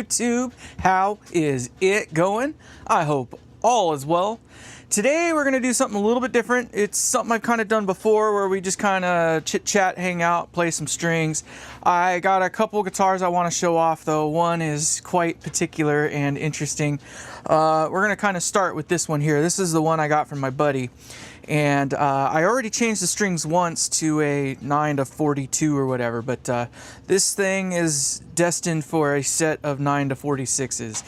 YouTube. How is it going? I hope all is well. Today we're going to do something a little bit different. It's something I've kind of done before where we just kind of chit chat, hang out, play some strings. I got a couple guitars I want to show off though. One is quite particular and interesting. We're going to kind of start with this one here. This is the one I got from my buddy. And I already changed the strings once to a 9 to 42 or whatever, but this thing is destined for a set of 9 to 46s.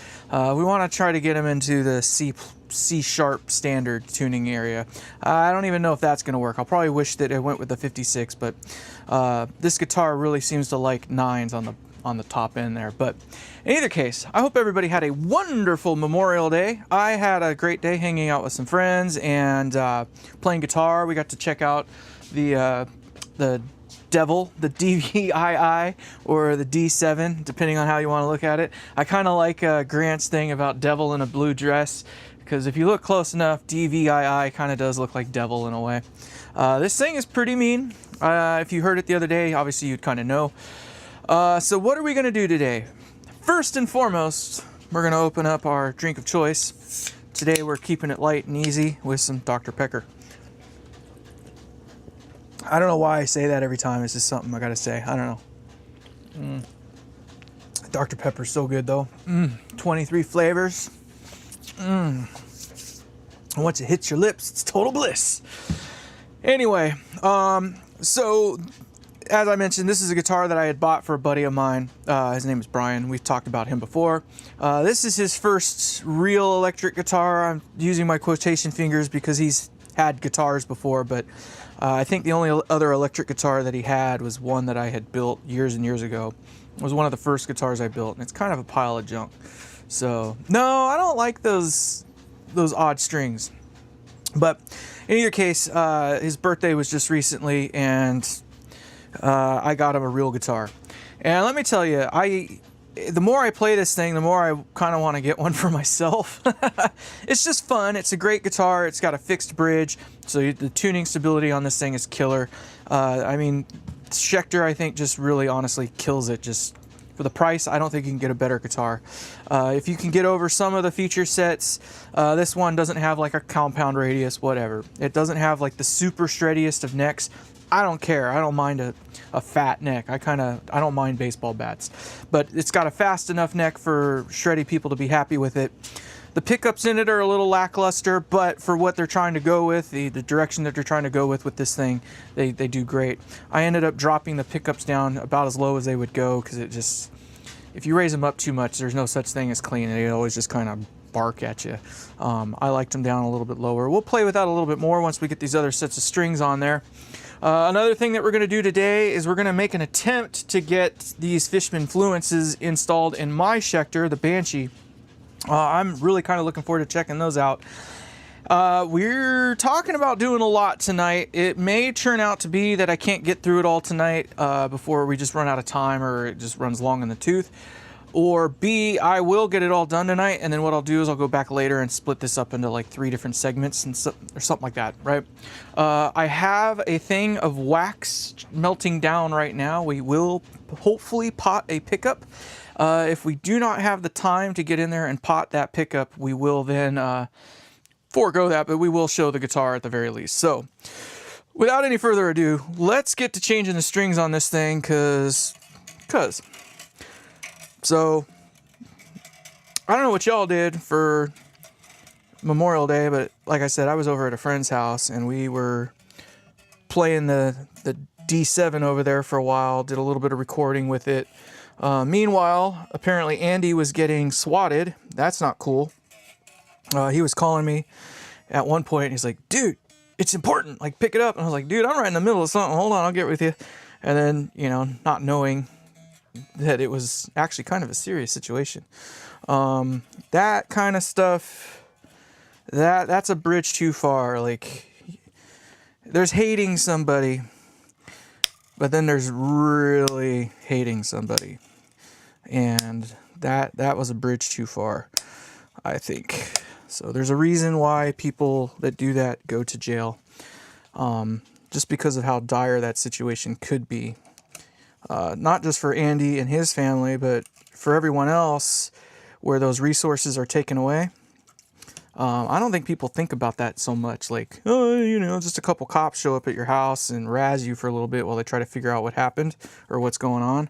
We want to try to get them into the C sharp standard tuning area. I don't even know if that's going to work. I'll probably wish that it went with the 56, but this guitar really seems to like 9s on the top end there. But in either case, I hope everybody had a wonderful Memorial Day. I had a great day hanging out with some friends and playing guitar. We got to check out the Devil, the DVII, or the D7, depending on how you want to look at it. I kind of like Grant's thing about Devil in a blue dress, because if you look close enough, DVII kind of does look like Devil in a way. This thing is pretty mean. If you heard it the other day, obviously you'd kind of know. So what are we going to do today? First and foremost, we're going to open up our drink of choice. Today we're keeping it light and easy with some Dr. Pepper. I don't know why I say that every time. It's just something I got to say. I don't know. Dr. Pepper's so good though. 23 flavors. And once it hits your lips, it's total bliss. Anyway, so as I mentioned, this is a guitar that I had bought for a buddy of mine. His name is Brian. We've talked about him before. This is his first real electric guitar. I'm using my quotation fingers because he's had guitars before, but I think the only other electric guitar that he had was one that I had built years and years ago. It was one of the first guitars I built, and it's kind of a pile of junk. So, no, I don't like those odd strings. But in either case, his birthday was just recently, and I got him a real guitar. And let me tell you, the more I play this thing, the more I kind of want to get one for myself. It's just fun. It's a great guitar. It's got a fixed bridge, so the tuning stability on this thing is killer. I mean, Schecter, I think, just really honestly kills it. Just for the price, I don't think you can get a better guitar. If you can get over some of the feature sets, this one doesn't have like a compound radius, whatever. It doesn't have like the super shreddiest of necks. I don't care. I don't mind a fat neck. I don't mind baseball bats. But it's got a fast enough neck for shreddy people to be happy with it. The pickups in it are a little lackluster, but for what they're trying to go with, the direction that they're trying to go with this thing, they do great. I ended up dropping the pickups down about as low as they would go, because it just, if you raise them up too much, there's no such thing as clean. They always just kind of bark at you. I liked them down a little bit lower. We'll play with that a little bit more once we get these other sets of strings on there. Another thing that we're going to do today is we're going to make an attempt to get these Fishman Fluences installed in my Schecter, the Banshee. I'm really kind of looking forward to checking those out. We're talking about doing a lot tonight. It may turn out to be that I can't get through it all tonight before we just run out of time, or it just runs long in the tooth. Or B, I will get it all done tonight, and then what I'll do is I'll go back later and split this up into like 3 different segments or something like that, right? I have a thing of wax melting down right now. We will hopefully pot a pickup. If we do not have the time to get in there and pot that pickup, we will then forego that, but we will show the guitar at the very least. So, without any further ado, let's get to changing the strings on this thing, cause. So, I don't know what y'all did for Memorial Day, but like I said, I was over at a friend's house, and we were playing the D7 over there for a while, did a little bit of recording with it. Meanwhile, apparently Andy was getting swatted. That's not cool. He was calling me at one point, and he's like, dude, it's important, like pick it up. And I was like, dude, I'm right in the middle of something. Hold on, I'll get with you. And then, you know, not knowing that it was actually kind of a serious situation. That kind of stuff, that's a bridge too far. Like, there's hating somebody, but then there's really hating somebody. And that was a bridge too far, I think. So there's a reason why people that do that go to jail. Just because of how dire that situation could be. Not just for Andy and his family, but for everyone else, where those resources are taken away, I don't think people think about that so much. Like, oh, you know, just a couple cops show up at your house and razz you for a little bit while they try to figure out what happened or what's going on.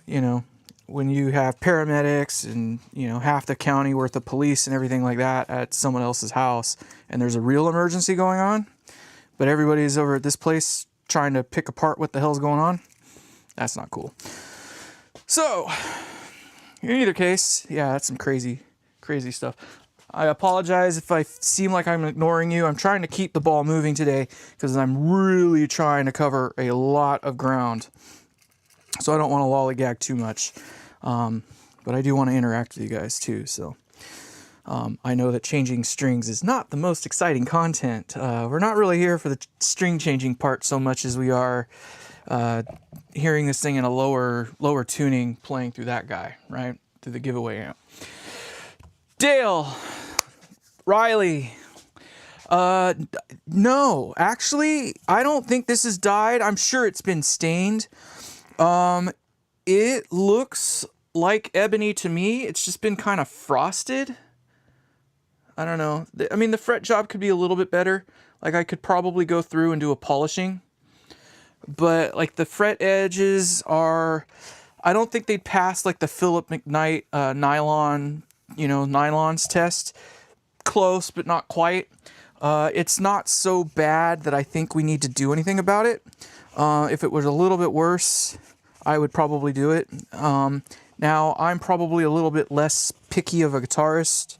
You know, when you have paramedics and, you know, half the county worth of police and everything like that at someone else's house, and there's a real emergency going on, but everybody's over at this place trying to pick apart what the hell's going on, that's not cool. So, in either case, yeah, that's some crazy stuff. I apologize if I seem like I'm ignoring you. I'm trying to keep the ball moving today because I'm really trying to cover a lot of ground. So I don't want to lollygag too much. But I do want to interact with you guys too. So I know that changing strings is not the most exciting content. We're not really here for the string changing part so much as we are hearing this thing in a lower tuning playing through that guy, right? Through the giveaway amp. Dale, Riley, no, actually, I don't think this has died. I'm sure it's been stained. It looks like ebony to me. It's just been kind of frosted. I don't know. I mean, the fret job could be a little bit better. Like, I could probably go through and do a polishing. But, like, the fret edges are... I don't think they'd pass, like, the Philip McKnight nylon... nylons test. Close, but not quite. It's not so bad that I think we need to do anything about it. If it was a little bit worse, I would probably do it. Now, I'm probably a little bit less picky of a guitarist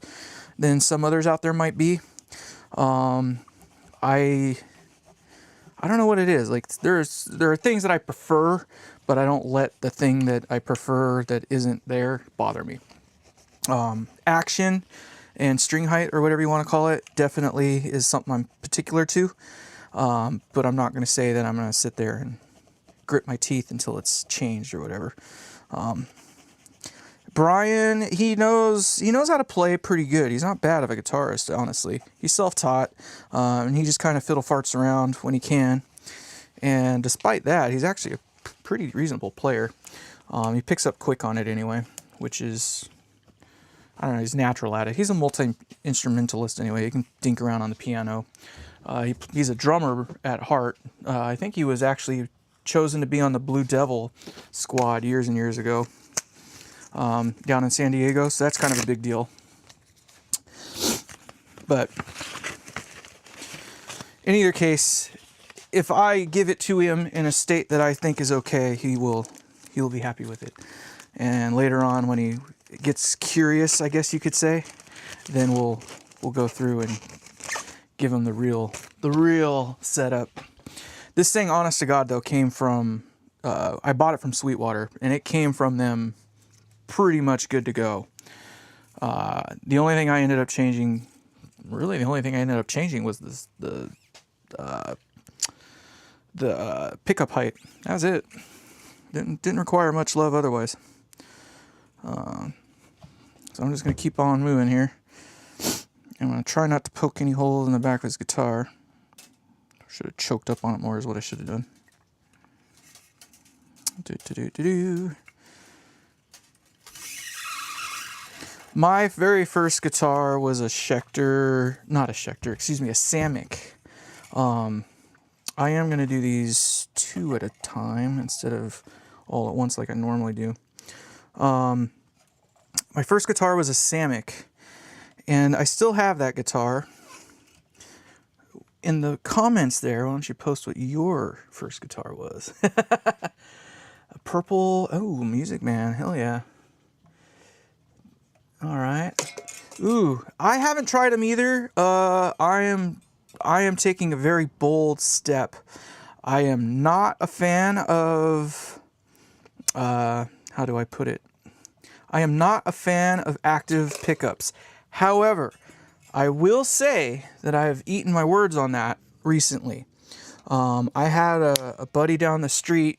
than some others out there might be. I don't know what it is. Like, there are things that I prefer, but I don't let the thing that I prefer that isn't there bother me. Action and string height, or whatever you want to call it, definitely is something I'm particular to. But I'm not going to say that I'm going to sit there and grit my teeth until it's changed or whatever. Brian, he knows how to play pretty good. He's not bad of a guitarist, honestly. He's self-taught, and he just kind of fiddle farts around when he can. And despite that, he's actually a pretty reasonable player. He picks up quick on it anyway, which is, I don't know, he's natural at it. He's a multi-instrumentalist anyway. He can dink around on the piano. He's a drummer at heart. I think he was actually chosen to be on the Blue Devil squad years and years ago, down in San Diego, so that's kind of a big deal. But in either case, if I give it to him in a state that I think is okay, he'll be happy with it. And later on, when he gets curious, I guess you could say, then we'll go through and give him the real setup. This thing, honest to God, though, came from, I bought it from Sweetwater, and it came from them pretty much good to go. The only thing I ended up changing was the pickup height. That was it. Didn't require much love otherwise. So I'm just going to keep on moving here. I'm going to try not to poke any holes in the back of his guitar. Should have choked up on it more is what I should have done. My very first guitar was a Samick. I am going to do these two at a time instead of all at once like I normally do. My first guitar was a Samick, and I still have that guitar. In the comments there, why don't you post what your first guitar was? A purple, oh, Music Man, hell yeah. All right. Ooh, I haven't tried them either. I am taking a very bold step. I am not a fan of, how do I put it? I am not a fan of active pickups. However, I will say that I have eaten my words on that recently. I had a buddy down the street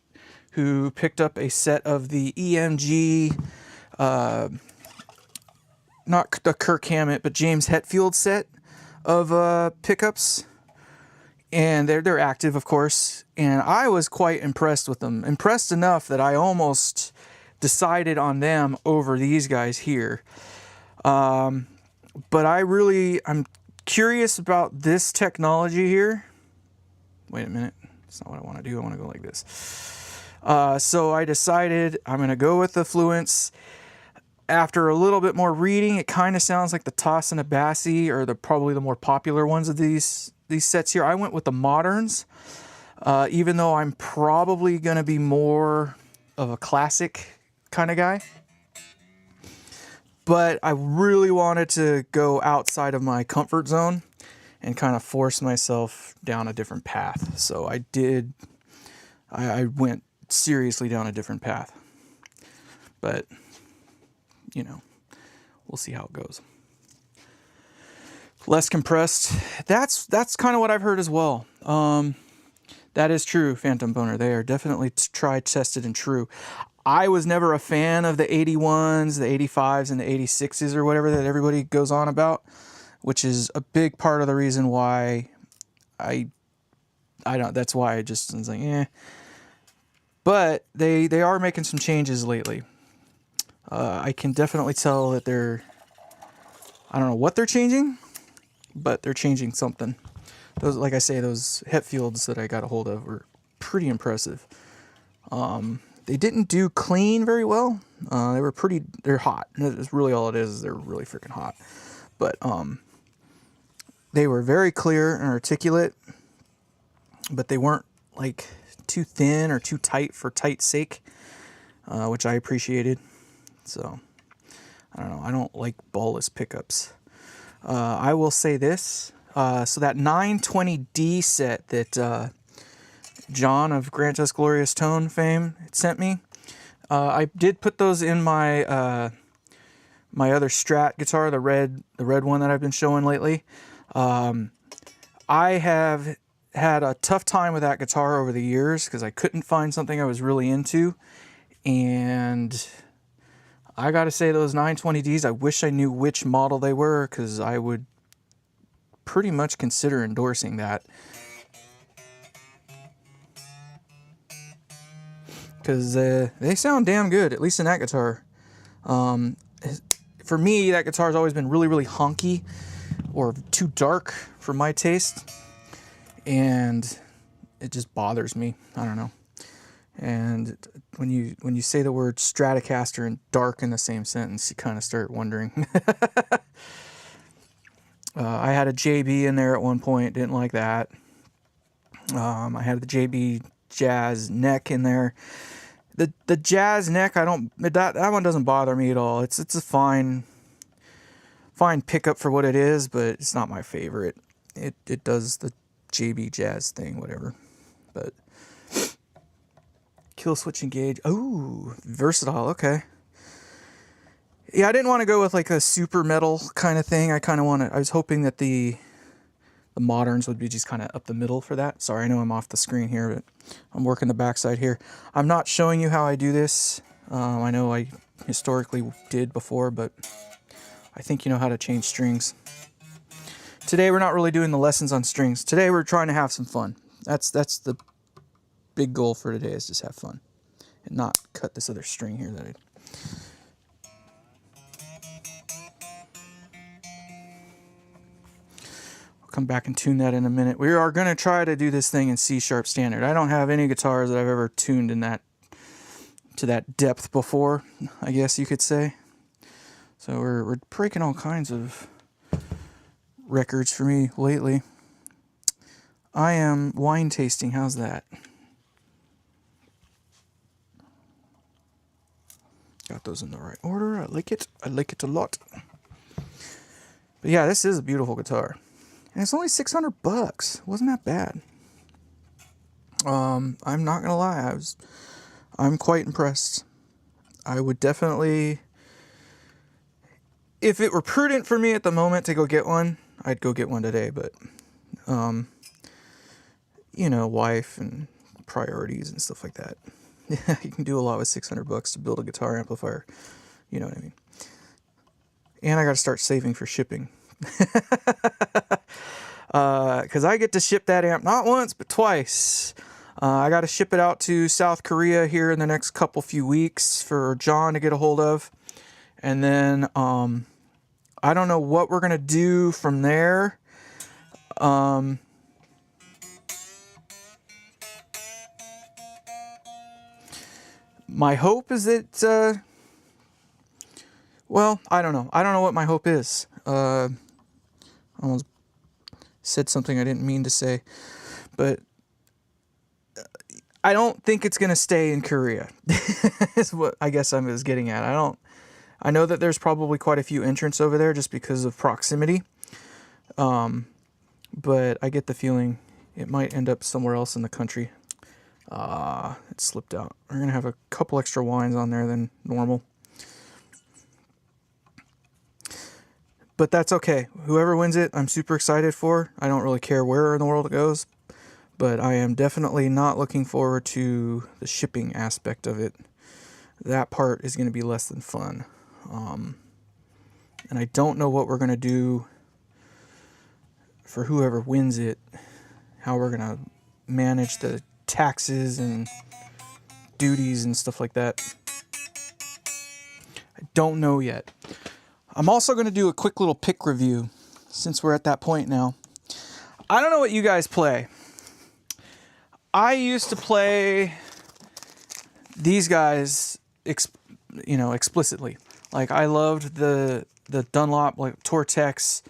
who picked up a set of the EMG, not the Kirk Hammett, but James Hetfield set of pickups. And they're active, of course. And I was quite impressed with them. Impressed enough that I almost decided on them over these guys here. But I'm curious about this technology here. Wait a minute. That's not what I want to do. I want to go like this. So I decided I'm going to go with the Fluence. After a little bit more reading, it kind of sounds like the ToshiSweetStaffy are probably the more popular ones of these sets here. I went with the moderns, even though I'm probably going to be more of a classic kind of guy. But I really wanted to go outside of my comfort zone and kind of force myself down a different path. So I did. I went seriously down a different path. But you know, we'll see how it goes. Less compressed. That's kind of what I've heard as well. That is true, Phantom Boner. They are definitely tried, tested, and true. I was never a fan of the 81s, the 85s, and the 86s or whatever that everybody goes on about, which is a big part of the reason why I don't. That's why I just was like, eh. But they are making some changes lately. I can definitely tell that I don't know what they're changing, but they're changing something. Those, like I say, those het fields that I got a hold of were pretty impressive. They didn't do clean very well. They're hot. That's really all it is they're really freaking hot. But they were very clear and articulate, but they weren't like too thin or too tight for tight's sake, which I appreciated. So, I don't know. I don't like ballless pickups. I will say this. So that 920D set that John of Grant Us Glorious Tone fame sent me, I did put those in my my other Strat guitar, the red one that I've been showing lately. I have had a tough time with that guitar over the years because I couldn't find something I was really into, and I gotta say, those 920Ds, I wish I knew which model they were, because I would pretty much consider endorsing that. Because they sound damn good, at least in that guitar. For me, that guitar has always been really, really honky, or too dark for my taste. And it just bothers me. I don't know. And when you say the word Stratocaster and dark in the same sentence, you kind of start wondering. I had a JB in there at one point, didn't like that. I had the JB Jazz neck in there. The Jazz neck, that one doesn't bother me at all. It's a fine pickup for what it is, but it's not my favorite. It does the JB Jazz thing, whatever. But kill switch engage. Ooh, versatile. Okay. Yeah, I didn't want to go with like a super metal kind of thing. I was hoping that the moderns would be just kind of up the middle for that. Sorry, I know I'm off the screen here, but I'm working the backside here. I'm not showing you how I do this. I know I historically did before, but I think you know how to change strings. Today we're not really doing the lessons on strings. Today we're trying to have some fun. That's the big goal for today, is just have fun and not cut this other string here that I... I'll come back and tune that in a minute. We are going to try to do this thing in C sharp standard. I don't have any guitars that I've ever tuned in to that depth before, I guess you could say. So we're breaking all kinds of records for me lately. I am wine tasting. How's that? Got those in the right order. I like it. I like it a lot. But yeah, this is a beautiful guitar. And it's only $600. Wasn't that bad. I'm not gonna lie. I'm quite impressed. I would definitely, if it were prudent for me at the moment to go get one, I'd go get one today. But, you know, wife and priorities and stuff like that. You can do a lot with $600 to build a guitar amplifier. You know what I mean? And I got to start saving for shipping. Because I get to ship that amp not once, but twice. I got to ship it out to South Korea here in the next few weeks for John to get a hold of. And then I don't know what we're going to do from there. My hope is that, well, I don't know. I don't know what my hope is. I almost said something I didn't mean to say, but I don't think it's going to stay in Korea. Is what I guess I was getting at. I know that there's probably quite a few entrants over there just because of proximity. But I get the feeling it might end up somewhere else in the country. It slipped out. We're going to have a couple extra wines on there than normal. But that's okay. Whoever wins it, I'm super excited for. I don't really care where in the world it goes. But I am definitely not looking forward to the shipping aspect of it. That part is going to be less than fun. And I don't know what we're going to do for whoever wins it. How we're going to manage the taxes and duties and stuff like that. I don't know yet. I'm also going to do a quick little pick review since we're at that point now. I don't know what you guys play. I used to play these guys, explicitly. Like I loved the Dunlop, like Tortex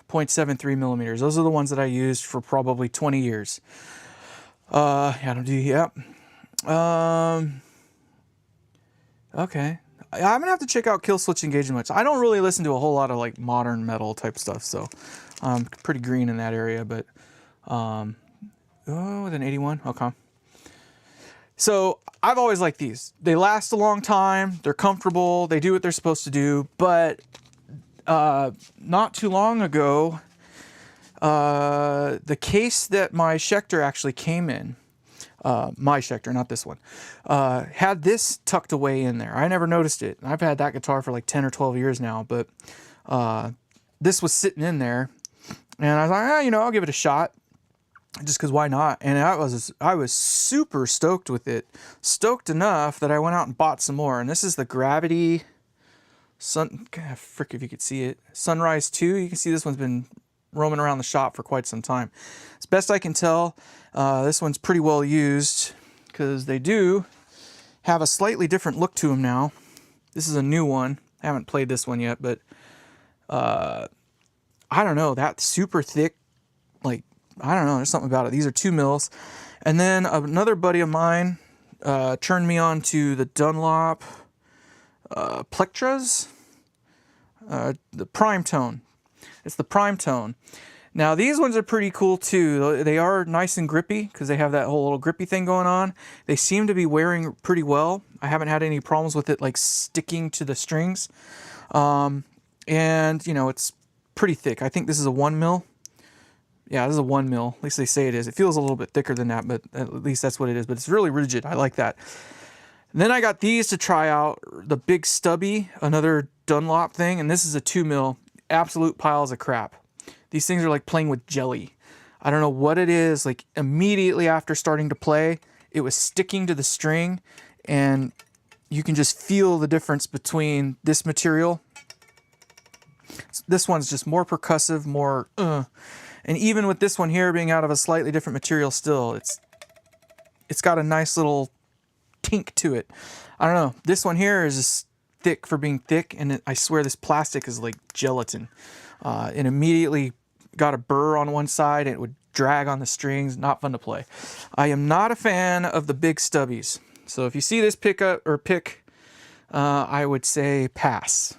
0.73 millimeters. Those are the ones that I used for probably 20 years. I don't do, yep. Okay. I'm gonna have to check out Kill Switch Engagement Much. I don't really listen to a whole lot of like modern metal type stuff, so I'm pretty green in that area, but with an 81, okay. So I've always liked these. They last a long time, they're comfortable, they do what they're supposed to do, but not too long ago, the case that my Schecter actually came in, my Schecter, not this one, had this tucked away in there. I never noticed it. I've had that guitar for like 10 or 12 years now, but this was sitting in there, and I was like, I'll give it a shot, just because why not? And I was super stoked with it, stoked enough that I went out and bought some more. And this is the Gravity frick if you could see it, Sunrise 2. You can see this one's been roaming around the shop for quite some time. As best I can tell, this one's pretty well used because they do have a slightly different look to them now. This is a new one. I haven't played this one yet, but I don't know, that super thick, like, I don't know, there's something about it. These are 2 mils. And then another buddy of mine turned me on to the Dunlop Plectras, the Prime Tone. It's the Prime Tone. Now these ones are pretty cool too. They are nice and grippy because they have that whole little grippy thing going on. They seem to be wearing pretty well. I haven't had any problems with it like sticking to the strings. And it's pretty thick. I think this is a 1 mil. Yeah, this is a 1 mil. At least they say it is. It feels a little bit thicker than that, but at least that's what it is. But it's really rigid. I like that. And then I got these to try out. The Big Stubby, another Dunlop thing. And this is a 2 mil. Absolute piles of crap. These things are like playing with jelly. I don't know what it is. Like immediately after starting to play, it was sticking to the string. And you can just feel the difference between this material. This one's just more percussive, more... And even with this one here being out of a slightly different material still, it's got a nice little tink to it. I don't know. This one here is just thick for being thick, and I swear this plastic is like gelatin. It immediately got a burr on one side, and it would drag on the strings. Not fun to play. I am not a fan of the big stubbies. So if you see this pick, I would say pass.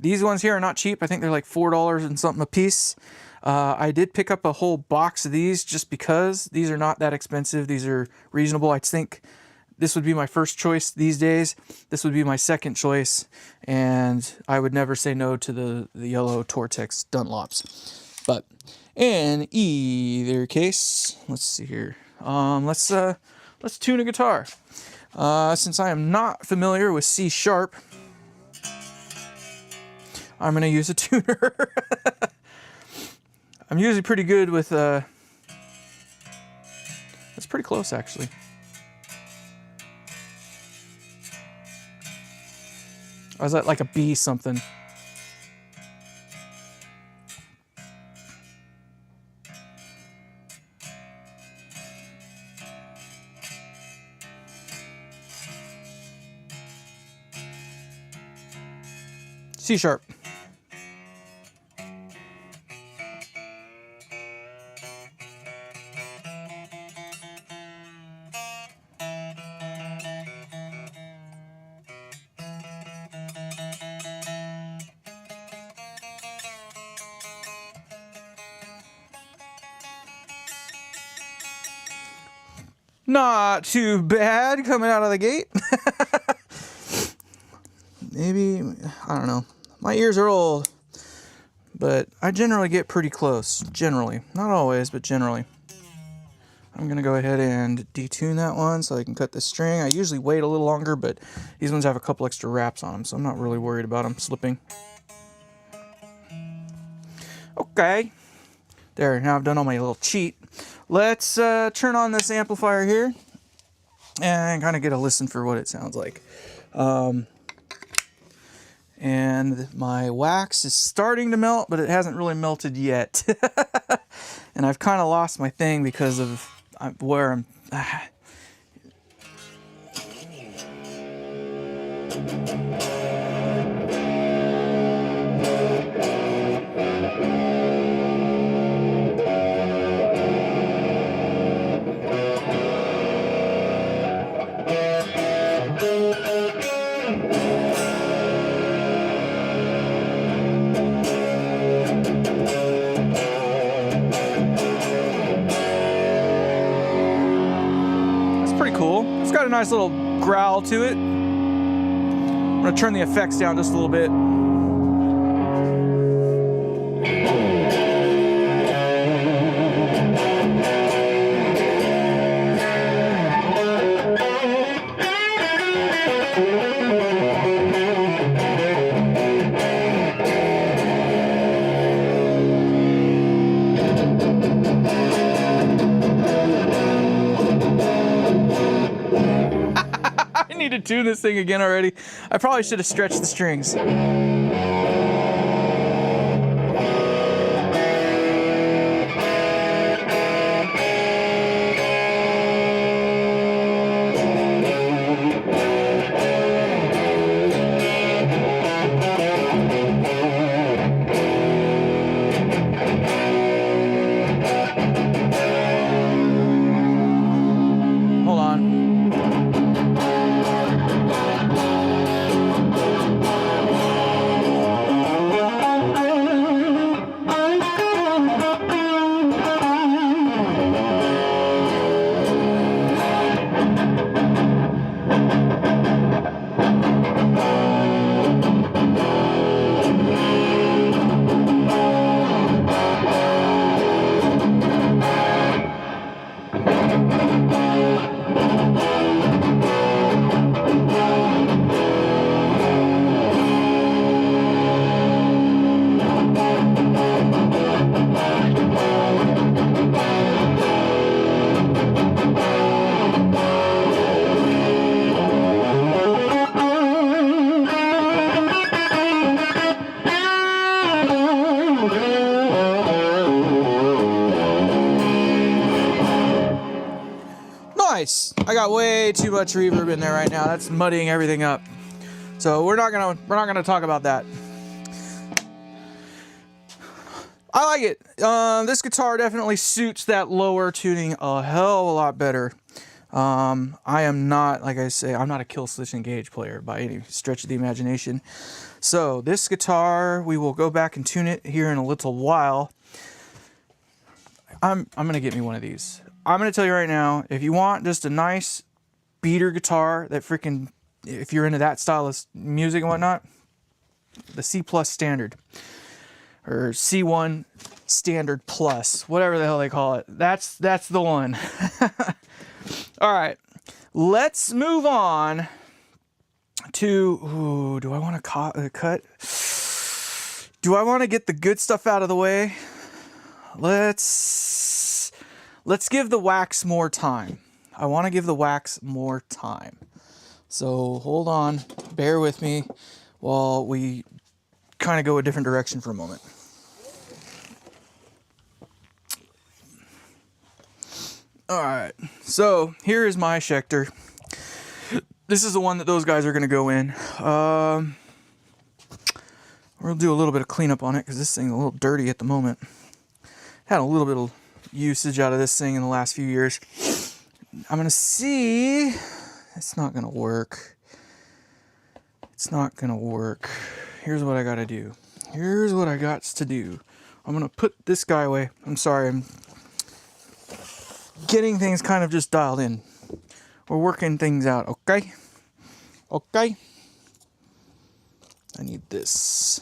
These ones here are not cheap. I think they're like $4 and something a piece. I did pick up a whole box of these just because these are not that expensive. These are reasonable. I think this would be my first choice these days. This would be my second choice. And I would never say no to the yellow Tortex Dunlops. But in either case, let's see here. Let's tune a guitar. Since I am not familiar with C sharp, I'm going to use a tuner. I'm usually pretty good with, let's pretty close, actually. I was at like a B something. C sharp. Not too bad coming out of the gate. Maybe, I don't know. My ears are old, but I generally get pretty close. Generally. Not always, but generally. I'm going to go ahead and detune that one so I can cut the string. I usually wait a little longer, but these ones have a couple extra wraps on them, so I'm not really worried about them slipping. Okay. There, now I've done all my little cheat. Let's turn on this amplifier here and kind of get a listen for what it sounds like. And my wax is starting to melt, but it hasn't really melted yet. And I've kind of lost my thing because of where I'm... It's got a nice little growl to it. I'm going to turn the effects down just a little bit. I need to tune this thing again already. I probably should have stretched the strings. Nice. I got way too much reverb in there right now. That's muddying everything up. So we're not gonna talk about that. I like it. This guitar definitely suits that lower tuning a hell of a lot better. I am not, like I say, I'm not a kill switch engage player by any stretch of the imagination. So this guitar, we will go back and tune it here in a little while. I'm gonna get me one of these. I'm gonna tell you right now, if you want just a nice beater guitar that freaking, if you're into that style of music and whatnot, the C Plus Standard or C1 Standard Plus, whatever the hell they call it. That's the one. All right, let's move on to, do I want to cut? Do I want to get the good stuff out of the way? Let's let's give the wax more time. I want to give the wax more time. So hold on, bear with me while we kind of go a different direction for a moment. All right, so here is my ejector. This is the one that those guys are going to go in. We'll do a little bit of cleanup on it because this thing's a little dirty at the moment. Had a little bit of usage out of this thing in the last few years. I'm going to see. It's not going to work. It's not going to work. Here's what I got to do. Here's what I got to do. I'm going to put this guy away. I'm sorry. I'm getting things kind of just dialed in. We're working things out, okay? Okay. I need this.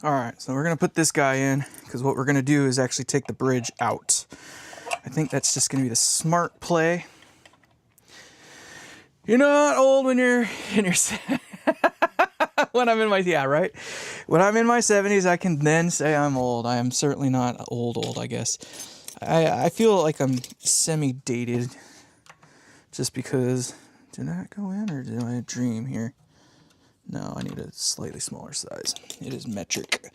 All right, so we're going to put this guy in because what we're going to do is actually take the bridge out. I think that's just going to be the smart play. You're not old when you're in your when I'm in my, yeah, right? When I'm in my 70s, I can then say I'm old. I am certainly not old, I guess. I feel like I'm semi-dated just because, did that go in or did I dream here? No, I need a slightly smaller size. It is metric.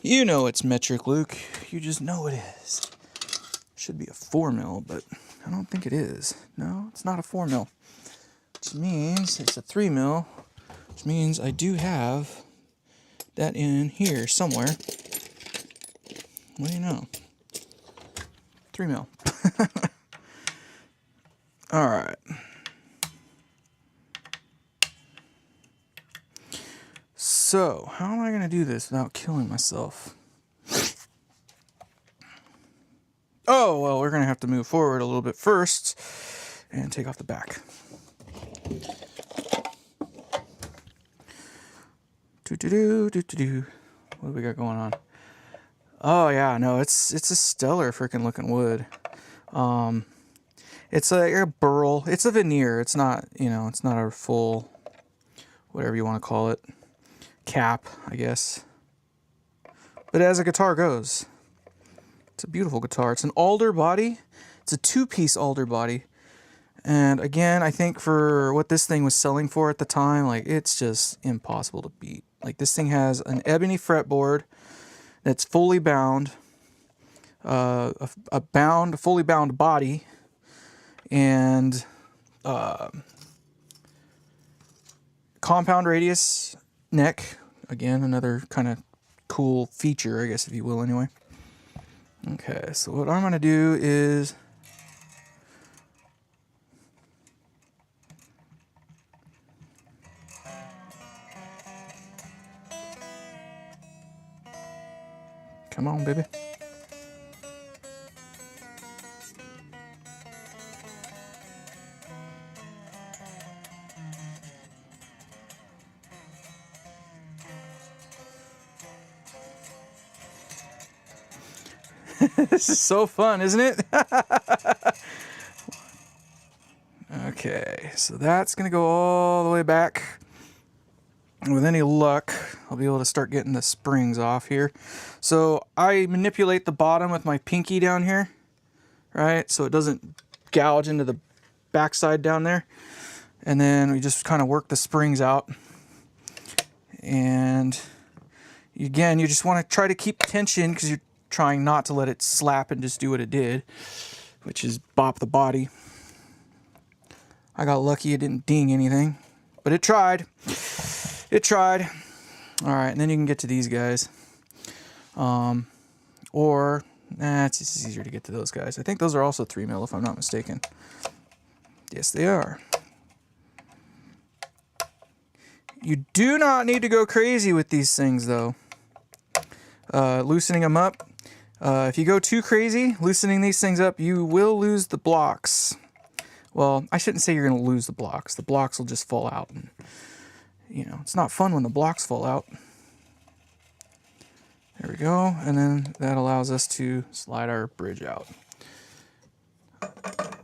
You know it's metric, Luke. You just know it is. Should be a 4 mil, but I don't think it is. No, it's not a 4 mil. Which means it's a 3 mil. Which means I do have that in here somewhere. What do you know? 3 mil. All right. So, how am I going to do this without killing myself? Oh, well, we're going to have to move forward a little bit first and take off the back. What do we got going on? Oh, yeah, no, it's a stellar freaking looking wood. It's a burl. It's a veneer. It's not, it's not a full, whatever you want to call it, cap, I guess. But as a guitar goes, it's a beautiful guitar. It's an alder body. It's a 2-piece alder body. And again, I think for what this thing was selling for at the time, like, it's just impossible to beat. Like, this thing has an ebony fretboard that's fully bound, a fully bound body, and compound radius neck. Again, another kind of cool feature, I guess, if you will, anyway. Okay, so what I'm going to do is come on, baby. This is so fun, isn't it? Okay, so that's going to go all the way back. And with any luck, I'll be able to start getting the springs off here. So I manipulate the bottom with my pinky down here, right? So it doesn't gouge into the backside down there. And then we just kind of work the springs out. And again, you just want to try to keep tension because you're trying not to let it slap and just do what it did, which is bop the body. I got lucky it didn't ding anything, but it tried. It tried. All right, and then you can get to these guys. It's just easier to get to those guys. I think those are also 3 mil if I'm not mistaken. Yes, they are. You do not need to go crazy with these things, though. Loosening them up. If you go too crazy, loosening these things up, you will lose the blocks. Well, I shouldn't say you're going to lose the blocks. The blocks will just fall out. And, it's not fun when the blocks fall out. There we go. And then that allows us to slide our bridge out.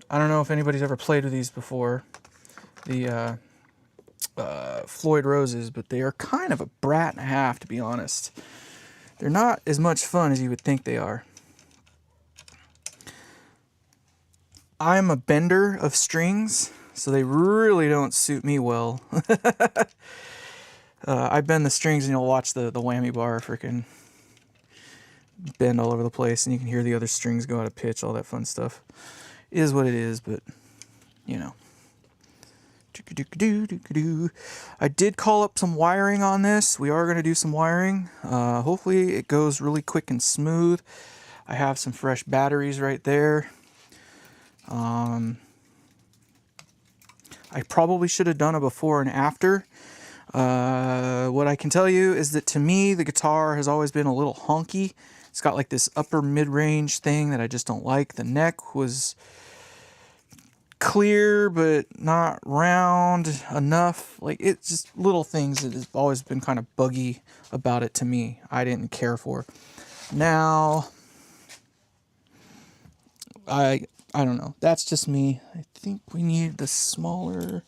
I don't know if anybody's ever played with these before. The Floyd Roses, but they are kind of a brat and a half, to be honest. They're not as much fun as you would think they are. I'm a bender of strings, so they really don't suit me well. I bend the strings and you'll watch the whammy bar freaking bend all over the place, and you can hear the other strings go out of pitch, all that fun stuff. It is what it is, but you know. I did call up some wiring on this. We are going to do some wiring. Hopefully it goes really quick and smooth. I have some fresh batteries right there. I probably should have done a before and after. What I can tell you is that to me, the guitar has always been a little honky. It's got like this upper mid-range thing that I just don't like. The neck was clear, but not round enough. Like, it's just little things that have always been kind of buggy about it to me. I didn't care for. Now, I don't know. That's just me. I think we need the smaller.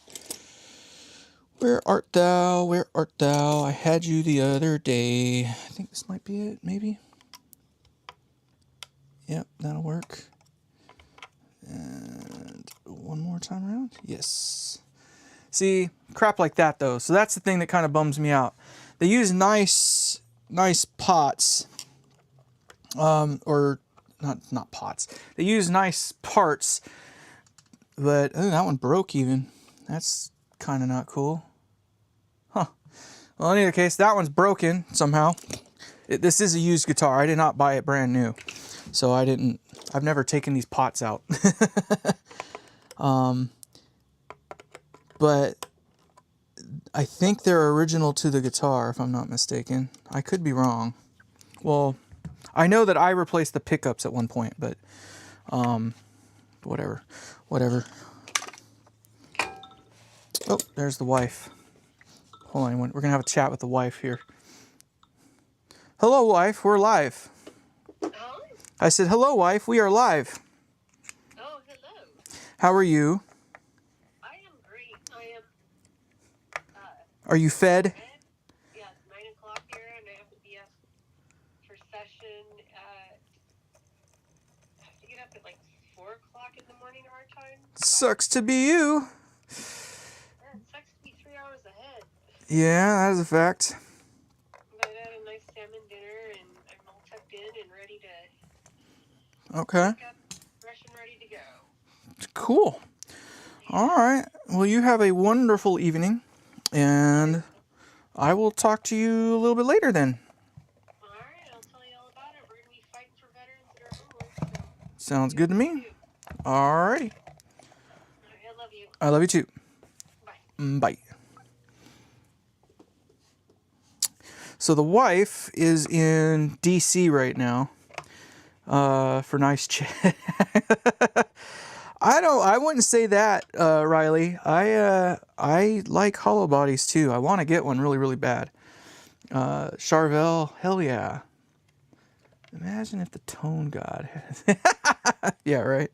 Where art thou? Where art thou? I had you the other day. I think this might be it, maybe. Yep, that'll work. And one more time around. Yes. See, crap like that though. So that's the thing that kind of bums me out. They use nice pots, or not pots. They use nice parts, but oh, that one broke even. That's kind of not cool. Huh. Well, in either case, that one's broken somehow. This is a used guitar. I did not buy it brand new, so I've never taken these pots out. But I think they're original to the guitar, if I'm not mistaken. I could be wrong. Well, I know that I replaced the pickups at one point, but whatever. Oh, there's the wife. Hold on, we're gonna have a chat with the wife here. Hello, wife. We're live. Oh? I said, hello, wife. We are live. Oh, hello. How are you? I am great. I am, Are you fed? yeah, it's 9 o'clock here, and I have to be up for session at, I have to get up at like 4 o'clock in the morning our time. Sucks to be you. Yeah, it sucks to be 3 hours ahead. Yeah, that is a fact. But I had a nice salmon dinner, and I'm all tucked in and ready to Okay. wake up, fresh and ready to go. Cool. All right. Well, you have a wonderful evening, and I will talk to you a little bit later then. All right, I'll tell you all about it. We're going to be fighting for veterans that are homeless. So Sounds good to me. All righty. all right, I love you. I love you too. Bye. Bye. So the wife is in DC right now for nice chat. I wouldn't say that, Riley. I like hollow bodies too. I want to get one really, really bad. Charvel, hell yeah. Imagine if the Tone God had. Yeah, right.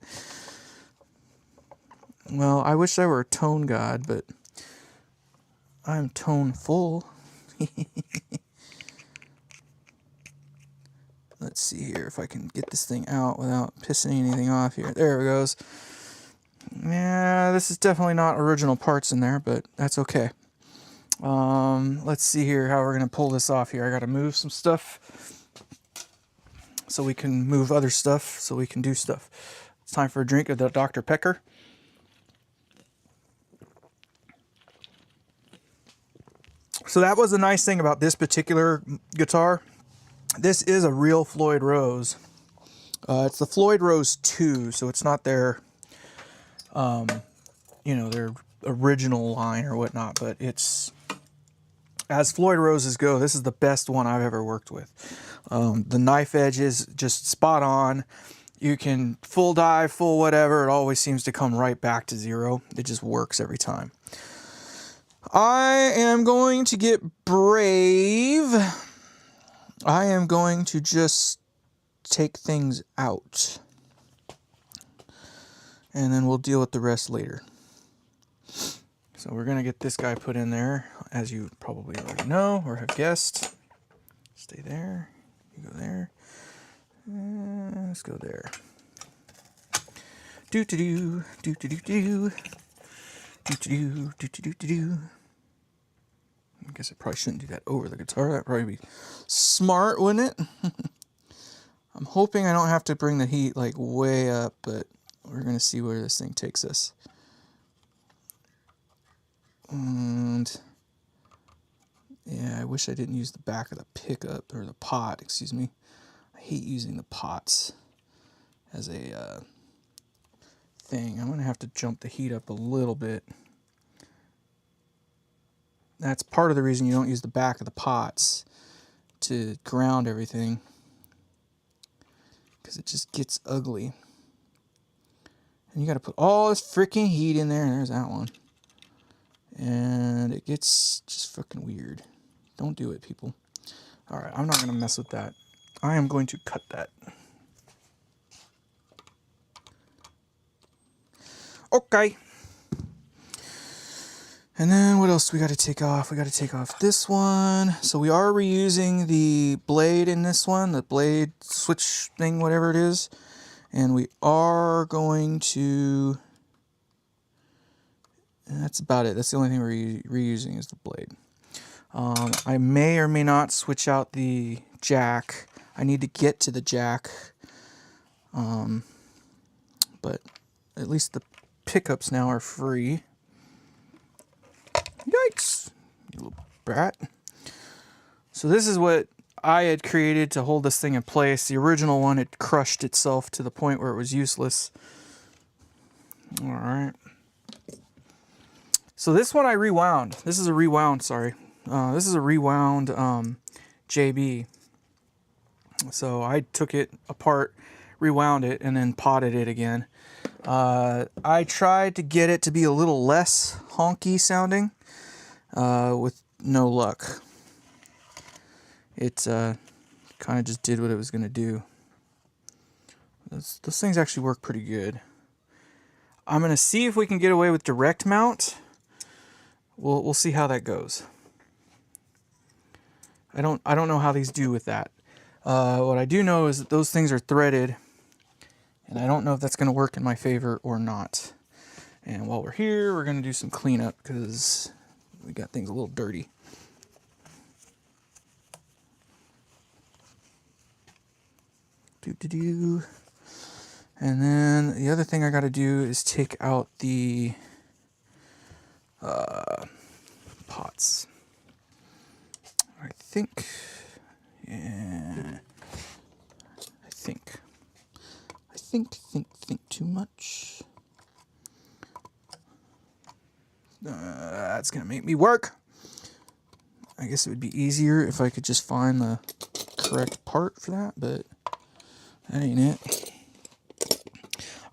Well, I wish I were a Tone God, but I'm tone full. Let's see here if I can get this thing out without pissing anything off here. There it goes. Yeah, this is definitely not original parts in there, but that's okay. Let's see here how we're going to pull this off here. I got to move some stuff so we can move other stuff so we can do stuff. It's time for a drink of the Dr. Pepper. So that was the nice thing about this particular guitar. This is a real Floyd Rose. It's the Floyd Rose 2, so it's not their, their original line or whatnot, but it's, as Floyd Roses go, this is the best one I've ever worked with. The knife edge is just spot on. You can full dive, full whatever, it always seems to come right back to zero. It just works every time. I am going to get brave. I am going to just take things out. And then we'll deal with the rest later. So we're going to get this guy put in there, as you probably already know or have guessed. Stay there. You go there. Let's go there. Do do do do do do do do do do do do do. I guess I probably shouldn't do that over the guitar. That'd probably be smart, wouldn't it? I'm hoping I don't have to bring the heat like way up, but we're gonna see where this thing takes us. And yeah, I wish I didn't use the back of the pickup, or the pot, excuse me. I hate using the pots as a thing. I'm gonna have to jump the heat up a little bit. That's part of the reason you don't use the back of the pots to ground everything, because it just gets ugly. And you got to put all this freaking heat in there, and there's that one. And it gets just fucking weird. Don't do it, people. All right, I'm not going to mess with that. I am going to cut that. Okay. And then what else do we got to take off? We got to take off this one. So we are reusing the blade in this one, the blade switch thing, whatever it is. And we are going to... That's about it. That's the only thing we're reusing is the blade. I may or may not switch out the jack. I need to get to the jack. But at least the pickups now are free. Yikes, you little brat. So this is what I had created to hold this thing in place. The original one had crushed itself to the point where it was useless. All right. So this one I rewound. This is a rewound, sorry. This is a rewound JB. So I took it apart, rewound it, and then potted it again. I tried to get it to be a little less honky sounding. With no luck. It kind of just did what it was going to do. Those things actually work pretty good. I'm going to see if we can get away with direct mount. We'll see how that goes. I don't know how these do with that. What I do know is that those things are threaded, and I don't know if that's going to work in my favor or not. And while we're here, we're going to do some cleanup because we got things a little dirty. Do. And then the other thing I got to do is take out the pots. I think. Yeah. I think too much. That's gonna make me work. I guess it would be easier if I could just find the correct part for that, but that ain't it.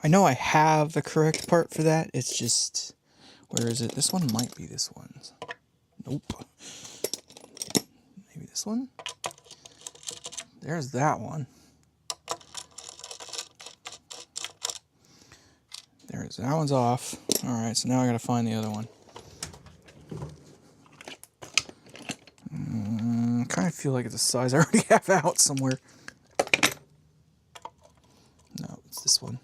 I know I have the correct part for that. It's just, where is it? This one might be this one. Nope. Maybe this one? There's that one. There's that one's off. Alright, so now I gotta find the other one. I kind of feel like it's a size I already have out somewhere. No, it's this one.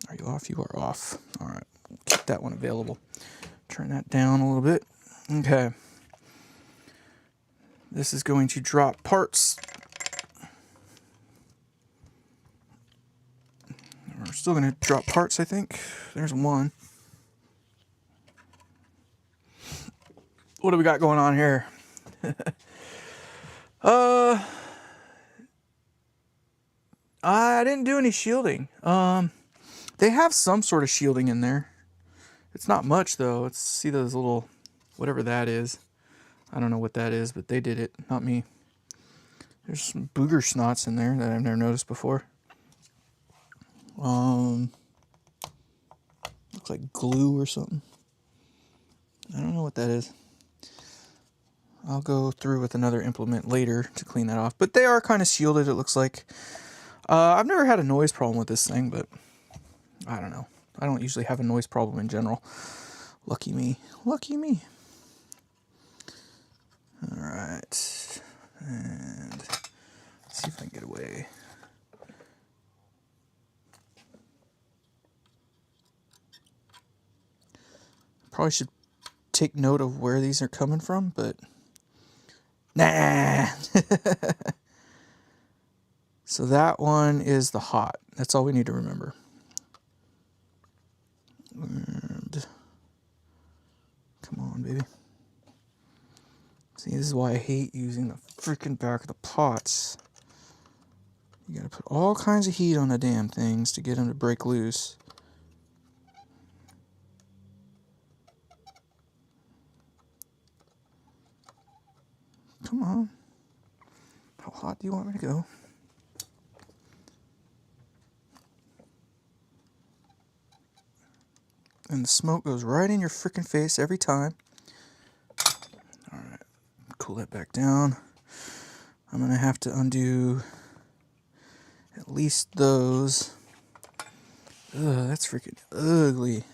Are you off? You are off. Alright, keep that one available. Turn that down a little bit. Okay. This is going to drop parts. We're still going to drop parts, I think. There's one. What do we got going on here? I didn't do any shielding. They have some sort of shielding in there. It's not much though. Let's see those little, whatever that is. I don't know what that is, but they did it, not me. There's some booger snots in there that I've never noticed before. Looks like glue or something. I don't know what that is. I'll go through with another implement later to clean that off. But they are kind of shielded, it looks like. I've never had a noise problem with this thing, but I don't know. I don't usually have a noise problem in general. Lucky me. Lucky me. Alright. And let's see if I can get away. Probably should take note of where these are coming from, but nah. So that one is the hot. That's all we need to remember. And come on, baby. See, this is why I hate using the freaking back of the pots. You gotta put all kinds of heat on the damn things to get them to break loose. Come on. How hot do you want me to go? And the smoke goes right in your freaking face every time. Alright, cool that back down. I'm gonna have to undo at least those. Ugh, that's freaking ugly.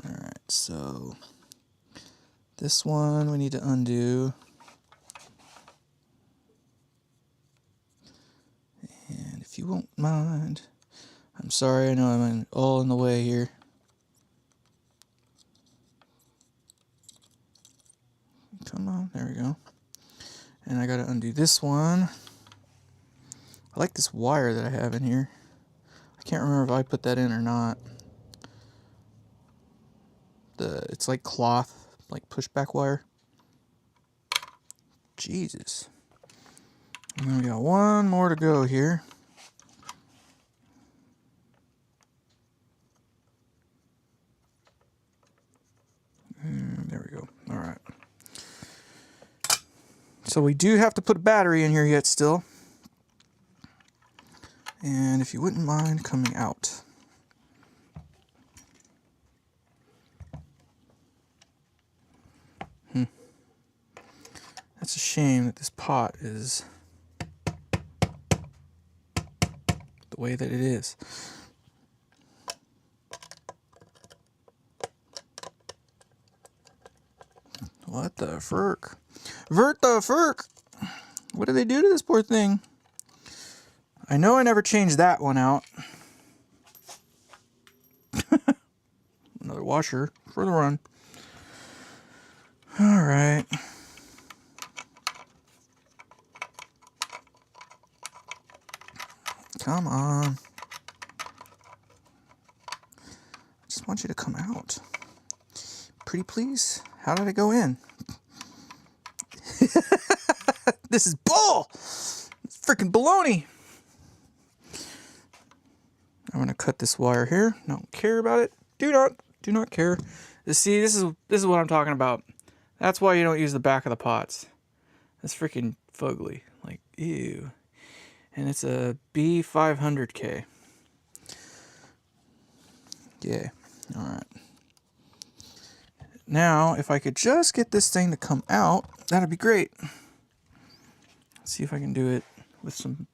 Alright, so this one we need to undo. And if you won't mind, I'm sorry, I know I'm all in the way here. Come on, there we go. And I gotta undo this one. I like this wire that I have in here. I can't remember if I put that in or not. It's like cloth, like pushback wire. Jesus. And then we got one more to go here. And there we go. All right. So we do have to put a battery in here yet still. And if you wouldn't mind coming out. That's a shame that this pot is the way that it is. What the frick? Vert the frick! What did they do to this poor thing? I know I never changed that one out. Another washer for the run. Alright. Come on. I just want you to come out. Pretty please? How did I go in? This is bull! It's freaking baloney! I'm gonna cut this wire here. Don't care about it. Do not care. See, this is what I'm talking about. That's why you don't use the back of the pots. That's freaking fugly. Like, ew. And it's a B500K. Yeah. Alright. Now, if I could just get this thing to come out, that'd be great. Let's see if I can do it with some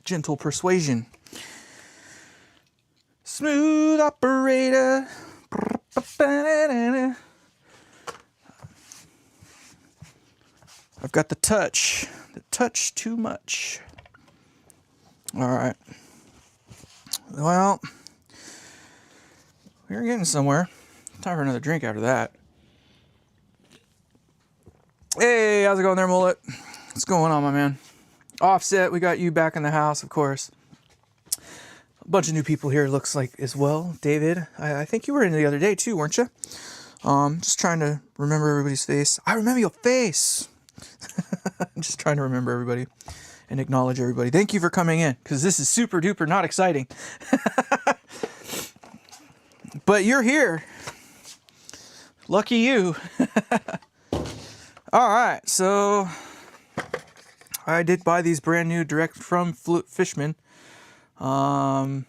gentle persuasion. Smooth operator. I've got the touch too much. All right. Well, we're getting somewhere. Time for another drink after that. Hey, how's it going there, Mullet? What's going on, my man? Offset, we got you back in the house, of course. A bunch of new people here, looks like, as well. David, I think you were in the other day, too, weren't you? Just trying to remember everybody's face. I remember your face! I'm just trying to remember everybody and acknowledge everybody. Thank you for coming in, because this is super duper not exciting. But you're here. Lucky you. All right, so I did buy these brand new direct from Fishman. So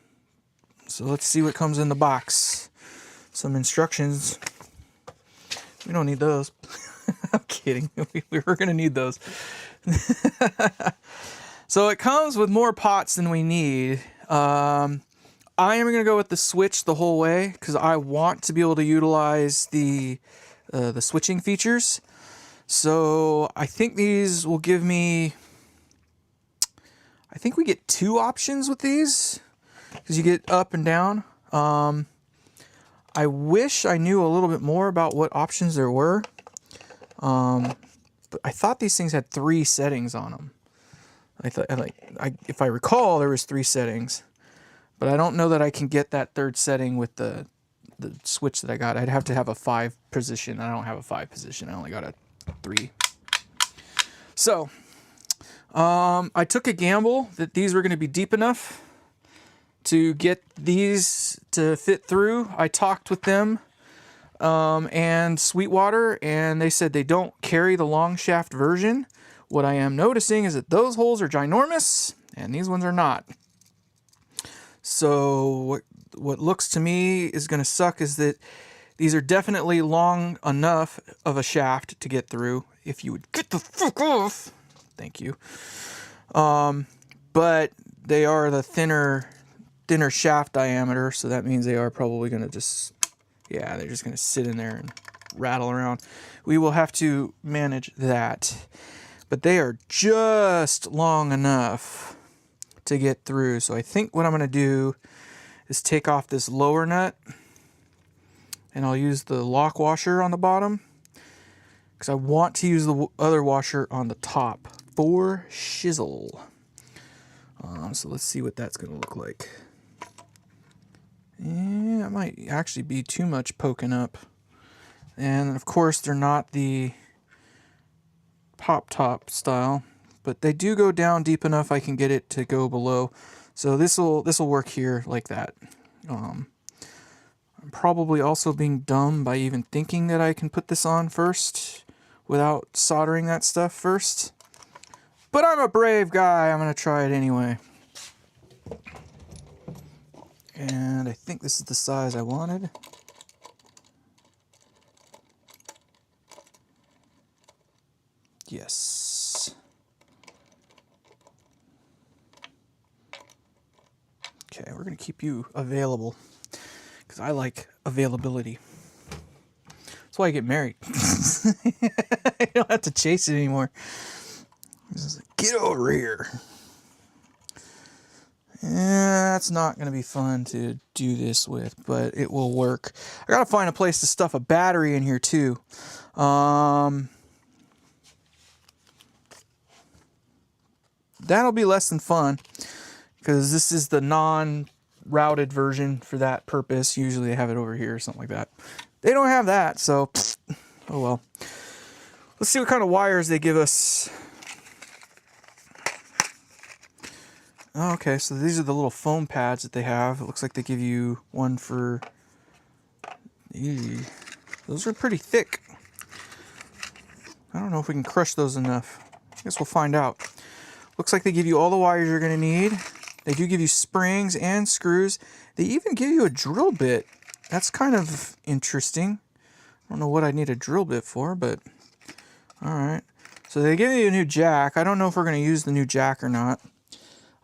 let's see what comes in the box. Some instructions. We don't need those. I'm kidding. We were going to need those. So it comes with more pots than we need. I am going to go with the switch the whole way because I want to be able to utilize the the switching features. So I think these will give me, I think we get 2 options with these, because you get up and down. I wish I knew a little bit more about what options there were. But I thought these things had 3 settings on them. I thought, if I recall, there was 3 settings, but I don't know that I can get that 3rd setting with the switch that I got. I'd have to have a 5 position. I don't have a 5 position. I only got a 3. So, I took a gamble that these were going to be deep enough to get these to fit through. I talked with them and Sweetwater, and they said they don't carry the long shaft version. What I am noticing is that those holes are ginormous and these ones are not. So what looks to me is going to suck is that these are definitely long enough of a shaft to get through. If you would get the fuck off. Thank you. But they are the thinner shaft diameter, so that means they are probably going to just, yeah, they're just going to sit in there and rattle around. We will have to manage that. But they are just long enough to get through. So I think what I'm going to do is take off this lower nut, and I'll use the lock washer on the bottom, because I want to use the other washer on the top for shizzle. So let's see what that's going to look like. Yeah, it might actually be too much poking up. And of course, they're not the pop top style, but they do go down deep enough I can get it to go below. So this will work here like that. I'm probably also being dumb by even thinking that I can put this on first without soldering that stuff first. But I'm a brave guy. I'm going to try it anyway. And I think this is the size I wanted. Yes. Okay, we're going to keep you available, because I like availability. That's why I get married. I don't have to chase it anymore. Just like, get over here. Yeah, that's not going to be fun to do this with, but it will work. I got to find a place to stuff a battery in here too. That'll be less than fun, because this is the non-routed version for that purpose. Usually they have it over here or something like that. They don't have that, so oh well. Let's see what kind of wires they give us. Okay, so these are the little foam pads that they have. It looks like they give you one for... Eee, those are pretty thick. I don't know if we can crush those enough. I guess we'll find out. Looks like they give you all the wires you're going to need. They do give you springs and screws. They even give you a drill bit. That's kind of interesting. I don't know what I need a drill bit for, but... Alright. So they give you a new jack. I don't know if we're going to use the new jack or not.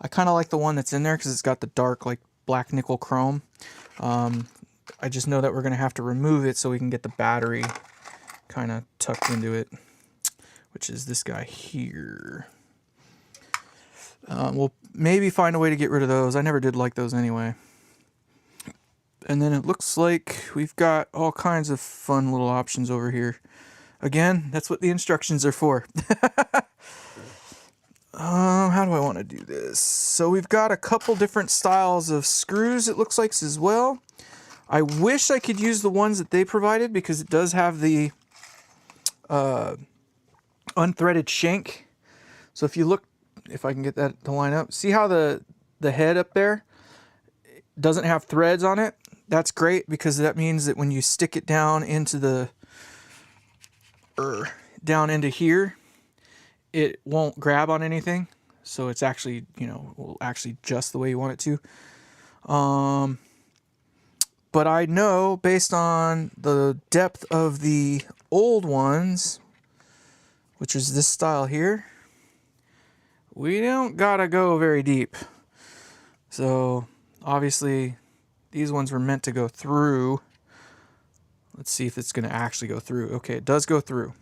I kind of like the one that's in there because it's got the dark, like, black nickel chrome. I just know that we're going to have to remove it so we can get the battery kind of tucked into it, which is this guy here. We'll maybe find a way to get rid of those. I never did like those anyway. And then it looks like we've got all kinds of fun little options over here. Again, that's what the instructions are for. How do I want to do this? So we've got a couple different styles of screws, it looks like, as well. I wish I could use the ones that they provided, because it does have the unthreaded shank. So if you look, if I can get that to line up, see how the head up there doesn't have threads on it? That's great, because that means that when you stick it down into the down into here, it won't grab on anything. So it's actually, you know, will actually just the way you want it to. But I know, based on the depth of the old ones, which is this style here, we don't gotta go very deep. So obviously these ones were meant to go through. Let's see if it's going to actually go through. Okay, it does go through.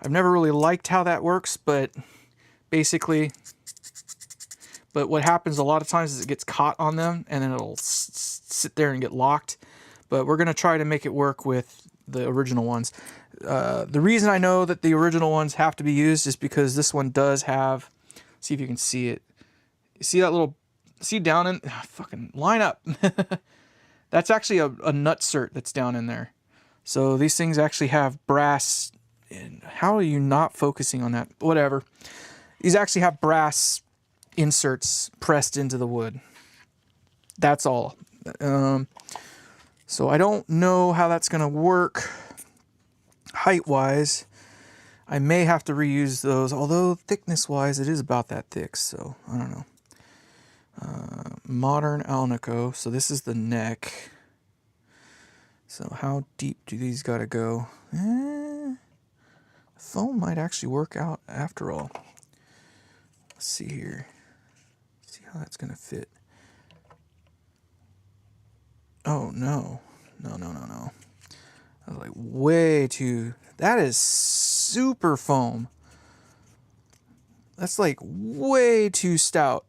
I've never really liked how that works, but basically, but what happens a lot of times is it gets caught on them and then it'll sit there and get locked. But we're going to try to make it work with the original ones. The reason I know that the original ones have to be used is because this one does have, see if you can see it. You see that little, see down in, fucking line up. That's actually a nut cert that's down in there. So these things actually have brass. And how are you not focusing on that? Whatever. These actually have brass inserts pressed into the wood. That's all. So I don't know how that's going to work height-wise. I may have to reuse those, although thickness-wise it is about that thick, so I don't know. Modern Alnico. So this is the neck. So how deep do these got to go? Foam might actually work out after all. Let's see here. See how that's going to fit. Oh, no. No. I was like way too... That is super foam. That's like way too stout.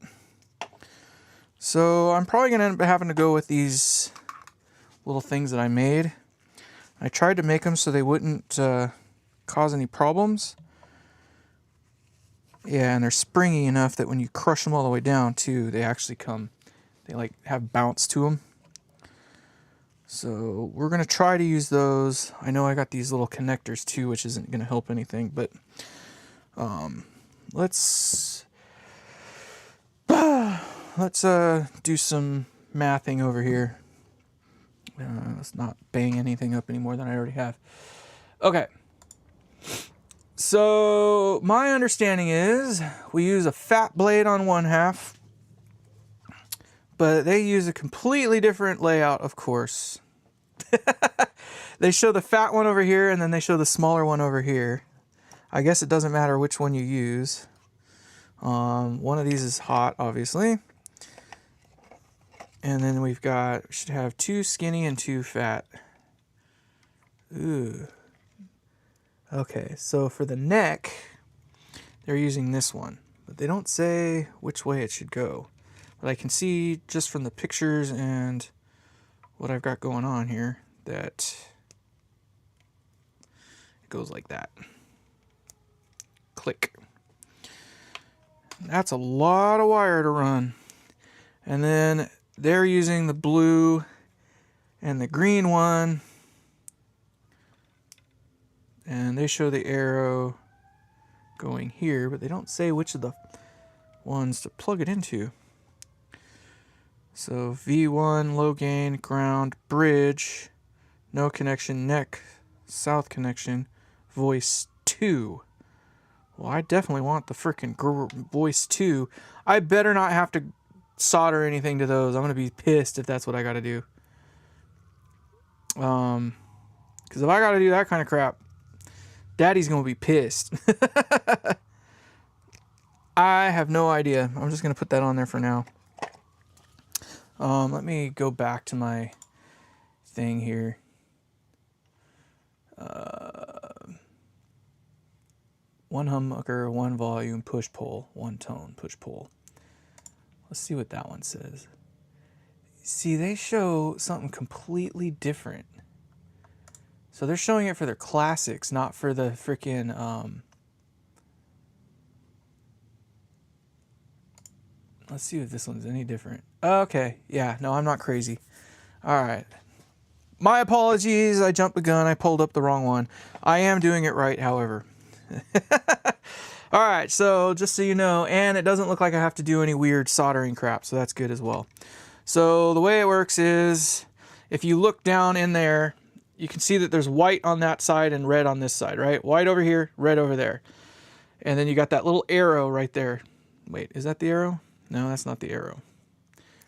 So I'm probably going to end up having to go with these little things that I made. I tried to make them so they wouldn't cause any problems. Yeah, and they're springy enough that when you crush them all the way down too, they actually come, they like have bounce to them. So we're going to try to use those. I know I got these little connectors too, which isn't going to help anything, but let's do some mathing over here. Let's not bang anything up any more than I already have. Okay. So my understanding is we use a fat blade on one half, but they use a completely different layout, of course. They show the fat one over here, and then they show the smaller one over here. I guess it doesn't matter which one you use. One of these is hot, obviously. And then we should have 2 skinny and 2 fat. Ooh. Okay, so for the neck, they're using this one. But they don't say which way it should go. But I can see just from the pictures and what I've got going on here that it goes like that. Click. That's a lot of wire to run. And then they're using the blue and the green one. And they show the arrow going here, but they don't say which of the ones to plug it into. So V1, low gain, ground, bridge, no connection, neck, south connection, voice 2. Well, I definitely want the frickin' voice 2. I better not have to solder anything to those. I'm going to be pissed if that's what I got to do. Because if I got to do that kind of crap, Daddy's going to be pissed. I have no idea. I'm just going to put that on there for now. Let me go back to my thing here. One humbucker, 1 volume, push-pull, 1 tone, push-pull. Let's see what that one says. See, they show something completely different. So they're showing it for their classics, not for the freaking, let's see if this one's any different. Okay, yeah, no, I'm not crazy. All right. My apologies, I jumped the gun, I pulled up the wrong one. I am doing it right, however. All right, so just so you know, and it doesn't look like I have to do any weird soldering crap, so that's good as well. So the way it works is, if you look down in there, you can see that there's white on that side and red on this side, right? White over here, red over there. And then you got that little arrow right there. Wait, is that the arrow? No, that's not the arrow.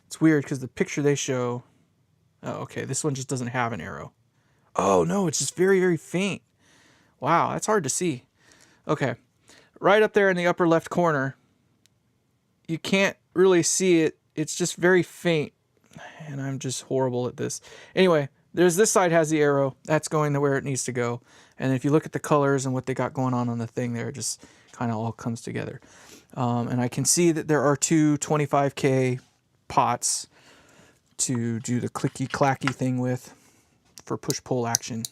It's weird because the picture they show... Oh, okay, this one just doesn't have an arrow. Oh, no, it's just very, very faint. Wow, that's hard to see. Okay, right up there in the upper left corner, you can't really see it. It's just very faint. And I'm just horrible at this. Anyway, this side has the arrow. That's going to where it needs to go. And if you look at the colors and what they got going on the thing there, it just kind of all comes together. And I can see that there are two 25K pots to do the clicky clacky thing with for push-pull action.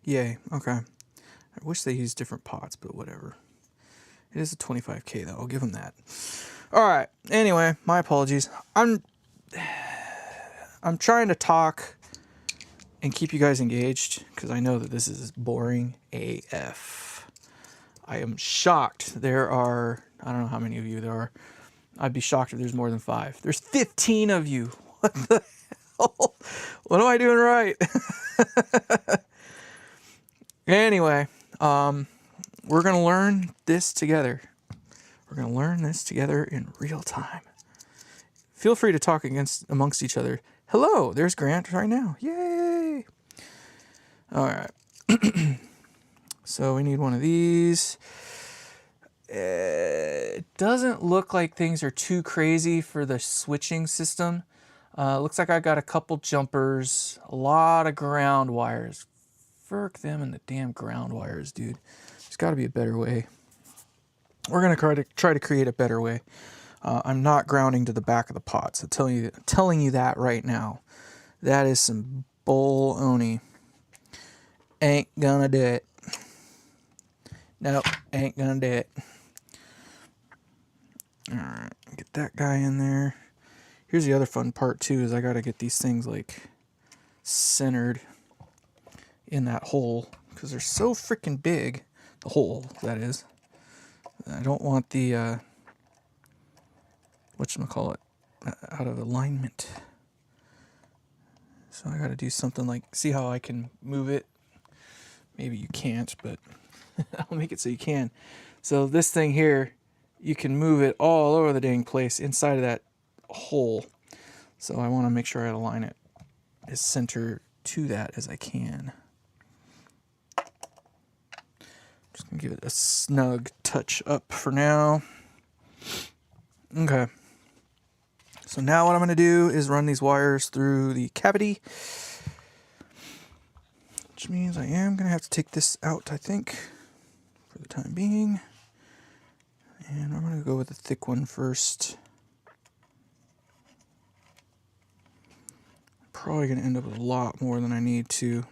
Yay, okay. I wish they used different pots, but whatever. It is a 25K though, I'll give them that. All right, anyway, my apologies. I'm trying to talk and keep you guys engaged because I know that this is boring AF. I am shocked there are, I don't know how many of you there are. I'd be shocked if there's more than 5. There's 15 of you. What the hell? What am I doing right? Anyway, we're going to learn this together. We're going to learn this together in real time. Feel free to talk amongst each other. Hello, there's Grant right now. Yay! All right. So we need one of these. It doesn't look like things are too crazy for the switching system. Looks like I got a couple jumpers, a lot of ground wires. Frick them and the damn ground wires, dude. There's got to be a better way. We're gonna try to create a better way. I'm not grounding to the back of the pots. I'm telling you that right now. That is some bull-oni. Ain't gonna do it. Nope, ain't gonna do it. Alright, get that guy in there. Here's the other fun part too, is I gotta get these things like centered in that hole because they're so freaking big. The hole, that is. I don't want the whatchamacallit, out of alignment. So I gotta do something like, see how I can move it? Maybe you can't, but I'll make it so you can. So this thing here, you can move it all over the dang place inside of that hole. So I want to make sure I align it as center to that as I can. Just gonna give it a snug touch up for now. Okay. So now what I'm gonna do is run these wires through the cavity, which means I am gonna have to take this out, I think, for the time being. And I'm gonna go with the thick one first. Probably gonna end up with a lot more than I need to.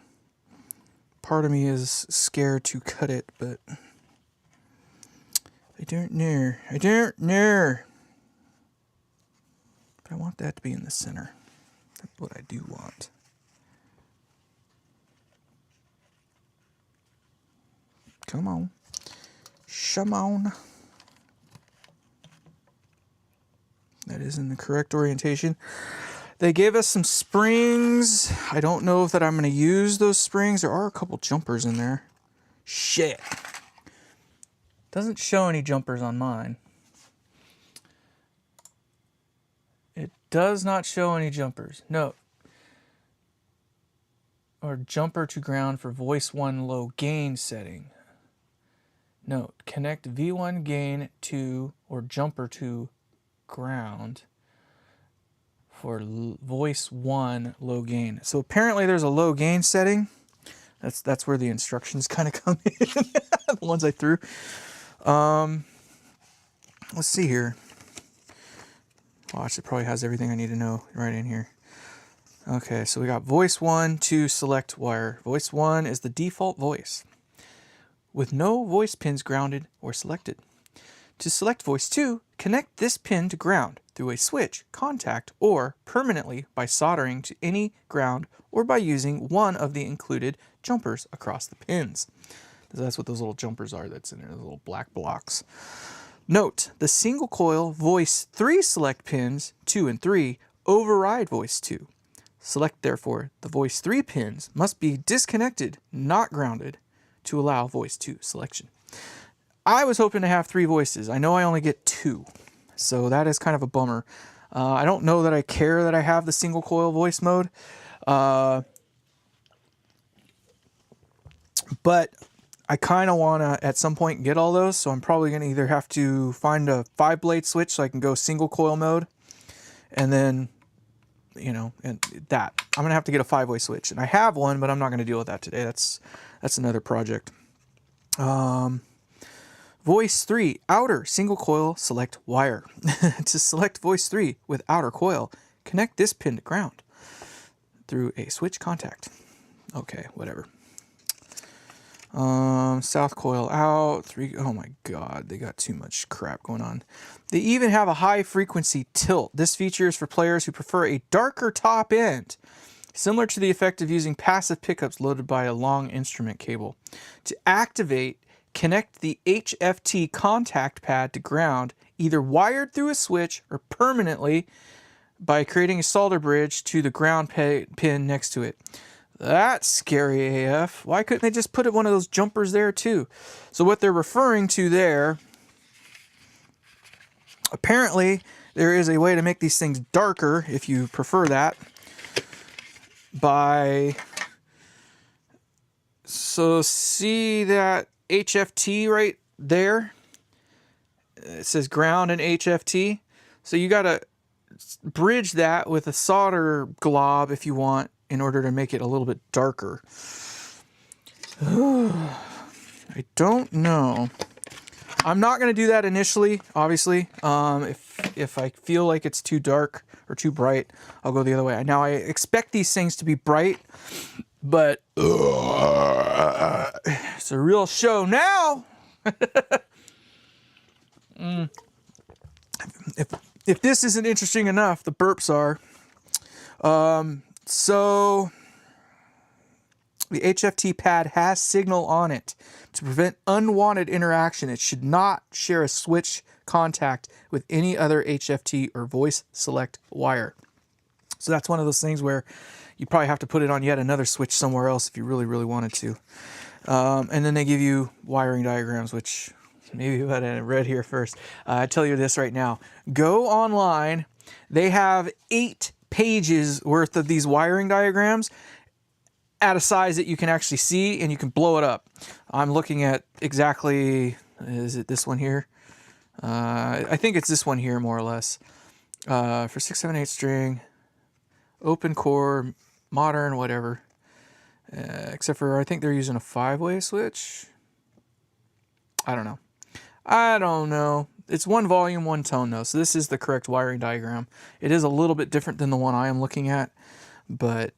Part of me is scared to cut it, but I don't know. I don't know. But I want that to be in the center. That's what I do want. Come on. Come on. That is in the correct orientation. They gave us some springs. I don't know if that I'm going to use those springs. There are a couple jumpers in there. Shit. Doesn't show any jumpers on mine. It does not show any jumpers. No. Or jumper to ground for voice 1 low gain setting. Note, connect V1 gain to or jumper to ground for voice 1 low gain. So apparently there's a low gain setting. That's where the instructions kind of come in. The ones I threw. Let's see here. Watch, it probably has everything I need to know right in here. Okay, so we got voice 1 to select wire. Voice 1 is the default voice with no voice pins grounded or selected. To select voice 2, connect this pin to ground through a switch, contact, or permanently by soldering to any ground or by using one of the included jumpers across the pins. So that's what those little jumpers are that's in there, those little black blocks. Note, the single coil voice 3 select pins 2 and 3 override voice 2. Select, therefore, the voice 3 pins must be disconnected, not grounded, to allow voice 2 selection. I was hoping to have 3 voices. I know I only get 2, so that is kind of a bummer. I don't know that I care that I have the single coil voice mode, but I kind of want to at some point get all those, so I'm probably going to either have to find a 5-blade switch so I can go single coil mode, and then you know, and that. I'm going to have to get a 5-way switch. And I have one, but I'm not going to deal with that today. That's another project. Voice 3, outer single coil select wire. To select voice 3 with outer coil, connect this pin to ground through a switch contact. Okay, whatever. South coil out, 3, oh my god, they got too much crap going on. They even have a high frequency tilt. This feature is for players who prefer a darker top end, similar to the effect of using passive pickups loaded by a long instrument cable. To activate, connect the HFT contact pad to ground, either wired through a switch or permanently by creating a solder bridge to the ground pin next to it. That's scary AF. Why couldn't they just put one of those jumpers there too? So what they're referring to there, apparently there is a way to make these things darker if you prefer that. So see that HFT right there? It says ground and HFT. So you gotta bridge that with a solder glob if you want, in order to make it a little bit darker. I don't know. I'm not going to do that initially, obviously. If I feel like it's too dark or too bright, I'll go the other way. Now, I expect these things to be bright, but it's a real show now. If this isn't interesting enough, the burps are. So the HFT pad has signal on it to prevent unwanted interaction. It should not share a switch contact with any other HFT or voice select wire. So that's one of those things where you probably have to put it on yet another switch somewhere else if you really, really wanted to. And then they give you wiring diagrams, which maybe what I read here first. I tell you this right now. Go online. They have 8 pages worth of these wiring diagrams at a size that you can actually see, and you can blow it up. I'm looking at exactly, is it this one here? I think it's this one here, more or less. For 6, 7, 8 string, open core, modern, whatever. Except for I think they're using a 5-way switch. I don't know. It's one volume, one tone though, so this is the correct wiring diagram. It is a little bit different than the one I am looking at, but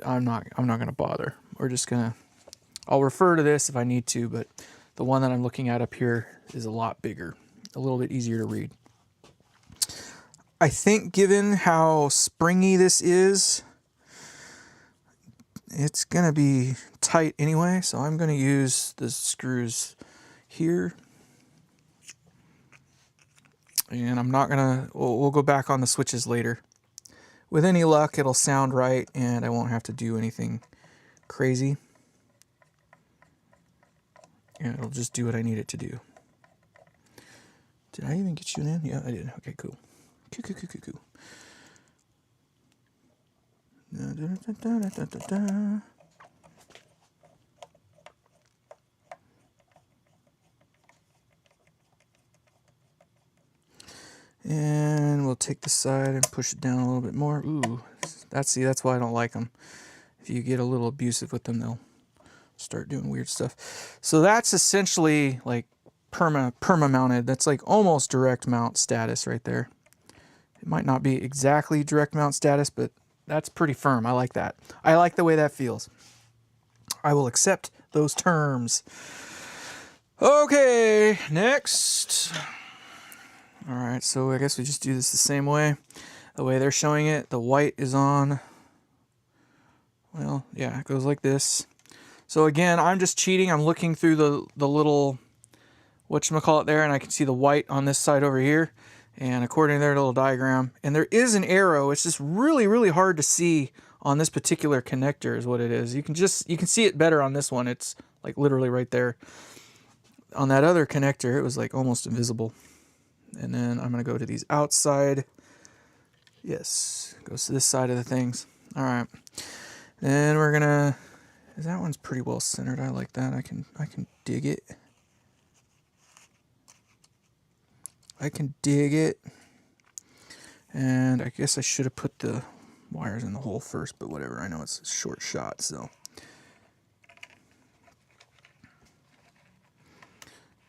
I'm not going to bother. I'll refer to this if I need to, but the one that I'm looking at up here is a lot bigger, a little bit easier to read. I think given how springy this is, it's going to be tight anyway, so I'm going to use the screws here. And I'm not gonna, we'll go back on the switches later. With any luck, it'll sound right and I won't have to do anything crazy. And it'll just do what I need it to do. Did I even get you in? Yeah, I did. Okay, cool. Cool. And we'll take the side and push it down a little bit more. Ooh, that's why I don't like them. If you get a little abusive with them, they'll start doing weird stuff. So that's essentially like perma mounted. That's like almost direct mount status right there. It might not be exactly direct mount status, but that's pretty firm. I like that. I like the way that feels. I will accept those terms. Okay, next. All right, so I guess we just do this the same way. The way they're showing it, the white is on. Well, yeah, it goes like this. So again, I'm just cheating. I'm looking through the little whatchamacallit there, and I can see the white on this side over here. And according to their little diagram, and there is an arrow. It's just really, really hard to see on this particular connector is what it is. You can see it better on this one. It's like literally right there. On that other connector, it was like almost invisible. And then I'm going to go to these outside. Yes, goes to this side of the things. All right. Then we're going to, that one's pretty well centered. I like that. I can dig it. I can dig it. And I guess I should have put the wires in the hole first, but whatever. I know it's a short shot, so.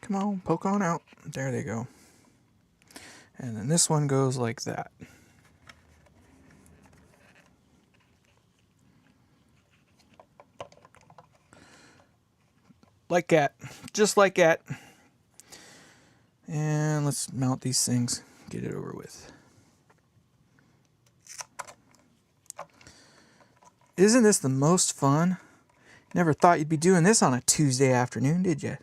Come on, poke on out. There they go. And then this one goes like that. Like that. Just like that. And let's mount these things. Get it over with. Isn't this the most fun? Never thought you'd be doing this on a Tuesday afternoon, did you?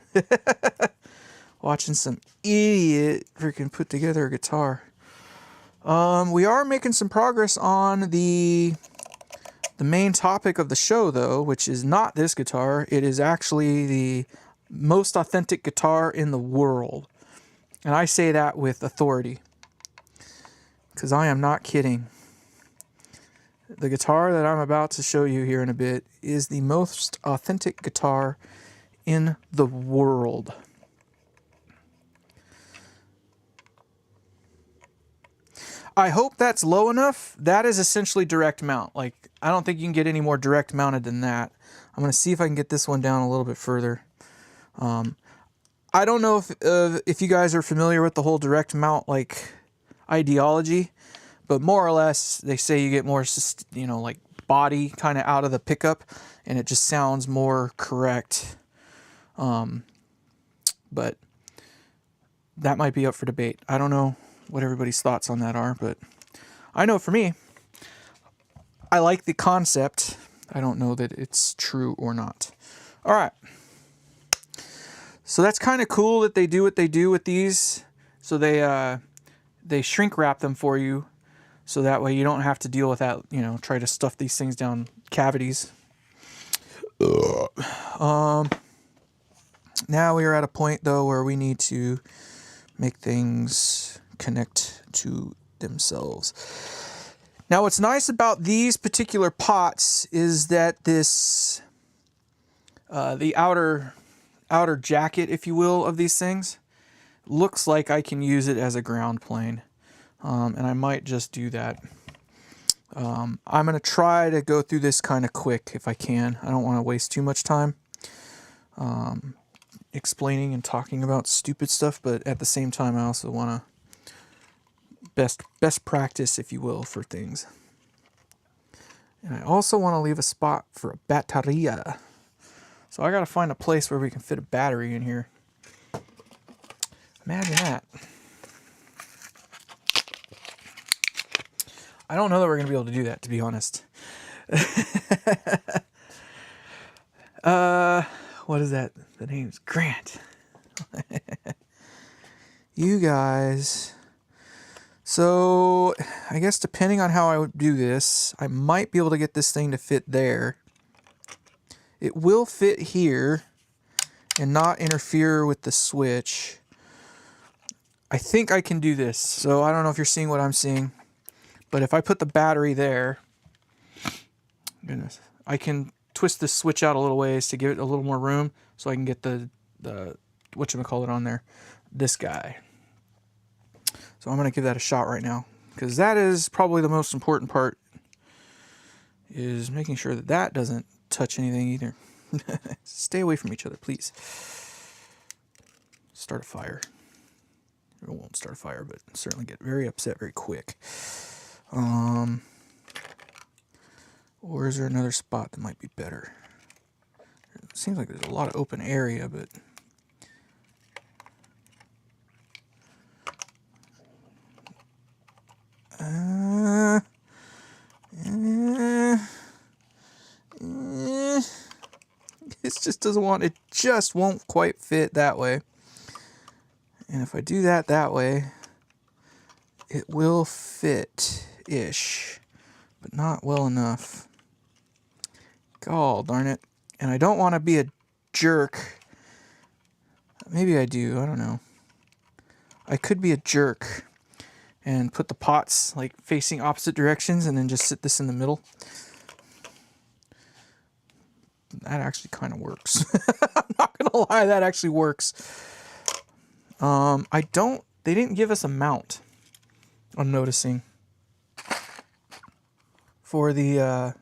Watching some idiot freaking put together a guitar. We are making some progress on the main topic of the show, though, which is not this guitar. It is actually the most authentic guitar in the world. And I say that with authority, because I am not kidding. The guitar that I'm about to show you here in a bit is the most authentic guitar in the world. I hope that's low enough. That is essentially direct mount. Like, I don't think you can get any more direct mounted than that. I'm going to see if I can get this one down a little bit further. I don't know if you guys are familiar with the whole direct mount like ideology, but more or less they say you get more, you know, like body kind of out of the pickup, and it just sounds more correct. But that might be up for debate. I don't know what everybody's thoughts on that are, but I know for me, I like the concept. I don't know that it's true or not. All right. So that's kind of cool that they do what they do with these. So they shrink wrap them for you, so that way you don't have to deal with that, you know, try to stuff these things down cavities. Now we are at a point, though, where we need to make things connect to themselves. Now, what's nice about these particular pots is that this, the outer jacket, if you will, of these things, looks like I can use it as a ground plane. And I might just do that. I'm going to try to go through this kind of quick if I can. I don't want to waste too much time explaining and talking about stupid stuff, but at the same time I also want to best practice, if you will, for things. And I also want to leave a spot for a bateria. So I got to find a place where we can fit a battery in here. Imagine that. I don't know that we're going to be able to do that, to be honest. What is that? The name's Grant. You guys. So, I guess depending on how I would do this, I might be able to get this thing to fit there. It will fit here and not interfere with the switch. I think I can do this. So, I don't know if you're seeing what I'm seeing. But if I put the battery there, goodness, I can twist this switch out a little ways to give it a little more room, so I can get the whatchamacallit on there, this guy. So I'm going to give that a shot right now, because that is probably the most important part, is making sure that that doesn't touch anything either. Stay away from each other, please. Start a fire. It won't start a fire, but certainly get very upset very quick. Or is there another spot that might be better? It seems like there's a lot of open area, but it just doesn't want, it just won't quite fit that way. And if I do that way, it will fit-ish, but not well enough. God darn it. And I don't want to be a jerk. Maybe I do, I don't know. I could be a jerk and put the pots like facing opposite directions and then just sit this in the middle. That actually kind of works. I'm not gonna lie, that actually works. They didn't give us a mount, I'm noticing, for the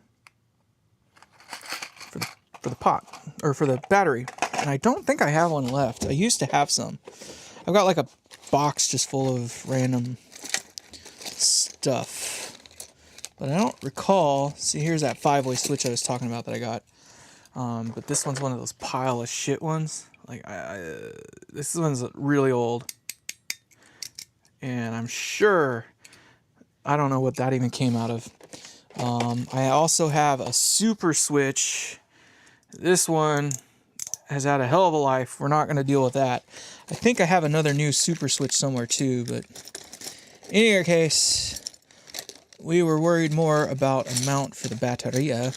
for the pot, or for the battery. And I don't think I have one left. I used to have some. I've got like a box just full of random stuff. But I don't recall. See, here's that 5-way switch I was talking about that I got. But this one's one of those pile of shit ones. Like, this one's really old. And I'm sure, I don't know what that even came out of. I also have a super switch. This one has had a hell of a life. We're not going to deal with that. I think I have another new super switch somewhere too, but in either case, we were worried more about a mount for the battery. And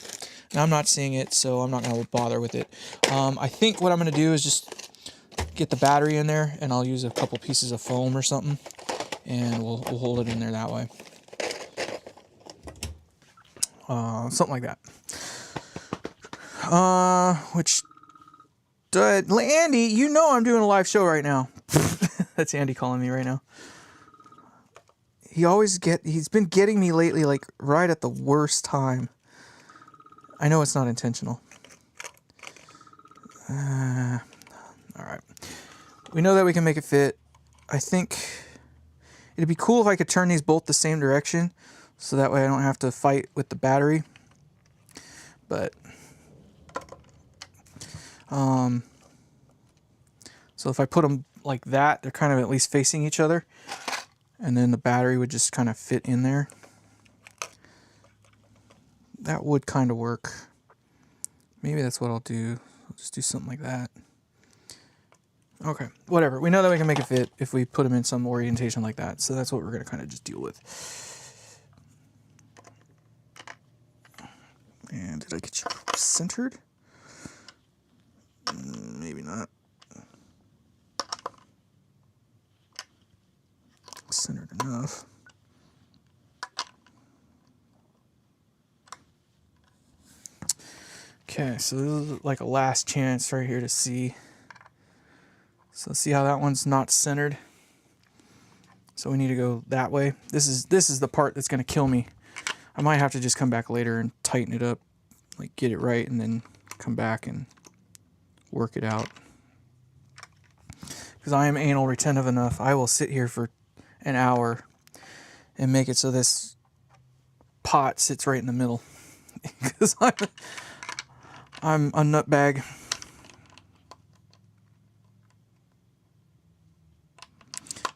I'm not seeing it, so I'm not going to bother with it. I think what I'm going to do is just get the battery in there, and I'll use a couple pieces of foam or something, and we'll hold it in there that way. Something like that. Andy, you know I'm doing a live show right now. That's Andy calling me right now. He's been getting me lately, like, right at the worst time. I know it's not intentional. Alright. We know that we can make it fit. I think it'd be cool if I could turn these both the same direction, so that way I don't have to fight with the battery. But so if I put them like that, they're kind of at least facing each other, and then the battery would just kind of fit in there. That would kind of work. Maybe that's what I'll do. I'll just do something like that. Okay, whatever. We know that we can make it fit if we put them in some orientation like that. So that's what we're going to kind of just deal with. And did I get you centered? Maybe not. Centered enough. Okay, so this is like a last chance right here to see. So see how that one's not centered? So we need to go that way. This is the part that's going to kill me. I might have to just come back later and tighten it up, like get it right, and then come back and work it out. Because I am anal retentive enough, I will sit here for an hour and make it so this pot sits right in the middle. Because I'm a nutbag.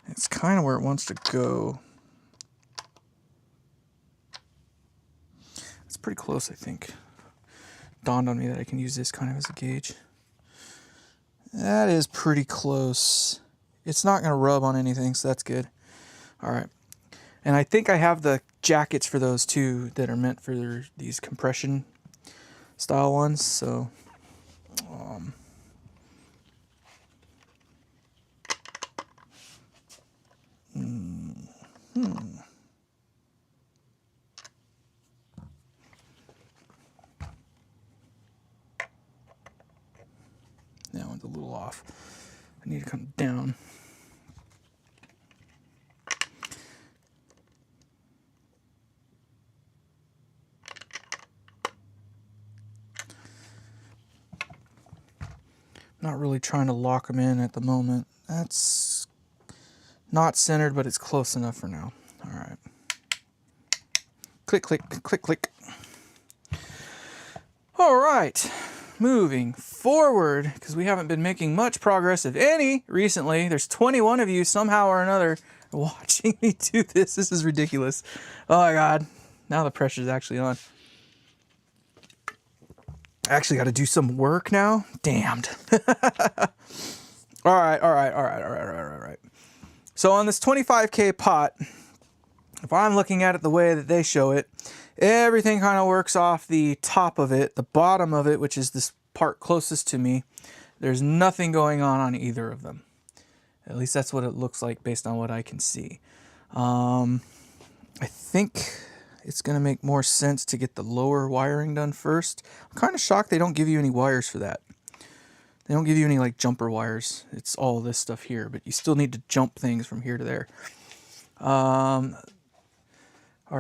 It's kind of where it wants to go. It's pretty close, I think. Dawned on me that I can use this kind of as a gauge. That is pretty close. It's not going to rub on anything, so that's good. All right. And I think I have the jackets for those too that are meant for these compression style ones. So, that one's a little off. I need to come down. Not really trying to lock them in at the moment. That's not centered, but it's close enough for now. All right. Click, click, click, click. All right. Moving forward, because we haven't been making much progress, if any, recently. There's 21 of you somehow or another watching me do this. This is ridiculous. Oh my God. Now the pressure's actually on. I actually got to do some work now. Damned. All right. So on this 25K pot, if I'm looking at it the way that they show it, everything kind of works off the top of it, the bottom of it, which is this part closest to me. There's nothing going on either of them. At least that's what it looks like based on what I can see. I think it's going to make more sense to get the lower wiring done first. I'm kind of shocked they don't give you any wires for that. They don't give you any like jumper wires. It's all this stuff here, but you still need to jump things from here to there. Our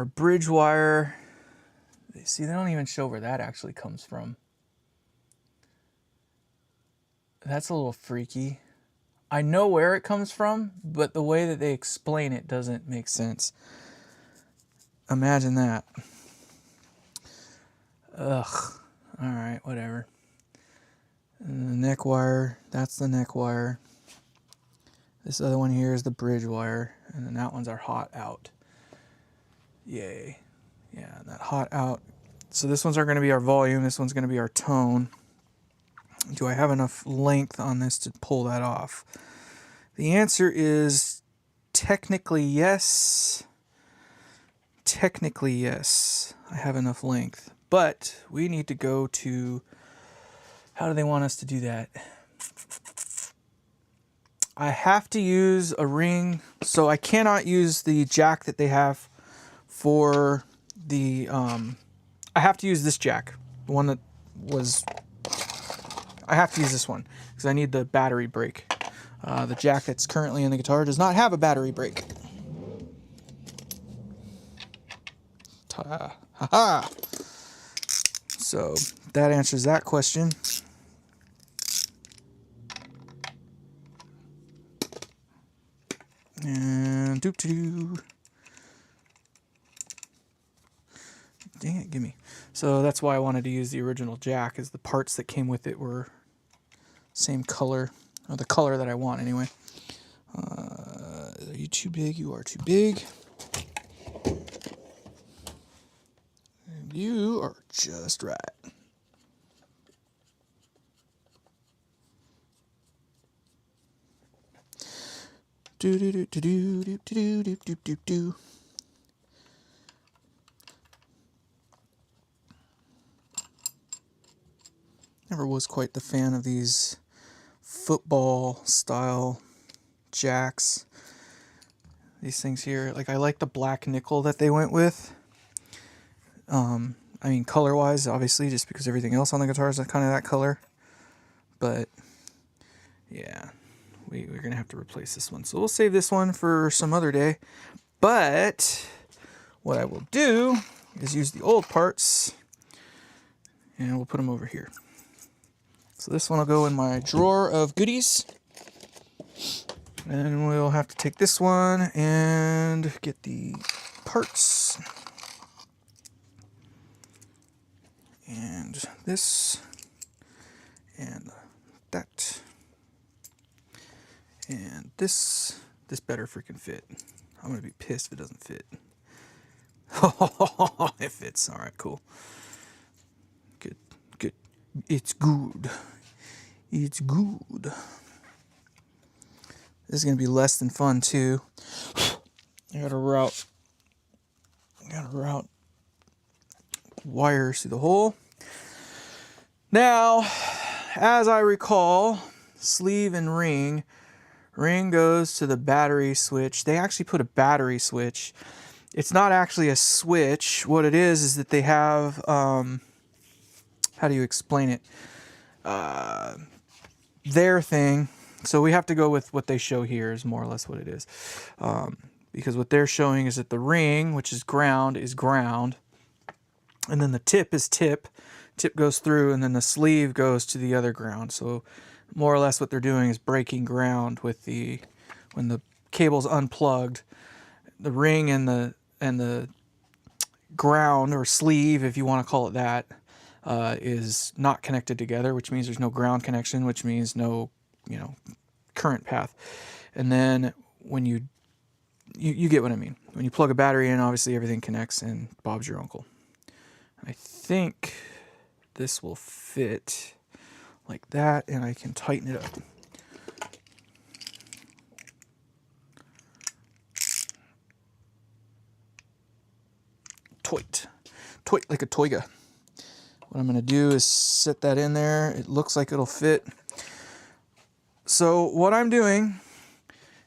bridge wire See, they don't even show where that actually comes from. That's a little freaky. I know where it comes from, but the way that they explain it doesn't make sense. Imagine that. Ugh. Alright, whatever. And the neck wire, that's the neck wire. This other one here is the bridge wire, and then that one's our hot out. Yay. Yeah, that hot out. So this one's going to be our volume, this one's going to be our tone. Do I have enough length on this to pull that off? The answer is technically yes. Technically yes. I have enough length. But we need to go to... How do they want us to do that? I have to use a ring, so I cannot use the jack that they have for the... I have to use this jack. The one that was... I have to use this one because I need the battery brake. The jack that's currently in the guitar does not have a battery brake. Ha-ha! So that answers that question. And doop-doo. Dang it, gimme. So that's why I wanted to use the original jack, is the parts that came with it were same color, or the color that I want anyway. Are you too big? You are too big. And you are just right. Do do do do do do do do do do do. Never was quite the fan of these football style jacks. These things here, like I like the black nickel that they went with. I mean color wise, obviously, just because everything else on the guitar is kind of that color. But yeah, we're gonna have to replace this one. So we'll save this one for some other day. But what I will do is use the old parts and we'll put them over here. So this one will go in my drawer of goodies. And we'll have to take this one and get the parts. And this. And that. And this. This better freaking fit. I'm going to be pissed if it doesn't fit. It fits. Alright, cool. Good. Good. It's good. It's good. This is going to be less than fun, too. I gotta route wires through the hole. Now, as I recall, sleeve and ring goes to the battery switch. They actually put a battery switch. It's not actually a switch. What it is that they have, how do you explain it? Their thing. So we have to go with what they show here is more or less what it is. Because what they're showing is that the ring, which is ground, and then the tip is tip. Tip goes through, and then the sleeve goes to the other ground. So more or less what they're doing is breaking ground with when the cable's unplugged, the ring and the ground or sleeve, if you want to call it that, is not connected together, which means there's no ground connection, which means no current path. And then when you get what I mean. When you plug a battery in, obviously everything connects and Bob's your uncle. I think this will fit like that, and I can tighten it up. Toit like a toiga. What I'm going to do is set that in there. It looks like it'll fit. So what I'm doing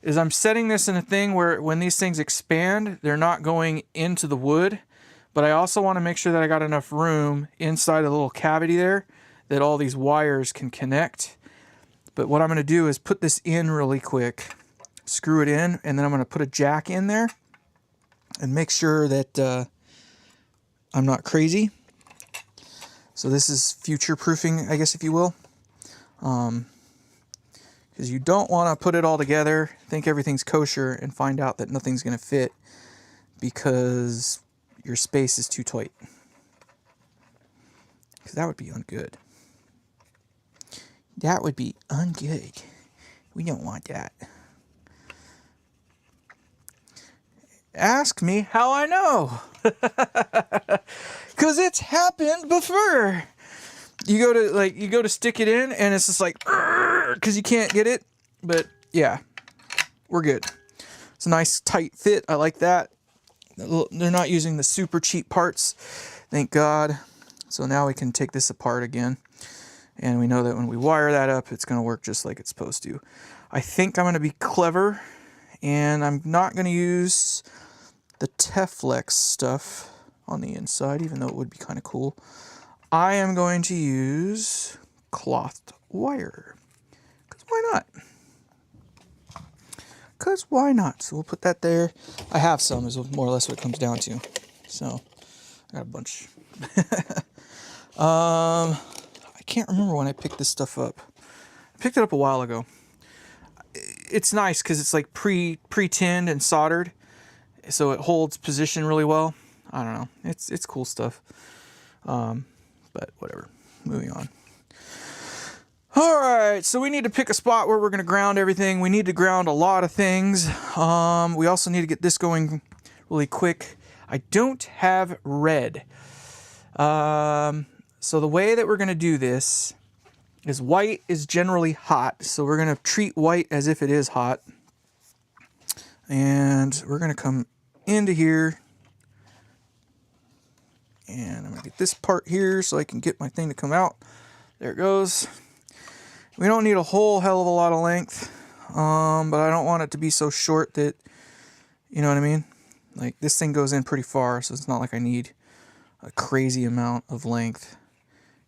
is I'm setting this in a thing where when these things expand, they're not going into the wood, but I also want to make sure that I got enough room inside a little cavity there that all these wires can connect. But what I'm going to do is put this in really quick, screw it in, and then I'm going to put a jack in there and make sure that I'm not crazy. So this is future proofing, I guess, if you will. Because you don't want to put it all together, think everything's kosher, and find out that nothing's going to fit because your space is too tight. Because that would be ungood. That would be ungood. We don't want that. Ask me how I know. Because it's happened before. You go to stick it in, and it's just like, because you can't get it. But yeah, we're good. It's a nice tight fit. I like that. They're not using the super cheap parts, thank God. So now we can take this apart again, and we know that when we wire that up, it's going to work just like it's supposed to. I think I'm going to be clever, and I'm not going to use the Teflex stuff on the inside, even though it would be kind of cool. I am going to use cloth wire. Because why not? Because why not? So we'll put that there. I have some, is more or less what it comes down to. So, I got a bunch. I can't remember when I picked this stuff up. I picked it up a while ago. It's nice because it's like pre-tinned and soldered. So it holds position really well. I don't know. It's cool stuff. But whatever. Moving on. Alright, so we need to pick a spot where we're going to ground everything. We need to ground a lot of things. We also need to get this going really quick. I don't have red. So the way that we're going to do this is white is generally hot. So we're going to treat white as if it is hot. And we're going to come into here. And I'm going to get this part here so I can get my thing to come out. There it goes. We don't need a whole hell of a lot of length. But I don't want it to be so short that, you know what I mean? Like, this thing goes in pretty far, so it's not like I need a crazy amount of length.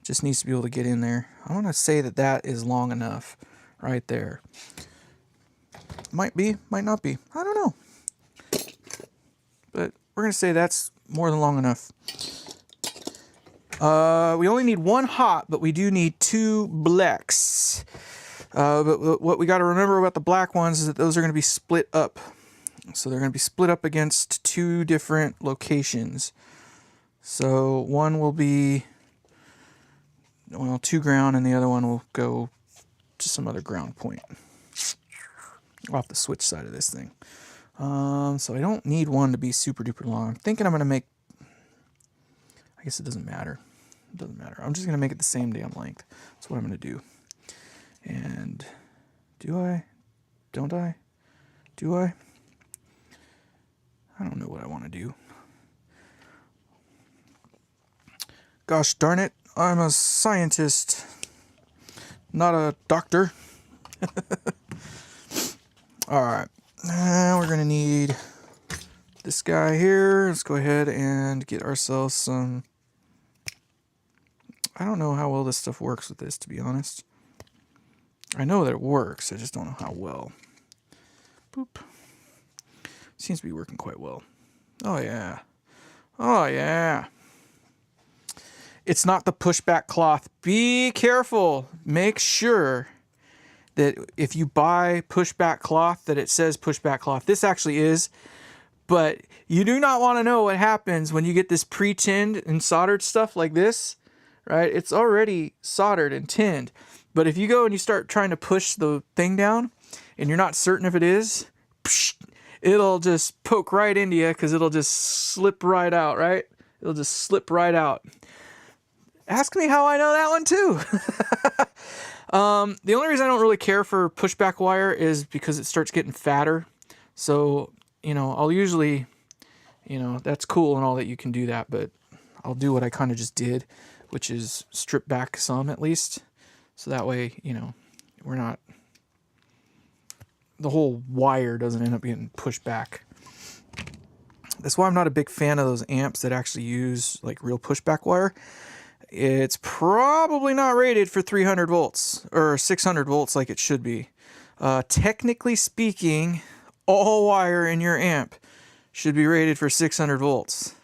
It just needs to be able to get in there. I want to say that that is long enough right there. Might be, might not be. I don't know. But we're going to say that's more than long enough. We only need one hot, but we do need two blacks. But what we got to remember about the black ones is that those are going to be split up. So they're going to be split up against two different locations. So one will be, well, 2 ground, and the other one will go to some other ground point. Off the switch side of this thing. So I don't need one to be super duper long. I'm thinking I'm going to make, I guess it doesn't matter. It doesn't matter. I'm just going to make it the same damn length. That's what I'm going to do. And do I? Don't I? Do I? I don't know what I want to do. Gosh darn it. I'm a scientist, not a doctor. Alright. Now we're going to need this guy here. Let's go ahead and get ourselves some... I don't know how well this stuff works with this, to be honest. I know that it works, I just don't know how well. Boop. Seems to be working quite well. Oh yeah. Oh yeah. It's not the pushback cloth. Be careful. Make sure that if you buy pushback cloth, that it says pushback cloth. This actually is, but you do not want to know what happens when you get this pre-tinned and soldered stuff like this, right? It's already soldered and tinned. But if you go and you start trying to push the thing down and you're not certain if it is, it'll just poke right into you because it'll just slip right out, right? It'll just slip right out. Ask me how I know that one too. The only reason I don't really care for pushback wire is because it starts getting fatter. So, you know, I'll usually, you know, that's cool and all that you can do that, but I'll do what I kind of just did, which is strip back some at least. So that way, you know, we're not, the whole wire doesn't end up getting pushed back. That's why I'm not a big fan of those amps that actually use like real pushback wire. It's probably not rated for 300 volts or 600 volts like it should be. Technically speaking, all wire in your amp should be rated for 600 volts.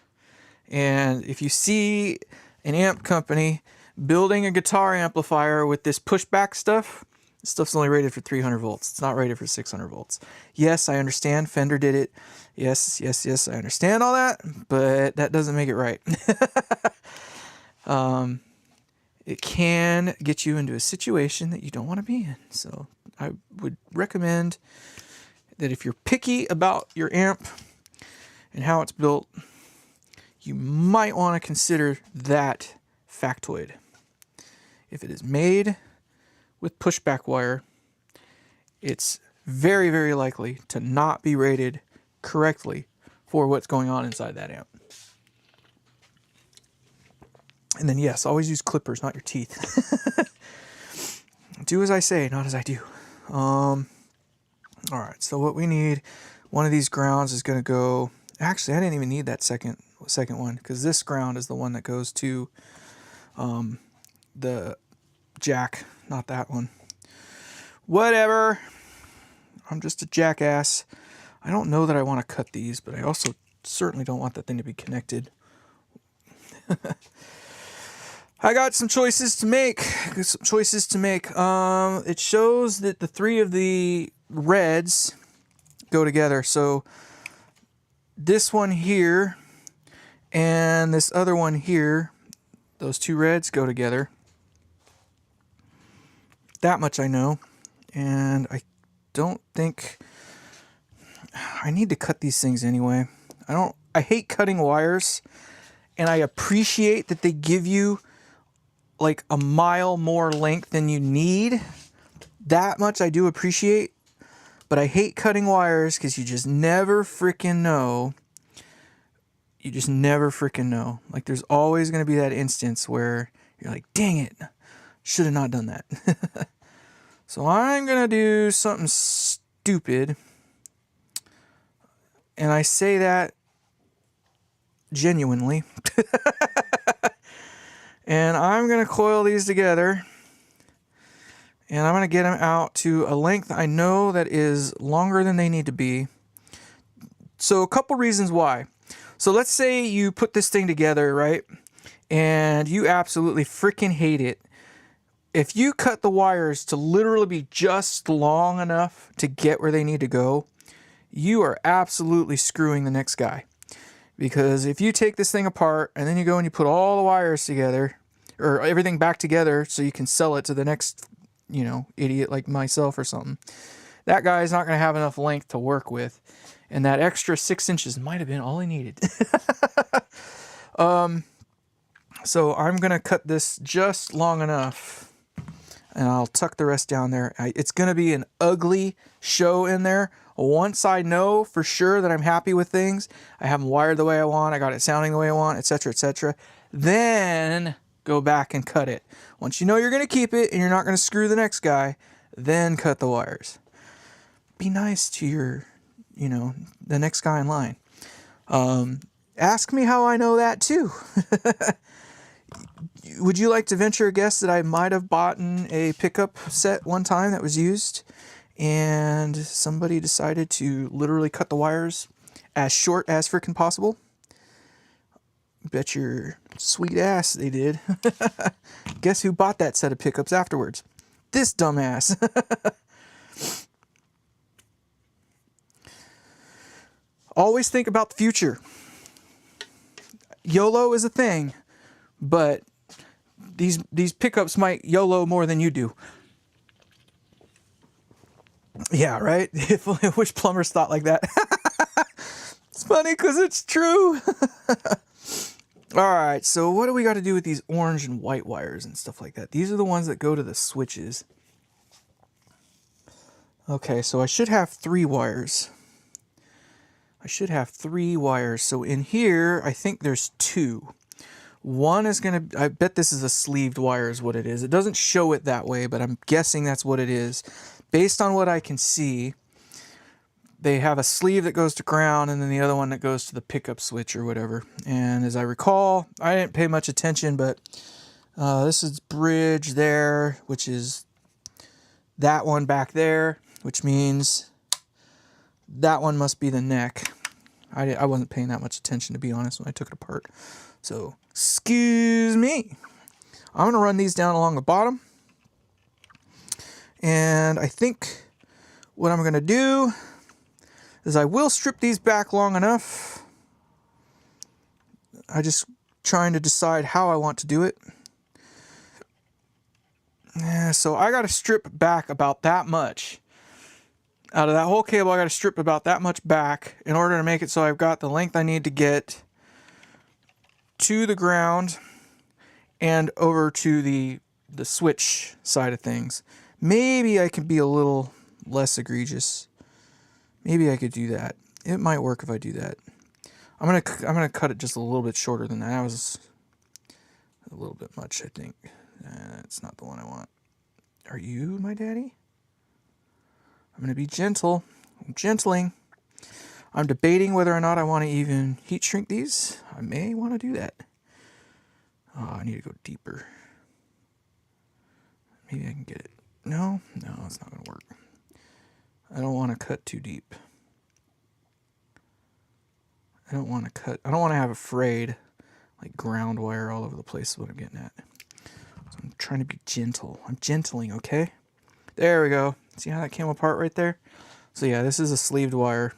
And if you see an amp company building a guitar amplifier with this pushback stuff, this stuff's only rated for 300 volts. It's not rated for 600 volts. Yes, I understand Fender did it. Yes, I understand all that, but that doesn't make it right. It can get you into a situation that you don't want to be in. So I would recommend that if you're picky about your amp and how it's built, you might want to consider that factoid. If it is made with pushback wire, it's very, very likely to not be rated correctly for what's going on inside that amp. And then yes, always use clippers, not your teeth. Do as I say, not as I do. All right, so what we need, one of these grounds is going to go, actually I didn't even need that second one, because this ground is the one that goes to the jack, not that one. Whatever, I'm just a jackass. I don't know that I want to cut these, but I also certainly don't want that thing to be connected. I got some choices to make. It shows that the three of the reds go together. So this one here and this other one here, those two reds go together. That much I know. And I don't think I need to cut these things anyway. I hate cutting wires, and I appreciate that they give you like a mile more length than you need. That much I do appreciate, but I hate cutting wires because you just never freaking know. You just never freaking know. Like there's always going to be that instance where you're like, dang it, should have not done that. So I'm going to do something stupid. And I say that genuinely. And I'm going to coil these together. And I'm going to get them out to a length I know that is longer than they need to be. So a couple reasons why. So let's say you put this thing together, right? And you absolutely freaking hate it. If you cut the wires to literally be just long enough to get where they need to go, you are absolutely screwing the next guy. Because if you take this thing apart and then you go and you put all the wires together, or everything back together so you can sell it to the next, idiot like myself or something, that guy's not going to have enough length to work with. And that extra 6 inches might have been all he needed. So I'm going to cut this just long enough, and I'll tuck the rest down there. It's going to be an ugly show in there. Once I know for sure that I'm happy with things, I have them wired the way I want, I got it sounding the way I want, etc., then go back and cut it. Once you know you're going to keep it and you're not going to screw the next guy, then cut the wires. Be nice to your, the next guy in line. Ask me how I know that too. Would you like to venture a guess that I might have bought a pickup set one time that was used, and somebody decided to literally cut the wires as short as freaking possible? Bet your sweet ass they did. Guess who bought that set of pickups afterwards? This dumbass. Always think about the future. YOLO is a thing, but these pickups might YOLO more than you do. Yeah, right? Which plumbers thought like that? It's funny because it's true. All right, so what do we got to do with these orange and white wires and stuff like that? These are the ones that go to the switches. Okay, so I should have 3 wires. So in here, I think there's 2. One is going to, I bet this is a sleeved wire is what it is. It doesn't show it that way, but I'm guessing that's what it is. Based on what I can see, they have a sleeve that goes to ground and then the other one that goes to the pickup switch or whatever. And as I recall, I didn't pay much attention, but this is bridge there, which is that one back there, which means that one must be the neck. I wasn't paying that much attention, to be honest, when I took it apart. So, excuse me. I'm going to run these down along the bottom. And I think what I'm going to do is I will strip these back long enough. I just trying to decide how I want to do it. Yeah, so I got to strip back about that much. Out of that whole cable, I got to strip about that much back in order to make it so I've got the length I need to get to the ground and over to the switch side of things. Maybe I can be a little less egregious. Maybe I could do that. It might work if I do that. I'm gonna cut it just a little bit shorter than that. That was a little bit much, I think. That's not the one I want. Are you my daddy? I'm gonna be gentle. I'm gentling. I'm debating whether or not I want to even heat shrink these. I may want to do that. Oh, I need to go deeper. Maybe I can get it. No, it's not gonna work. I don't want to cut too deep. I don't want to have a frayed, like, ground wire all over the place is what I'm getting at. So I'm trying to be gentle. I'm gentling, okay? There we go. See how that came apart right there? So yeah, this is a sleeved wire.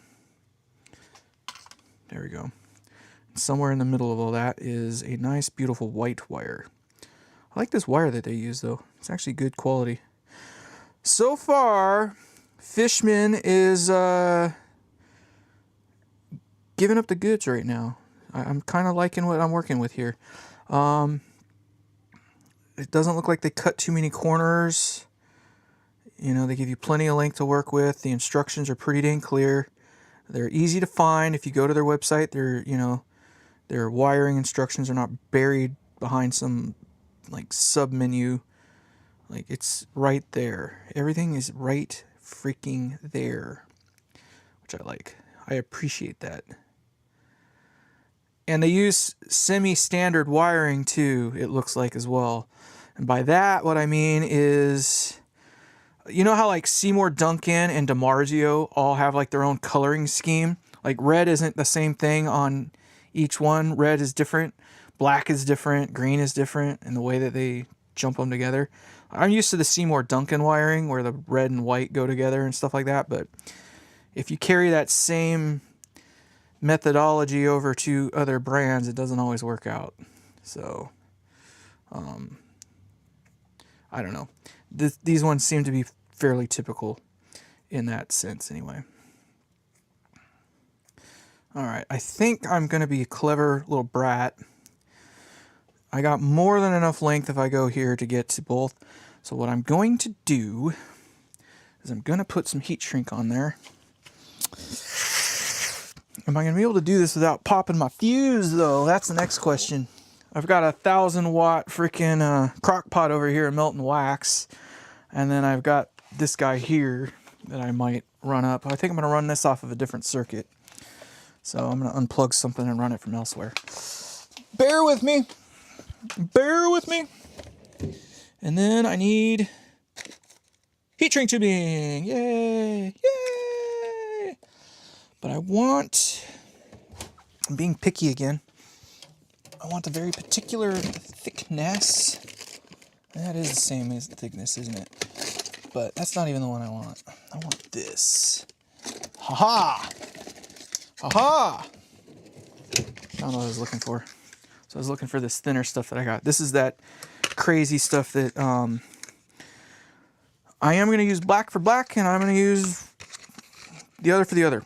There we go. Somewhere in the middle of all that is a nice, beautiful white wire. I like this wire that they use, though. It's actually good quality. So far, Fishman is giving up the goods right now. I'm kind of liking what I'm working with here. It doesn't look like they cut too many corners. You know, they give you plenty of length to work with. The instructions are pretty dang clear. They're easy to find. If you go to their website, their wiring instructions are not buried behind some, like, sub-menu. Like, it's right there. Everything is right freaking there, which I like. I appreciate that. And they use semi-standard wiring too, it looks like, as well. And by that, what I mean is, you know how, like, Seymour Duncan and DiMarzio all have, like, their own coloring scheme? Like, red isn't the same thing on each one. Red is different. Black is different. Green is different in the way that they jump them together. I'm used to the Seymour Duncan wiring where the red and white go together and stuff like that. But if you carry that same methodology over to other brands, it doesn't always work out. So, I don't know. These ones seem to be fairly typical in that sense anyway. Alright, I think I'm going to be a clever little brat. I got more than enough length if I go here to get to both. So what I'm going to do is I'm going to put some heat shrink on there. Am I going to be able to do this without popping my fuse, though? That's the next question. I've got a 1,000-watt freaking crock pot over here melting wax. And then I've got this guy here that I might run up. I think I'm going to run this off of a different circuit. So I'm going to unplug something and run it from elsewhere. Bear with me. Bear with me. And then I need heat shrink tubing. Yay. Yay. But I'm being picky again. I want a very particular thickness. That is the same as the thickness, isn't it? But that's not even the one I want. I want this. Ha-ha! Ha-ha! I don't know what I was looking for. So I was looking for this thinner stuff that I got. This is that crazy stuff that I am going to use black for black, and I'm going to use the other for the other.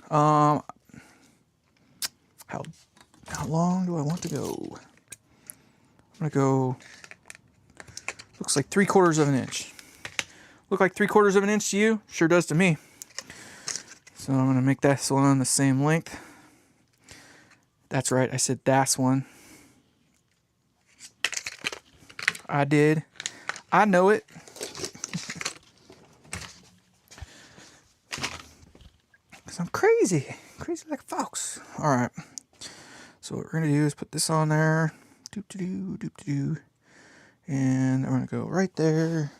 How long do I want to go? I'm going to go, looks like 3/4 of an inch. Look like 3/4 of an inch to you? Sure does to me. So I'm going to make this one the same length. That's right, I said that's one. I did. I know it. Because I'm crazy. Crazy like a fox. Alright. So what we're going to do is put this on there. Doop-de-doo, doop-de-doo. And I'm going to go right there.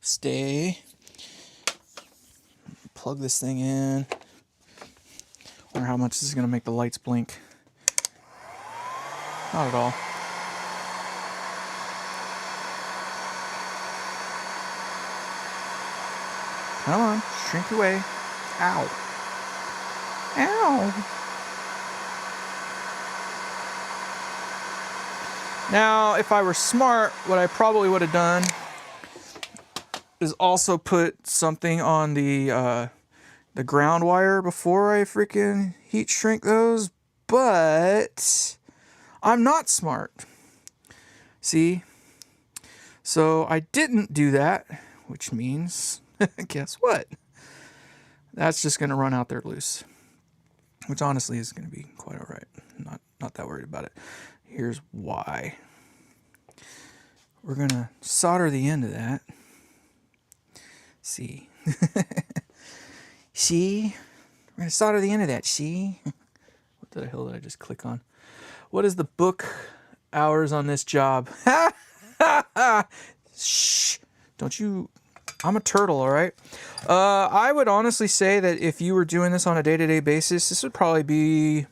Stay. Plug this thing in. Wonder how much this is going to make the lights blink. Not at all. Come on, shrink away. Ow. Ow. Now, if I were smart, what I probably would have done is also put something on the ground wire before I freaking heat shrink those, but I'm not smart. See? So I didn't do that, which means, guess what? That's just going to run out there loose, which honestly is going to be quite all right. Not that worried about it. Here's why. We're going to solder the end of that. See? See? We're going to solder the end of that, see? What the hell did I just click on? What is the book hours on this job? Shh. Don't you... I'm a turtle, all right? I would honestly say that if you were doing this on a day-to-day basis, this would probably be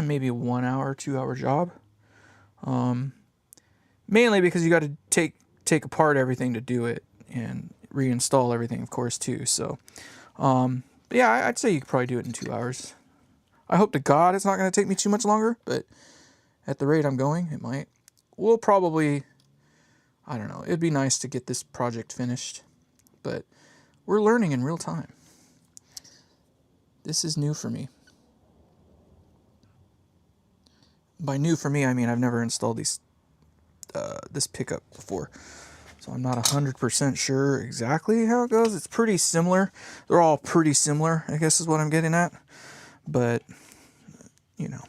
maybe a 1 hour, 2 hour job. Mainly because you got to take apart everything to do it and reinstall everything, of course, too. So, yeah, I'd say you could probably do it in 2 hours. I hope to God it's not going to take me too much longer, but at the rate I'm going, it might. We'll probably... I don't know. It'd be nice to get this project finished, but we're learning in real time. This is new for me. By new for me, I mean I've never installed this pickup before, so I'm not 100% sure exactly how it goes. It's pretty similar. They're all pretty similar, I guess is what I'm getting at, but, you know.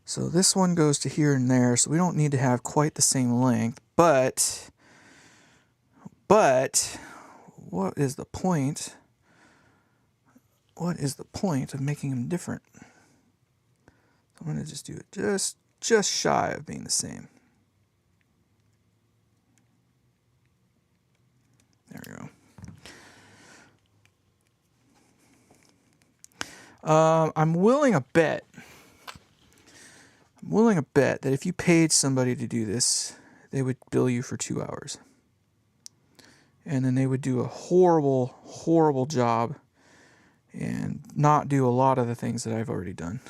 So this one goes to here and there, so we don't need to have quite the same length. But what is the point? What is the point of making them different? I'm going to just do it just shy of being the same. There we go. I'm willing a bet that if you paid somebody to do this, they would bill you for 2 hours. And then they would do a horrible, horrible job and not do a lot of the things that I've already done.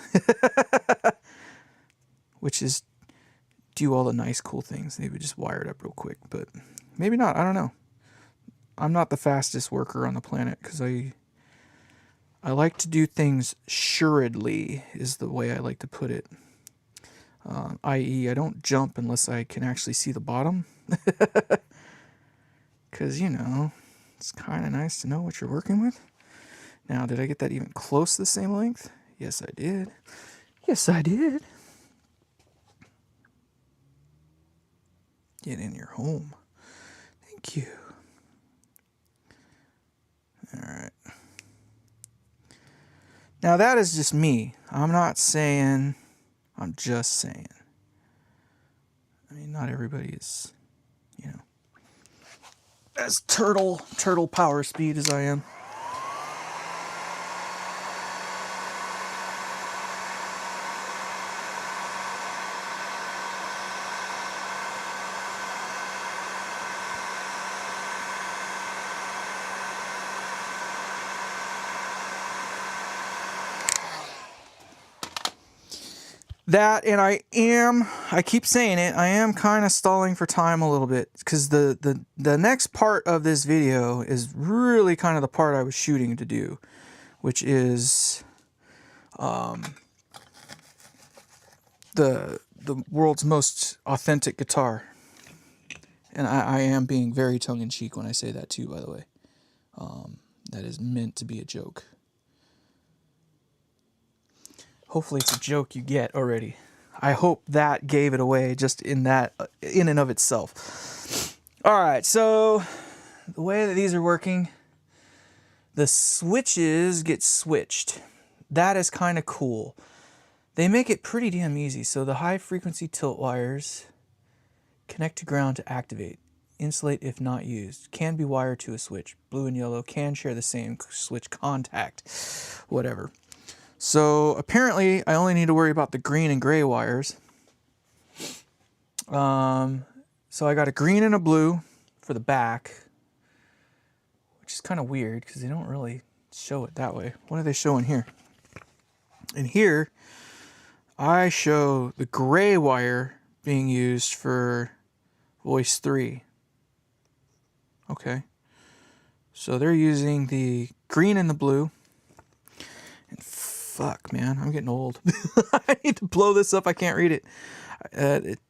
Which is do all the nice, cool things. They would just wire it up real quick. But maybe not. I don't know. I'm not the fastest worker on the planet because I like to do things assuredly is the way I like to put it. I.e., I don't jump unless I can actually see the bottom. Because, you know, it's kind of nice to know what you're working with. Now, did I get that even close to the same length? Yes, I did. Yes, I did. Get in your home. Thank you. All right. Now, that is just me. I'm not saying... I'm just saying. I mean, not everybody is, you know, as turtle power speed as I am. That, and I keep saying it, I am kind of stalling for time a little bit, because the next part of this video is really kind of the part I was shooting to do, which is the world's most authentic guitar. And I am being very tongue-in-cheek when I say that too, by the way. That is meant to be a joke. Hopefully it's a joke you get already. I hope that gave it away just in and of itself. All right, so the way that these are working, the switches get switched. That is kind of cool. They make it pretty damn easy. So the high frequency tilt wires connect to ground to activate. Insulate if not used. Can be wired to a switch. Blue and yellow can share the same switch contact. Whatever. So apparently I only need to worry about the green and gray wires. So I got a green and a blue for the back. which is kind of weird because they don't really show it that way. What are they showing here? In here, I show the gray wire being used for voice 3. Okay. So they're using the green and the blue. And fuck, man, I'm getting old. I need to blow this up. I can't read it.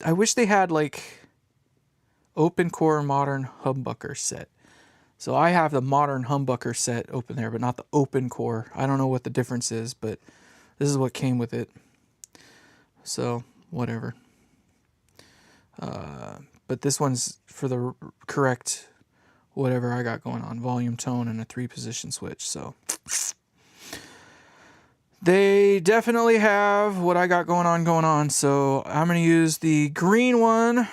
I wish they had like open core modern humbucker set. So I have the modern humbucker set open there, but not the open core. I don't know what the difference is, but this is what came with it. So whatever. But this one's for the correct whatever I got going on, volume, tone, and a 3-position switch. So they definitely have what I got going on. So I'm going to use the green one.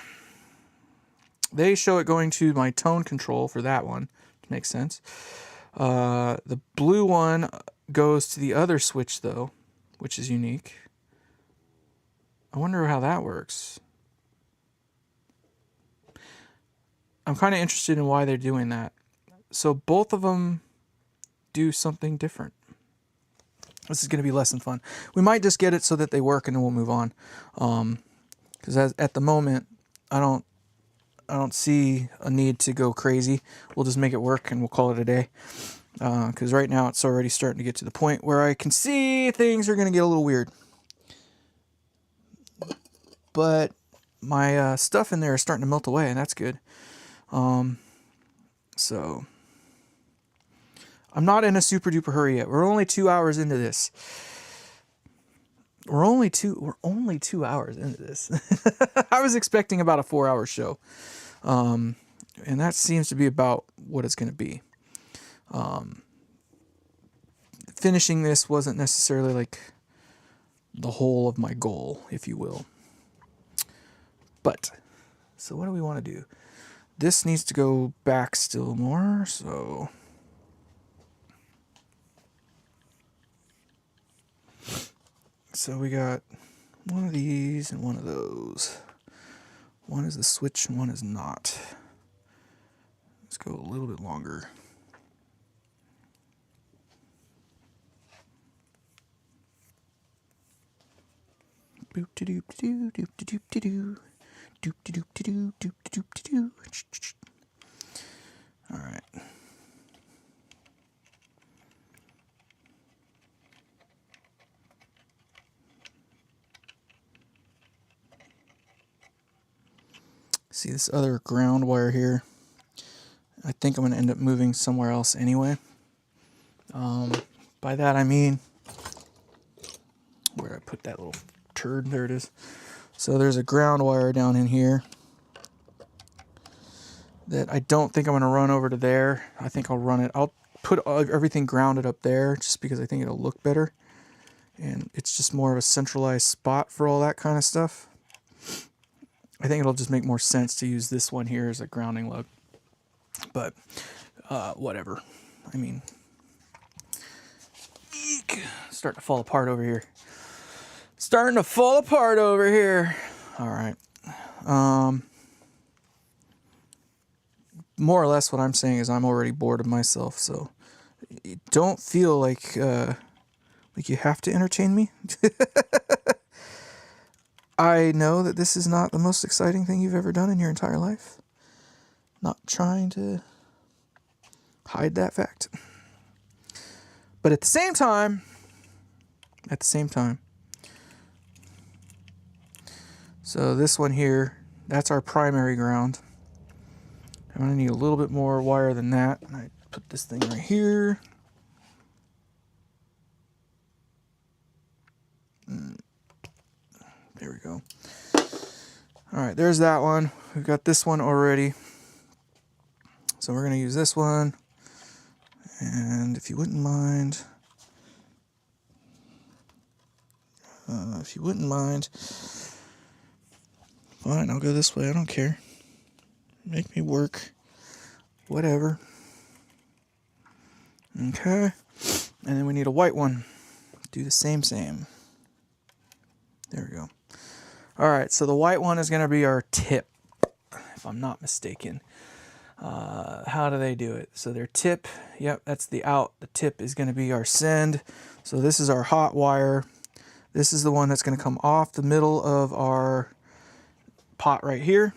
They show it going to my tone control for that one. Makes sense. The blue one goes to the other switch though, which is unique. I wonder how that works. I'm kind of interested in why they're doing that. So both of them do something different. This is going to be less than fun. We might just get it so that they work and then we'll move on. Because at the moment, I don't see a need to go crazy. We'll just make it work and we'll call it a day. Because right now it's already starting to get to the point where I can see things are going to get a little weird. But my stuff in there is starting to melt away, and that's good. So I'm not in a super duper hurry yet. We're only 2 hours into this. We're only 2 hours into this. I was expecting about a 4-hour show. And that seems to be about what it's going to be. Finishing this wasn't necessarily like the whole of my goal, if you will. But, so what do we want to do? This needs to go back still more, so we got one of these and one of those. One is the switch and one is not. Let's go a little bit longer. Boop de doop de doo, doop de doop de doo. Doop de doop de doo, doop de doop de doo. All right. See this other ground wire here? I think I'm going to end up moving somewhere else anyway. By that I mean, where I put that little turd, there it is. So there's a ground wire down in here that I don't think I'm going to run over to there. I think I'll run it. I'll put everything grounded up there just because I think it'll look better. And it's just more of a centralized spot for all that kind of stuff. I think it'll just make more sense to use this one here as a grounding lug. But, whatever. I mean, eek, starting to fall apart over here. Starting to fall apart over here. All right. More or less what I'm saying is I'm already bored of myself, so don't feel like you have to entertain me. I know that this is not the most exciting thing you've ever done in your entire life. Not trying to hide that fact. But at the same time, so this one here, that's our primary ground. I'm going to need a little bit more wire than that. And I put this thing right here. There we go. All right, there's that one. We've got this one already. So we're going to use this one. And if you wouldn't mind, fine, I'll go this way. I don't care. Make me work. Whatever. Okay. And then we need a white one. Do the same. There we go. All right, so the white one is going to be our tip, if I'm not mistaken. How do they do it? So their tip, yep, that's the out. The tip is going to be our send. So this is our hot wire. This is the one that's going to come off the middle of our pot right here.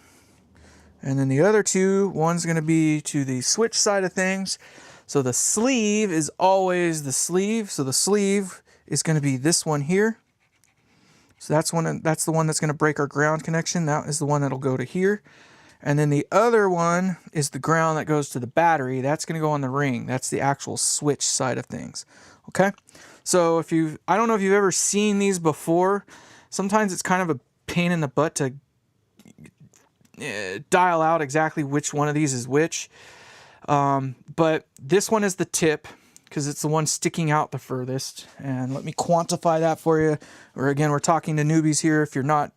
And then the other two, one's going to be to the switch side of things. So the sleeve is always the sleeve. So the sleeve is going to be this one here. So that's the one that's going to break our ground connection. That is the one that'll go to here. And then the other one is the ground that goes to the battery. That's going to go on the ring. That's the actual switch side of things. Okay? So I don't know if you've ever seen these before. Sometimes it's kind of a pain in the butt to dial out exactly which one of these is which. But this one is the tip because it's the one sticking out the furthest. And let me quantify that for you. Or again, we're talking to newbies here. If you're not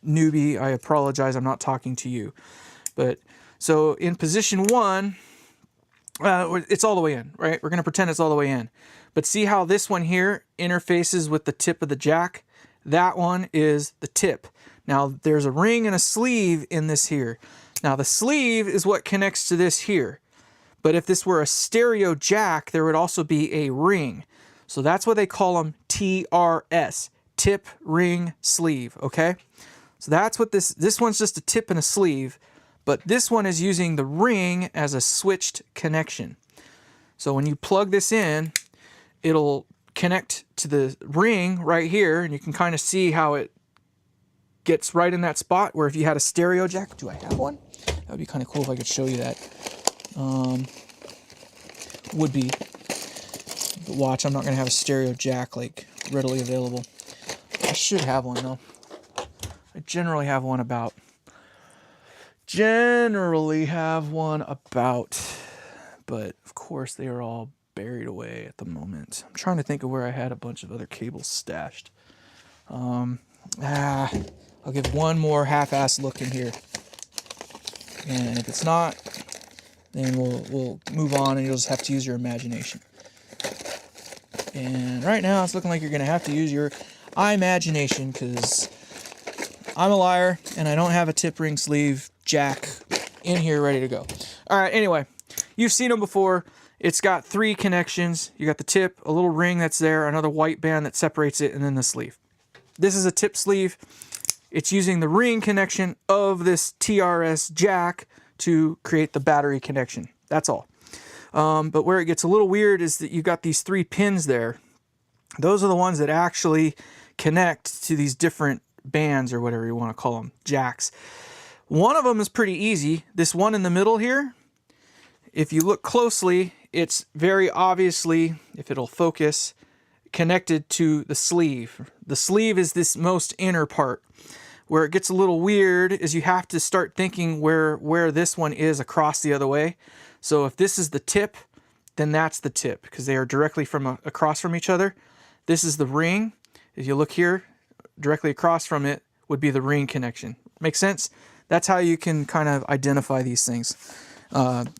newbie, I apologize. I'm not talking to you. But so in position 1, it's all the way in, right? We're going to pretend it's all the way in. But see how this one here interfaces with the tip of the jack? That one is the tip. Now there's a ring and a sleeve in this here. Now the sleeve is what connects to this here. But if this were a stereo jack, there would also be a ring. So that's what they call them, TRS, tip, ring, sleeve, okay? So that's what this one's just a tip and a sleeve, but this one is using the ring as a switched connection. So when you plug this in, it'll connect to the ring right here, and you can kind of see how it gets right in that spot where if you had a stereo jack, do I have one? That would be kind of cool if I could show you that. Would be. But watch, I'm not going to have a stereo jack like readily available. I should have one though. I generally have one about. But of course they are all buried away at the moment. I'm trying to think of where I had a bunch of other cables stashed. I'll give one more half-ass look in here. And if it's not, then we'll move on and you'll just have to use your imagination. And right now it's looking like you're going to have to use your imagination because I'm a liar and I don't have a tip ring sleeve jack in here ready to go. All right, anyway, you've seen them before. It's got 3 connections. You got the tip, a little ring that's there, another white band that separates it, and then the sleeve. This is a tip sleeve. It's using the ring connection of this TRS jack to create the battery connection. That's all. But where it gets a little weird is that you got these 3 pins there. Those are the ones that actually connect to these different bands or whatever you want to call them, jacks. One of them is pretty easy. This one in the middle here, if you look closely, it's very obviously, if it'll focus, connected to the sleeve. The sleeve is this most inner part. Where it gets a little weird is you have to start thinking where this one is across the other way. So if this is the tip, then that's the tip because they are directly across from each other. This is the ring. If you look here, directly across from it would be the ring connection. Make sense? That's how you can kind of identify these things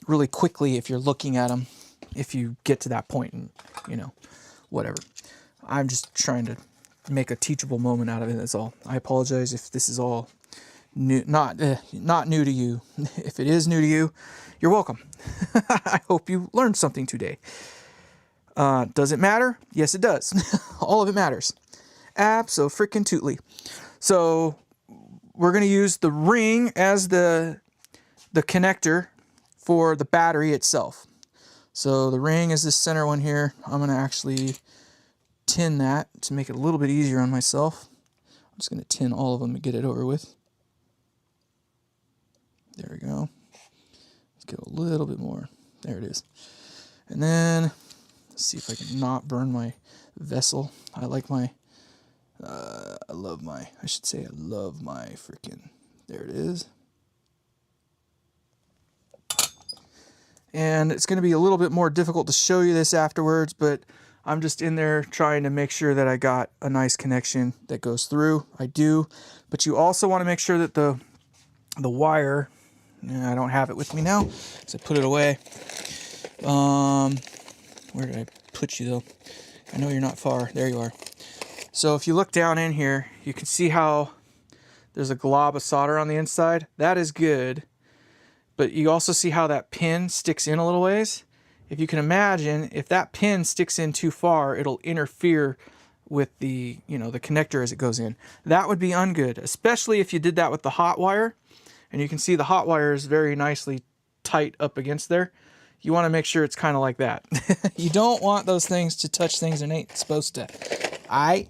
really quickly if you're looking at them, if you get to that point and, whatever. I'm just trying to make a teachable moment out of it, that's all. I apologize if this is all new, not new to you. If it is new to you, you're welcome. I hope you learned something today. Does it matter? Yes, it does. All of it matters. Abso-freaking-tootly. So we're going to use the ring as the connector for the battery itself. So the ring is this center one here. I'm going to actually tin that to make it a little bit easier on myself. I'm just going to tin all of them to get it over with. There we go. Let's go a little bit more. There it is. And then let's see if I can not burn my vessel. I love my freaking, there it is. And it's going to be a little bit more difficult to show you this afterwards, but I'm just in there trying to make sure that I got a nice connection that goes through. I do, but you also want to make sure that the wire, I don't have it with me now, so I put it away. Where did I put you though? I know you're not far. There you are. So if you look down in here, you can see how there's a glob of solder on the inside. That is good But you also see how that pin sticks in a little ways. If you can imagine, if that pin sticks in too far, it'll interfere with the, you know, the connector as it goes in. That would be ungood, especially if you did that with the hot wire. And you can see the hot wire is very nicely tight up against there. You want to make sure it's kind of like that. You don't want those things to touch things they ain't supposed to. Aight.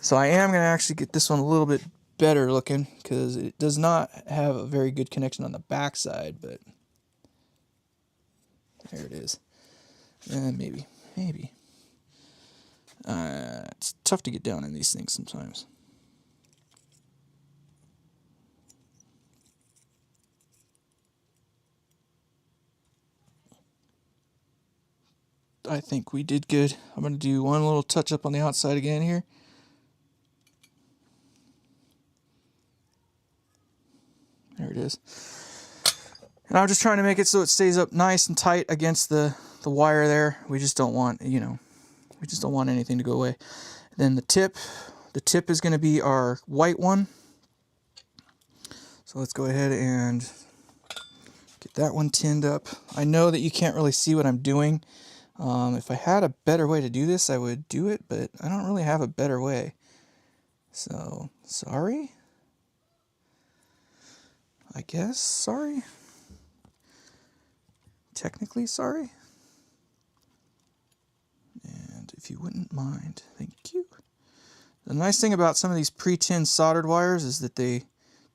So I am going to actually get this one a little bit better looking, because it does not have a very good connection on the back side, but there it is. Maybe. It's tough to get down in these things sometimes. I think we did good. I'm going to do one little touch up on the outside again here. There it is. And I'm just trying to make it so it stays up nice and tight against the wire there. We just don't want, you know, we just don't want anything to go away. Then the tip is going to be our white one. So let's go ahead and get that one tinned up. I know that you can't really see what I'm doing. If I had a better way to do this, I would do it, but I don't really have a better way. So, sorry. I guess sorry. Technically sorry. And if you wouldn't mind, thank you. The nice thing about some of these pre-tinned soldered wires is that they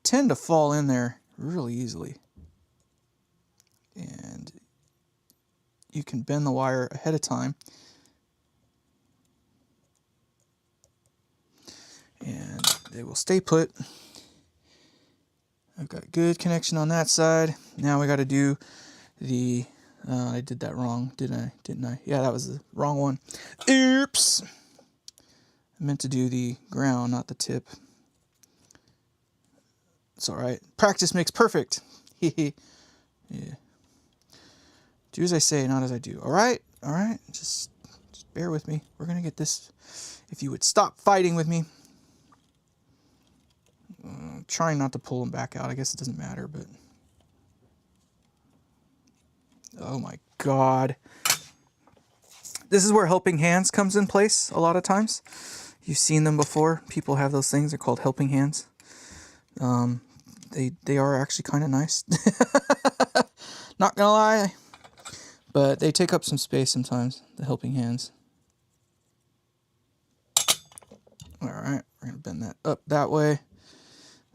tend to fall in there really easily. And you can bend the wire ahead of time. And they will stay put. I've got good connection on that side. Now we got to do the, I did that wrong, didn't I? Yeah, that was the wrong one. Oops! I meant to do the ground, not the tip. It's alright. Practice makes perfect. Yeah. Do as I say, not as I do. Alright? Alright? Just bear with me. We're going to get this. If you would stop fighting with me. Trying not to pull them back out. I guess it doesn't matter, but... Oh my god. This is where helping hands comes in place a lot of times. You've seen them before. People have those things. They're called helping hands. They are actually kind of nice. Not gonna lie. But they take up some space sometimes, the helping hands. Alright, we're going to bend that up that way.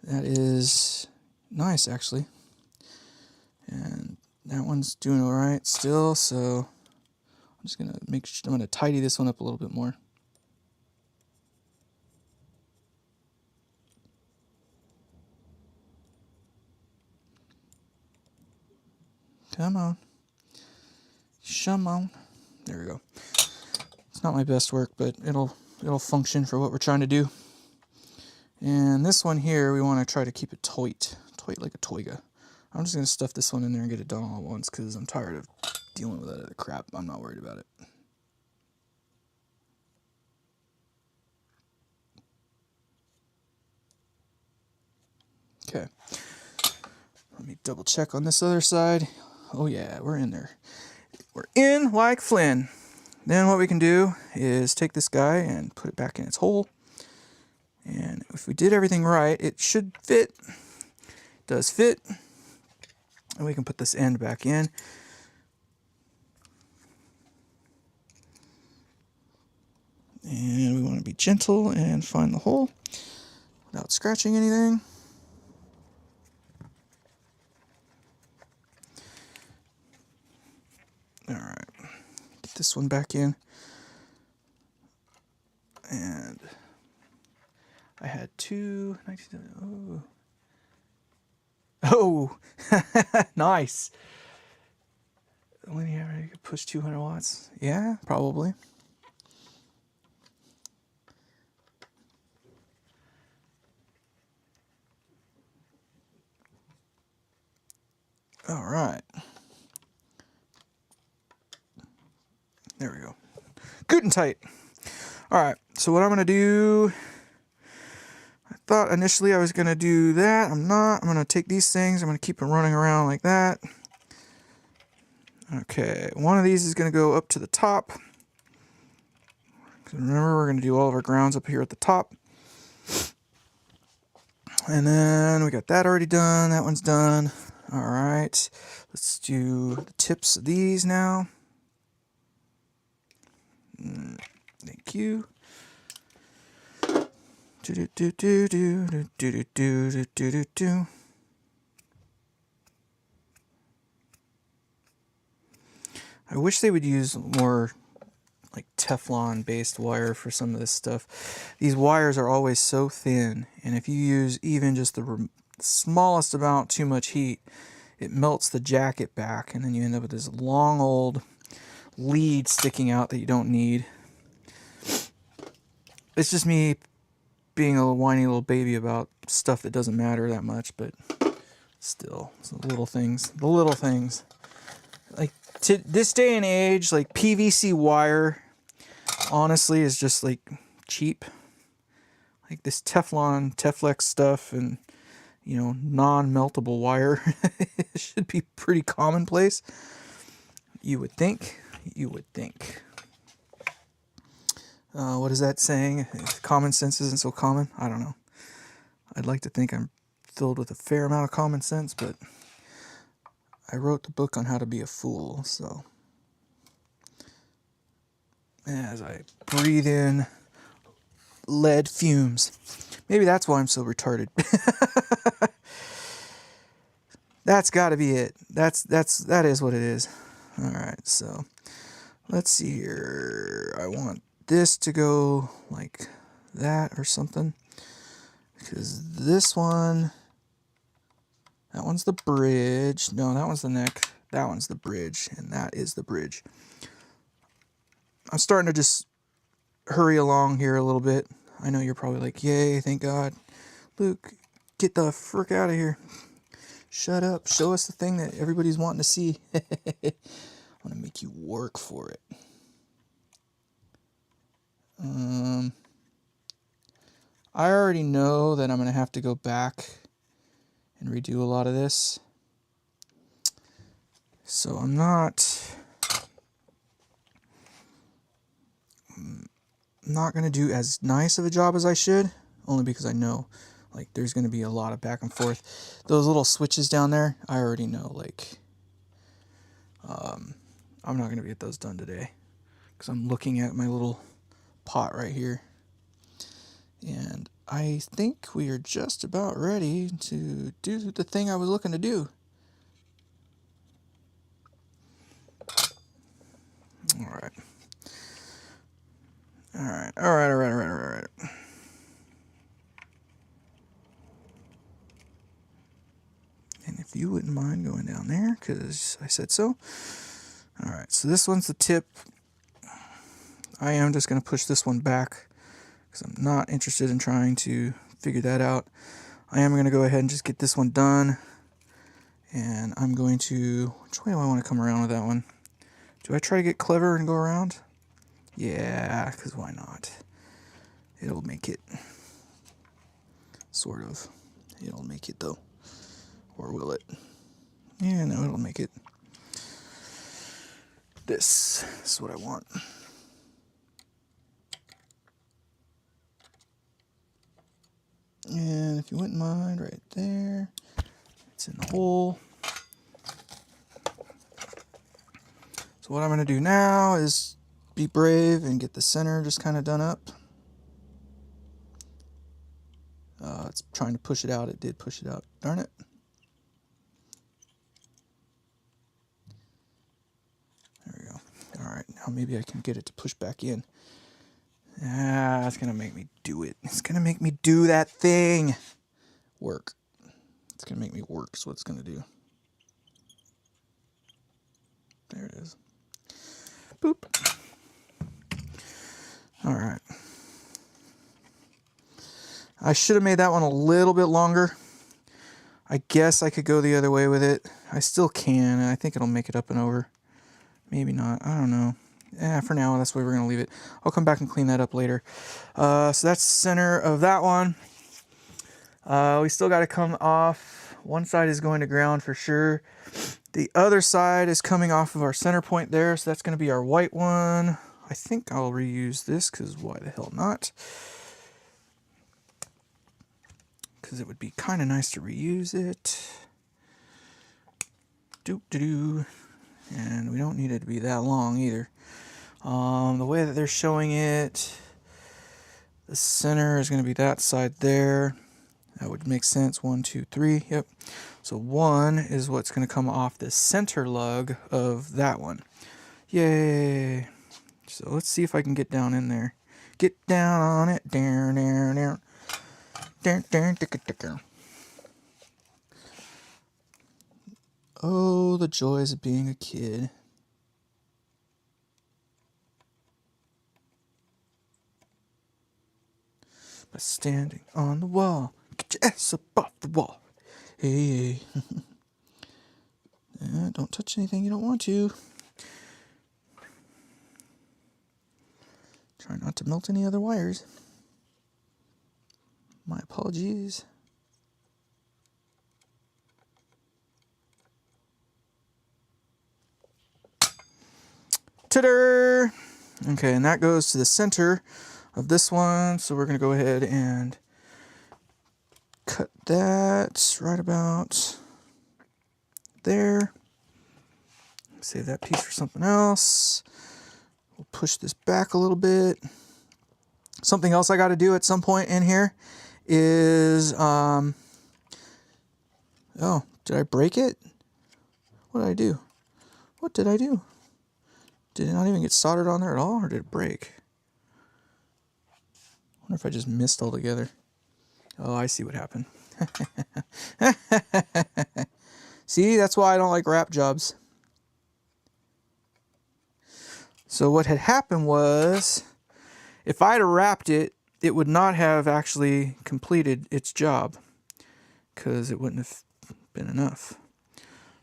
That is nice, actually. And that one's doing alright still, so I'm just going to I'm going to tidy this one up a little bit more. Come on. Come on. There we go. It's not my best work, but it'll function for what we're trying to do. And this one here, we want to try to keep it tight like a toiga. I'm just going to stuff this one in there and get it done all at once because I'm tired of dealing with that other crap. I'm not worried about it. Okay. Let me double check on this other side. Oh yeah, we're in there. We're in like Flynn. Then what we can do is take this guy and put it back in its hole. And if we did everything right, it should fit. It does fit. And we can put this end back in. And we want to be gentle and find the hole without scratching anything. Alright, get this one back in. And I had two. Oh, nice. Linear, you could push 200 watts. Yeah, probably. All right. There we go. Good and tight. All right, so what I'm going to do, I thought initially I was going to do that. I'm not. I'm going to take these things. I'm going to keep them running around like that. Okay, one of these is going to go up to the top. Remember, we're going to do all of our grounds up here at the top. And then we got that already done. That one's done. All right, let's do the tips of these now. Thank you. I wish they would use more like Teflon based wire for some of this stuff. These wires are always so thin, and if you use even just the smallest amount too much heat, it melts the jacket back, and then you end up with this long old lead sticking out that you don't need. It's just me being a whiny little baby about stuff that doesn't matter that much, but still, it's the little things. The little things. Like, to this day and age, like, PVC wire, honestly, is just, like, cheap. Like, this Teflex stuff and, you know, non-meltable wire should be pretty commonplace. You would think. You would think. What is that saying? Common sense isn't so common? I don't know. I'd like to think I'm filled with a fair amount of common sense, but I wrote the book on how to be a fool, so as I breathe in lead fumes. Maybe that's why I'm so retarded. That's got to be it. That is what it is. All right, so let's see here. I want this to go like that or something, because this one, that one's the bridge. No, that one's the neck. That one's the bridge, and that is the bridge. I'm starting to just hurry along here a little bit. I know you're probably like, yay, thank God. Luke, get the frick out of here. Shut up. Show us the thing that everybody's wanting to see. I want to make you work for it. I already know that I'm going to have to go back and redo a lot of this. So I'm not going to do as nice of a job as I should, only because I know like there's going to be a lot of back and forth. Those little switches down there, I already know, like I'm not going to get those done today because I'm looking at my little pot right here. And I think we are just about ready to do the thing I was looking to do. All right. And if you wouldn't mind going down there, because I said so. All right, so this one's the tip. I am just going to push this one back because I'm not interested in trying to figure that out. I am going to go ahead and just get this one done. And I'm going to, which way do I want to come around with that one? Do I try to get clever and go around? Yeah, because why not? It'll make it. Sort of. It'll make it, though. Or will it? Yeah, no, it'll make it. This is what I want. And if you wouldn't mind, right there. It's in the hole. So what I'm going to do now is be brave and get the center just kind of done up. It's trying to push it out. It did push it out. Darn it. There we go. All right, now maybe I can get it to push back in. Ah, it's going to make me do it. It's going to make me do that thing. Work. It's going to make me work is what it's going to do. There it is. Boop. All right. I should have made that one a little bit longer. I guess I could go the other way with it. I still can, and I think it'll make it up and over. Maybe not. I don't know. For now, that's the way we're going to leave it. I'll come back and clean that up later. So that's the center of that one. We still got to come off. One side is going to ground for sure. The other side is coming off of our center point there, so that's going to be our white one. I think I'll reuse this, because why the hell not? Because it would be kind of nice to reuse it. Doop-de-doo. And we don't need it to be that long either. The way that they're showing it, the center is going to be that side there. That would make sense. 1, 2, 3. Yep. So 1 is what's going to come off the center lug of that one. Yay. So let's see if I can get down in there. Get down on it. Down, down, down. Down, down, down, down. Oh, the joys of being a kid. By standing on the wall. Get your ass up off the wall. Hey, hey. Don't touch anything you don't want to. Try not to melt any other wires. My apologies. Ta-da! Okay, and that goes to the center of this one. So we're going to go ahead and cut that right about there. Save that piece for something else. We'll push this back a little bit. Something else I got to do at some point in here is, oh, did I break it? What did I do? What did I do? Did it not even get soldered on there at all, or did it break? I wonder if I just missed altogether. Oh, I see what happened. See, that's why I don't like wrap jobs. So what had happened was, if I'd have wrapped it, it would not have actually completed its job, because it wouldn't have been enough.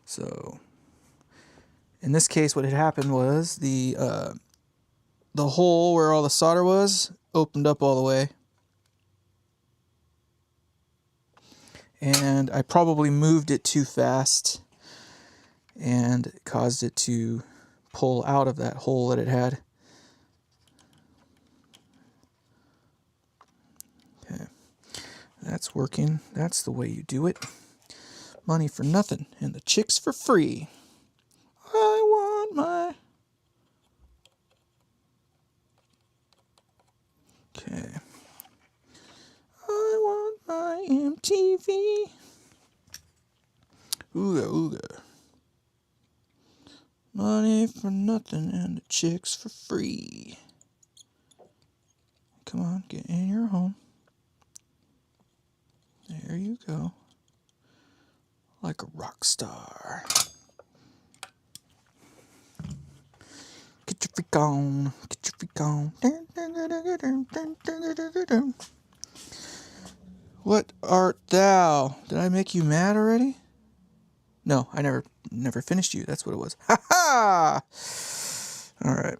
So in this case, what had happened was the hole where all the solder was opened up all the way. And I probably moved it too fast and caused it to pull out of that hole that it had. Okay, that's working. That's the way you do it. Money for nothing and the chicks for free. I want my... Okay. I want my MTV. Ooga ooga. Money for nothing and the chicks for free. Come on, get in your home. There you go. Like a rock star. Get your freak on. Get your freak on. What art thou? Did I make you mad already? No, I never finished you. That's what it was. Ha ha! All right.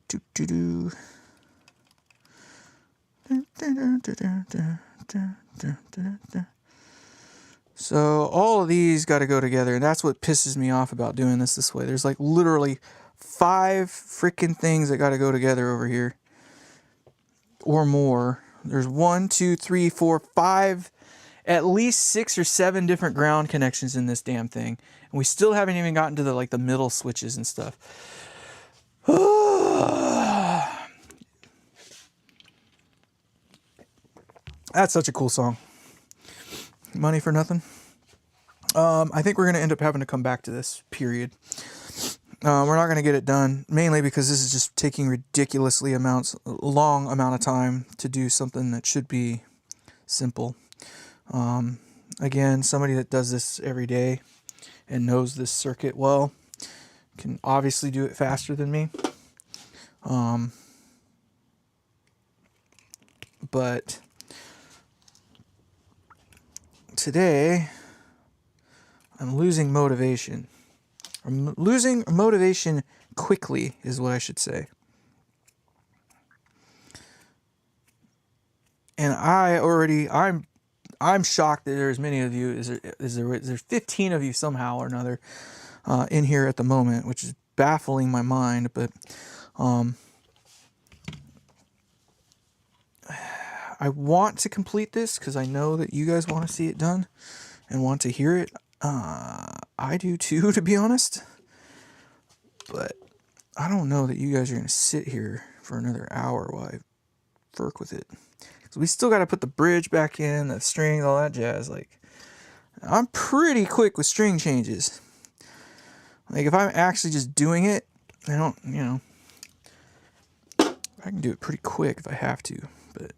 Do do do. So all of these got to go together, and that's what pisses me off about doing this way. There's like literally 5 freaking things that got to go together over here, or more. There's 1, 2, 3, 4, 5, at least 6 or 7 different ground connections in this damn thing, and we still haven't even gotten to the middle switches and stuff. That's such a cool song. Money for nothing. I think we're going to end up having to come back to this, period. We're not going to get it done, mainly because this is just taking ridiculously long amount of time to do something that should be simple. Again, somebody that does this every day and knows this circuit well can obviously do it faster than me. But today, I'm losing motivation. I'm losing motivation quickly, is what I should say. And I'm shocked that there's many of you. There's 15 of you somehow or another in here at the moment, which is baffling my mind. But I want to complete this because I know that you guys want to see it done and want to hear it. I do too, to be honest. But I don't know that you guys are going to sit here for another hour while I work with it. So we still got to put the bridge back in, the strings, all that jazz. Like, I'm pretty quick with string changes. Like, if I'm actually just doing it, I don't, you know, I can do it pretty quick if I have to, but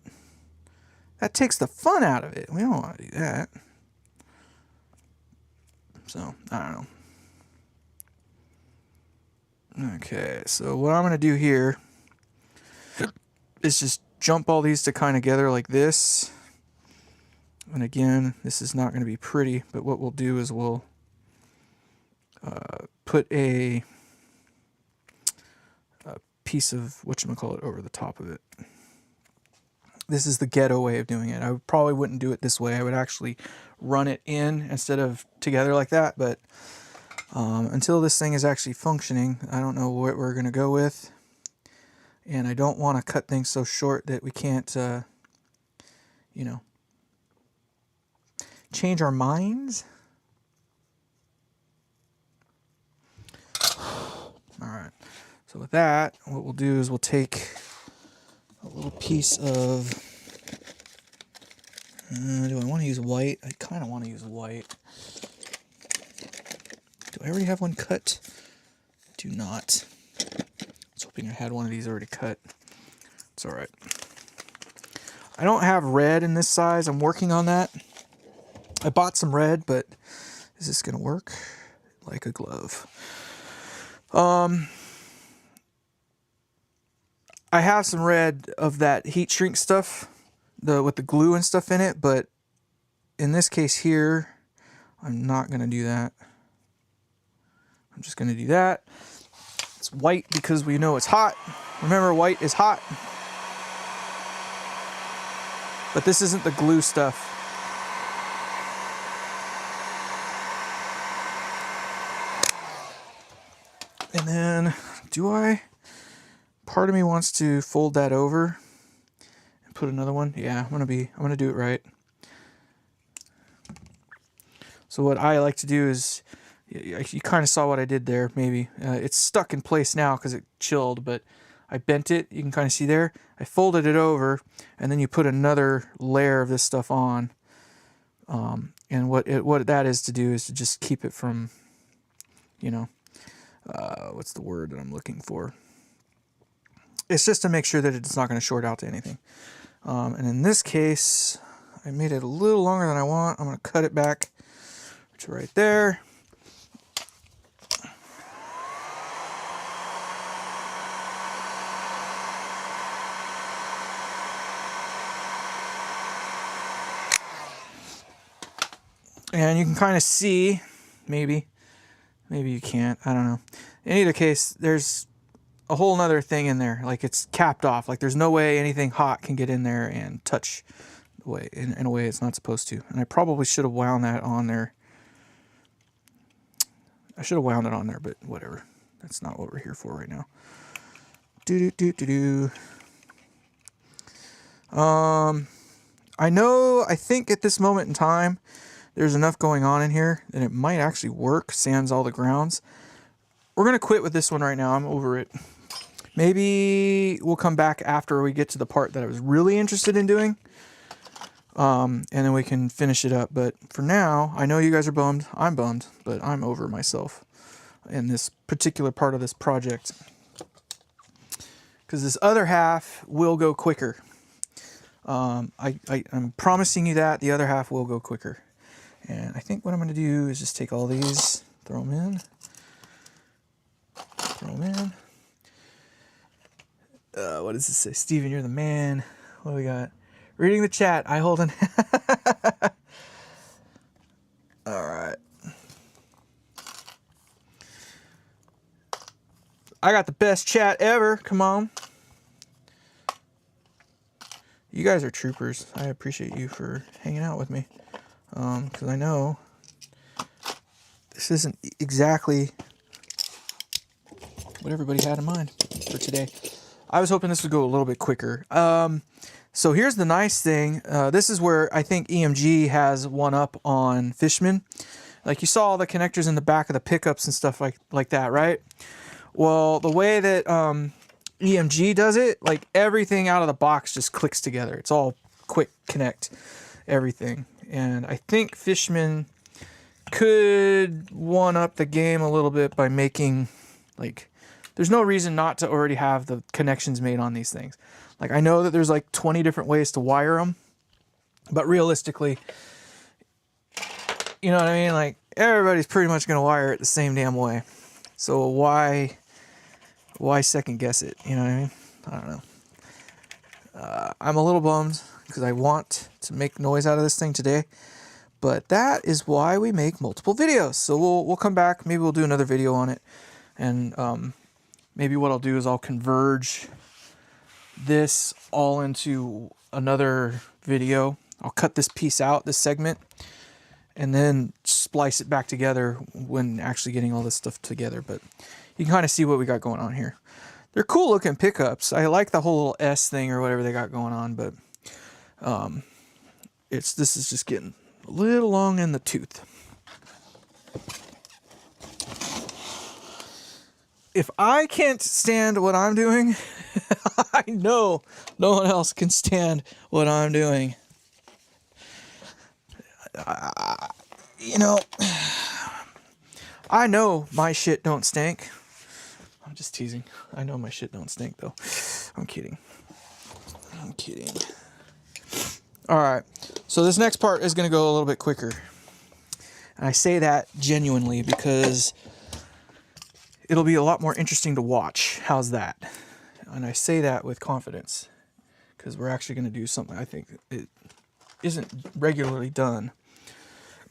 that takes the fun out of it. We don't want to do that. So, I don't know. Okay, so what I'm going to do here is just jump all these to kind of together like this. And again, this is not going to be pretty, but what we'll do is we'll put a piece of whatchamacallit over the top of it. This is the ghetto way of doing it. I probably wouldn't do it this way. I would actually run it in instead of together like that, but until this thing is actually functioning, I don't know what we're going to go with. And I don't want to cut things so short that we can't, you know, change our minds. All right. So with that, what we'll do is we'll take a little piece of, do I want to use white? I kind of want to use white. Do I already have one cut? Do not. I was hoping I had one of these already cut. It's all right. I don't have red in this size. I'm working on that. I bought some red, but is this going to work? Like a glove. I have some red of that heat shrink stuff, with the glue and stuff in it, but in this case here, I'm not going to do that. I'm just going to do that. It's white because we know it's hot. Remember, white is hot. But this isn't the glue stuff. And then, part of me wants to fold that over and put another one. Yeah, I'm gonna do it right. So what I like to do is, you kind of saw what I did there, maybe. It's stuck in place now because it chilled, but I bent it, you can kind of see there. I folded it over, and then you put another layer of this stuff on. And what that is to do is to just keep it from, you know, what's the word that I'm looking for? It's just to make sure that it's not going to short out to anything. And in this case, I made it a little longer than I want. I'm going to cut it back to right there. And you can kind of see, maybe you can't, I don't know. In either case, there's a whole nother thing in there. Like, it's capped off. Like, there's no way anything hot can get in there and touch the way, in a way it's not supposed to. And I probably should have wound that on there. I should have wound it on there, but whatever. That's not what we're here for right now. I think at this moment in time, there's enough going on in here that it might actually work, sans all the grounds. We're going to quit with this one right now. I'm over it. Maybe we'll come back after we get to the part that I was really interested in doing. And then we can finish it up. But for now, I know you guys are bummed. I'm bummed, but I'm over myself in this particular part of this project. Because this other half will go quicker. I'm promising you that the other half will go quicker. And I think what I'm going to do is just take all these, throw them in. What does this say? Steven, you're the man. What do we got? Reading the chat. I hold an... All right. I got the best chat ever. Come on. You guys are troopers. I appreciate you for hanging out with me. Because I know this isn't exactly what everybody had in mind for today. I was hoping this would go a little bit quicker. So here's the nice thing. This is where I think EMG has one up on Fishman. Like, you saw all the connectors in the back of the pickups and stuff like that, right? Well, the way that EMG does it, like, everything out of the box just clicks together. It's all quick connect, everything. And I think Fishman could one up the game a little bit by making, like, there's no reason not to already have the connections made on these things. Like, I know that there's like 20 different ways to wire them, but realistically, you know what I mean? Like, everybody's pretty much going to wire it the same damn way. So why second guess it? You know what I mean? I don't know. I'm a little bummed because I want to make noise out of this thing today, but that is why we make multiple videos. So we'll come back. Maybe we'll do another video on it. And maybe what I'll do is I'll converge this all into another video. I'll cut this piece out, this segment, and then splice it back together when actually getting all this stuff together. But you can kind of see what we got going on here. They're cool looking pickups. I like the whole little S thing or whatever they got going on, but this is just getting a little long in the tooth. If I can't stand what I'm doing, I know no one else can stand what I'm doing. You know, I know my shit don't stink. I'm just teasing. I know my shit don't stink, though. I'm kidding. All right. So this next part is going to go a little bit quicker. And I say that genuinely because it'll be a lot more interesting to watch. How's that? And I say that with confidence because we're actually going to do something I think it isn't regularly done.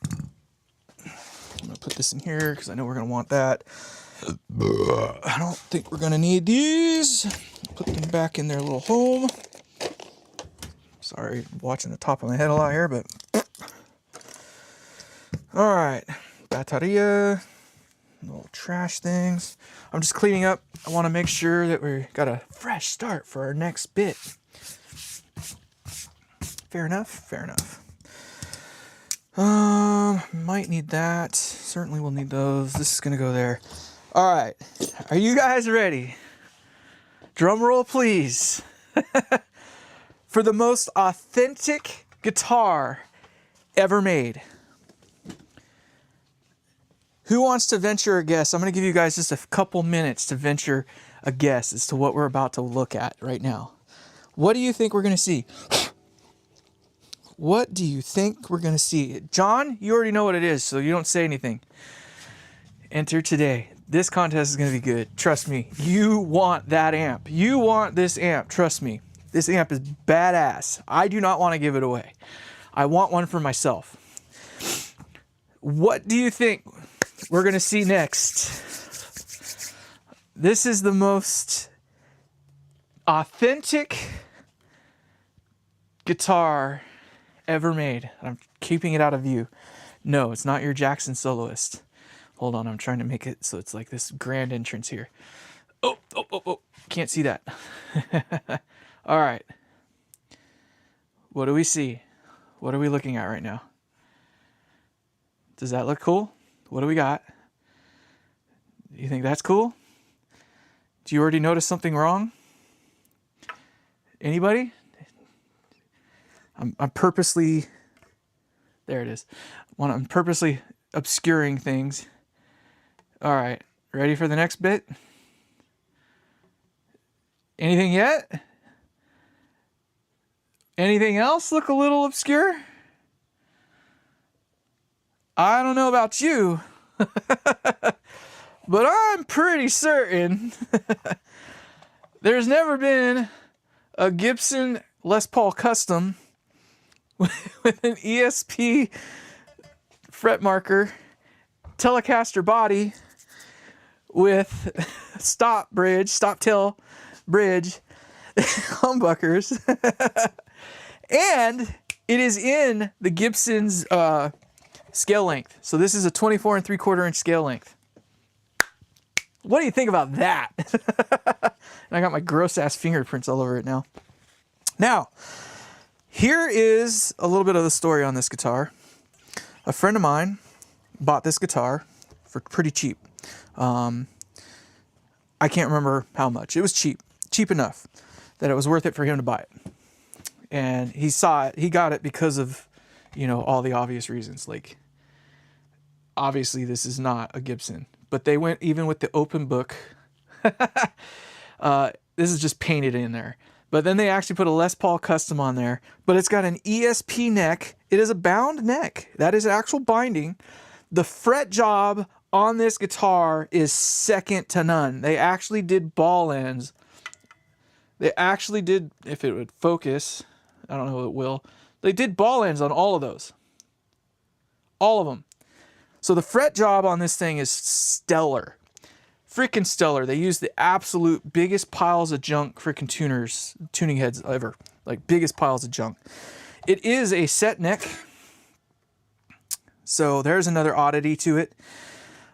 I'm going to put this in here because I know we're going to want that. I don't think we're going to need these. Put them back in their little home. Sorry, watching the top of my head a lot here, but... All right. Bateria. Little trash things. I'm just cleaning up. I want to make sure that we got a fresh start for our next bit. Fair enough? Fair enough. Might need that. Certainly will need those. This is going to go there. All right. Are you guys ready? Drum roll, please. For the most authentic guitar ever made. Who wants to venture a guess? I'm going to give you guys just a couple minutes to venture a guess as to what we're about to look at right now. What do you think we're going to see? What do you think we're going to see? John, you already know what it is, so you don't say anything. Enter today. This contest is going to be good. Trust me. You want that amp. You want this amp. Trust me. This amp is badass. I do not want to give it away. I want one for myself. What do you think we're going to see next? This is the most authentic guitar ever made. I'm keeping it out of view. No, it's not your Jackson Soloist. Hold on, I'm trying to make it so it's like this grand entrance here. Oh. Can't see that. All right. What do we see? What are we looking at right now? Does that look cool? What do we got? Do you think that's cool? Do you already notice something wrong? Anybody? I'm purposely... There it is. I'm purposely obscuring things. All right. Ready for the next bit? Anything yet? Anything else look a little obscure? I don't know about you, but I'm pretty certain there's never been a Gibson Les Paul Custom with an ESP fret marker, Telecaster body with stop tail bridge, humbuckers, And it is in the Gibson's scale length. So this is a 24 3/4 inch scale length. What do you think about that? And I got my gross ass fingerprints all over it now. Now, here is a little bit of the story on this guitar. A friend of mine bought this guitar for pretty cheap. I can't remember how much. It was cheap enough that it was worth it for him to buy it. And he saw it. He got it because of, you know, all the obvious reasons. Like, obviously this is not a Gibson, but they went even with the open book. This is just painted in there. But then they actually put a Les Paul Custom on there. But it's got an ESP neck. It is a bound neck. That is actual binding. The fret job on this guitar is second to none. They actually did ball ends. They actually did, if it would focus, I don't know if it will. They did ball ends on all of those. All of them. So the fret job on this thing is stellar. Freaking stellar. They use the absolute biggest piles of junk freaking tuning heads ever. Like, biggest piles of junk. It is a set neck. So there's another oddity to it.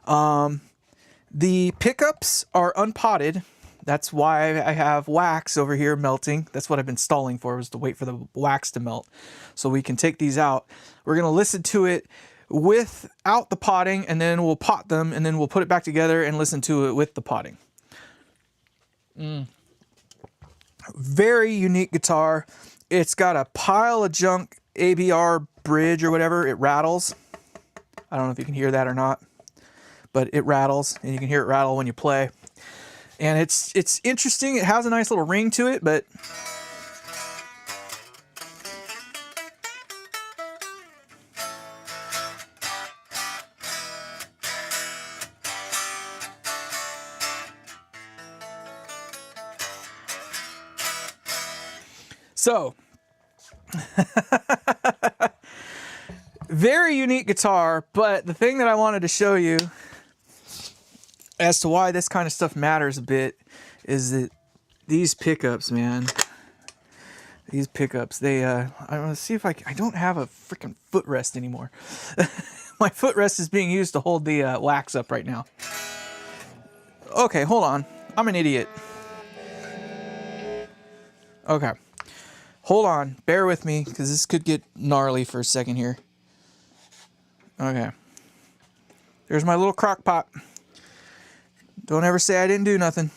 The pickups are unpotted. That's why I have wax over here melting. That's what I've been stalling for, was to wait for the wax to melt so we can take these out. We're going to listen to it without the potting, and then we'll pot them, and then we'll put it back together and listen to it with the potting. Very unique guitar. It's got a pile of junk ABR bridge or whatever. It rattles. I don't know if you can hear that or not, but it rattles, and you can hear it rattle when you play. And it's interesting. It has a nice little ring to it, but so very unique guitar. But the thing that I wanted to show you as to why this kind of stuff matters a bit is that these pickups, man, these pickups, they, I want to see if I don't have a freaking footrest anymore. My footrest is being used to hold the wax up right now. Okay, hold on. I'm an idiot. Okay. Hold on. Bear with me, because this could get gnarly for a second here. Okay. There's my little crock pot. Don't ever say I didn't do nothing.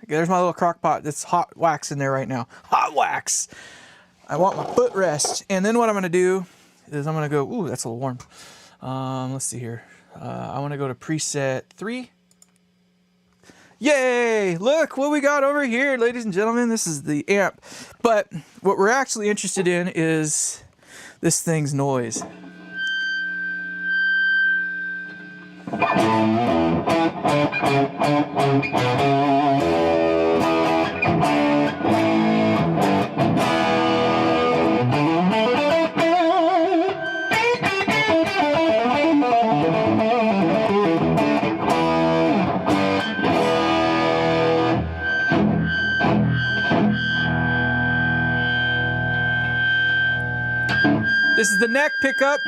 There's my little crock pot. That's hot wax in there right now. Hot wax. I want my footrest. And then what I'm going to do is I'm going to go... Ooh, that's a little warm. Let's see here. I want to go to preset 3. Yay! Look what we got over here, ladies and gentlemen. This is the amp. But what we're actually interested in is this thing's noise. This is the neck pickup.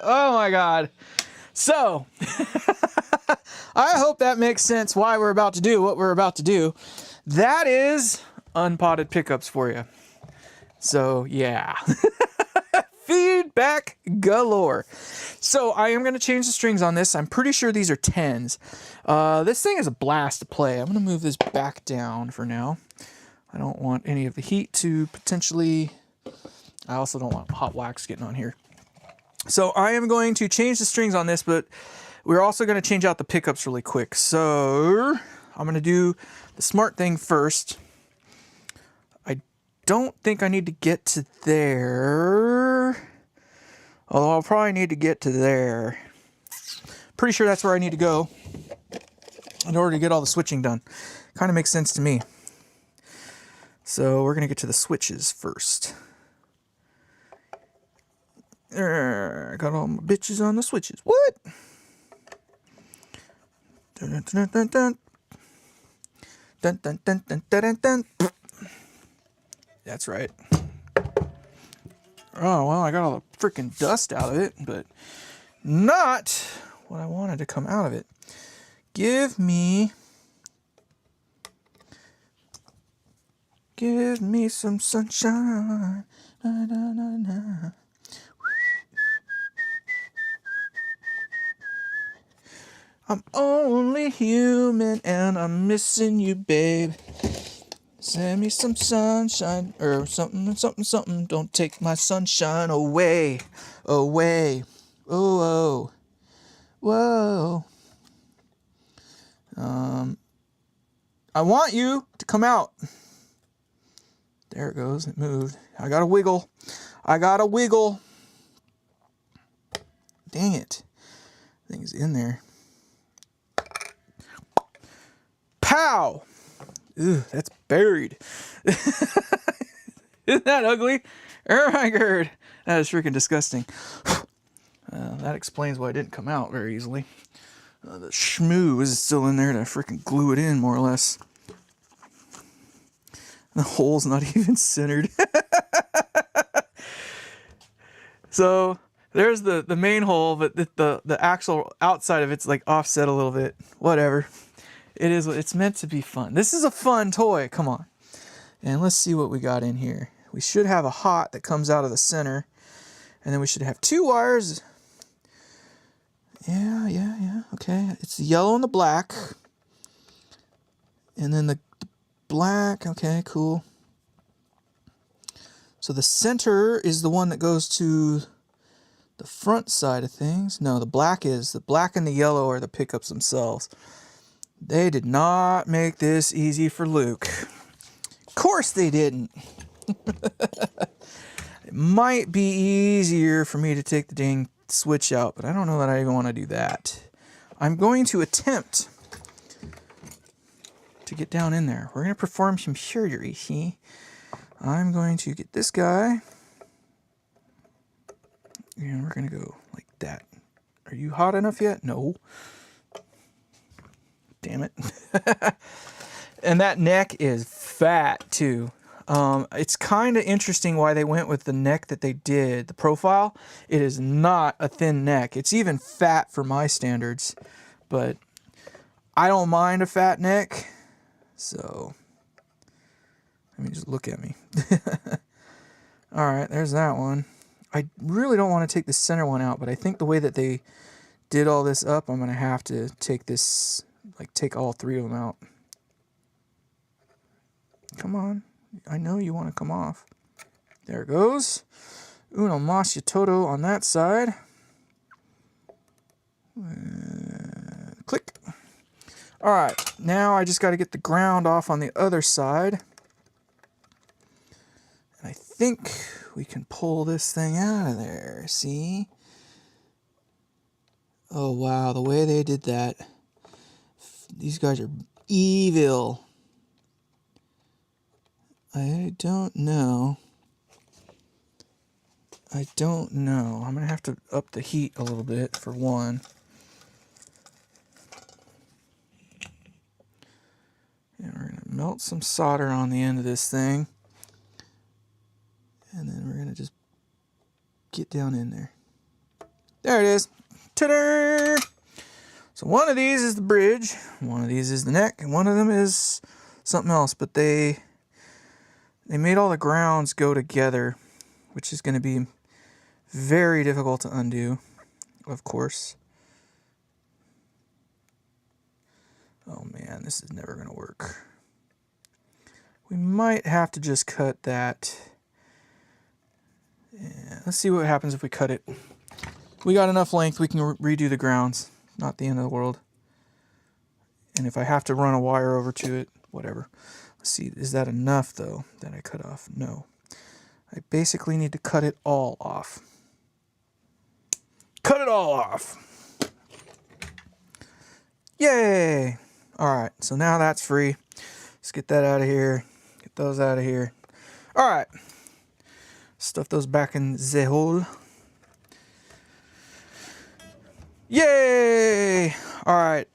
Oh my God. So, I hope that makes sense why we're about to do what we're about to do. That is unpotted pickups for you. So, yeah. Feedback galore. So, I am going to change the strings on this. I'm pretty sure these are 10s. This thing is a blast to play. I'm going to move this back down for now. I don't want any of the heat to potentially... I also don't want hot wax getting on here. So I am going to change the strings on this, but we're also going to change out the pickups really quick. So I'm going to do the smart thing first. I don't think I need to get to there. Although I'll probably need to get to there. Pretty sure that's where I need to go in order to get all the switching done. Kind of makes sense to me. So we're going to get to the switches first. Got all my bitches on the switches. What? Dun, dun, dun, dun, dun. Dun, dun, dun, dun, dun, dun, dun. That's right. Oh, well, I got all the freaking dust out of it, but not what I wanted to come out of it. Give me some sunshine. Na, na, na, na. I'm only human and I'm missing you, babe. Send me some sunshine or something, something, something. Don't take my sunshine away, away. Oh, whoa. I want you to come out. There it goes. It moved. I gotta wiggle. I gotta wiggle. Dang it. Thing's in there. Pow! Ooh, that's buried. Isn't that ugly? Oh my god. That is freaking disgusting. That explains why it didn't come out very easily. The schmoo is still in there to freaking glue it in, more or less. The hole's not even centered. So there's the main hole, but the actual outside of it's like offset a little bit. Whatever. It's meant to be fun. This is a fun toy. Come on. And let's see what we got in here. We should have a hot that comes out of the center. And then we should have two wires. Yeah. Okay. It's the yellow and the black. And then the black. Okay, cool. So the center is the one that goes to the front side of things. No, the black is. The black and the yellow are the pickups themselves. They did not make this easy for Luke. Of course they didn't. It might be easier for me to take the dang switch out, but I don't know that I even want to do that. I'm going to attempt to get down in there. We're going to perform some surgery, see? I'm going to get this guy. And we're going to go like that. Are you hot enough yet? No. Damn it. And that neck is fat too. It's kind of interesting why they went with the neck that they did. The profile, it is not a thin neck. It's even fat for my standards, but I don't mind a fat neck. So, I mean, just look at me. All right, there's that one. I really don't want to take the center one out, but I think the way that they did all this up, I'm going to have to take this, like take all three of them out. Come on. I know you want to come off. There it goes. Uno mas y todo on that side. Click. All right. Now I just got to get the ground off on the other side. And I think we can pull this thing out of there. See? Oh, wow. The way they did that. These guys are evil. I don't know. I'm going to have to up the heat a little bit for one. And we're going to melt some solder on the end of this thing. And then we're going to just get down in there. There it is. Ta-da! So one of these is the bridge, one of these is the neck, and one of them is something else. But they made all the grounds go together, which is going to be very difficult to undo, of course. Oh man, this is never going to work. We might have to just cut that. Yeah, let's see what happens if we cut it. We got enough length, we can redo the grounds. Not the end of the world. And if I have to run a wire over to it, whatever. Let's see, is that enough though that I cut off? No. I basically need to cut it all off. Cut it all off. Yay! Alright, so now that's free. Let's get that out of here. Get those out of here. Alright. Stuff those back in the hole. Yay! Alright,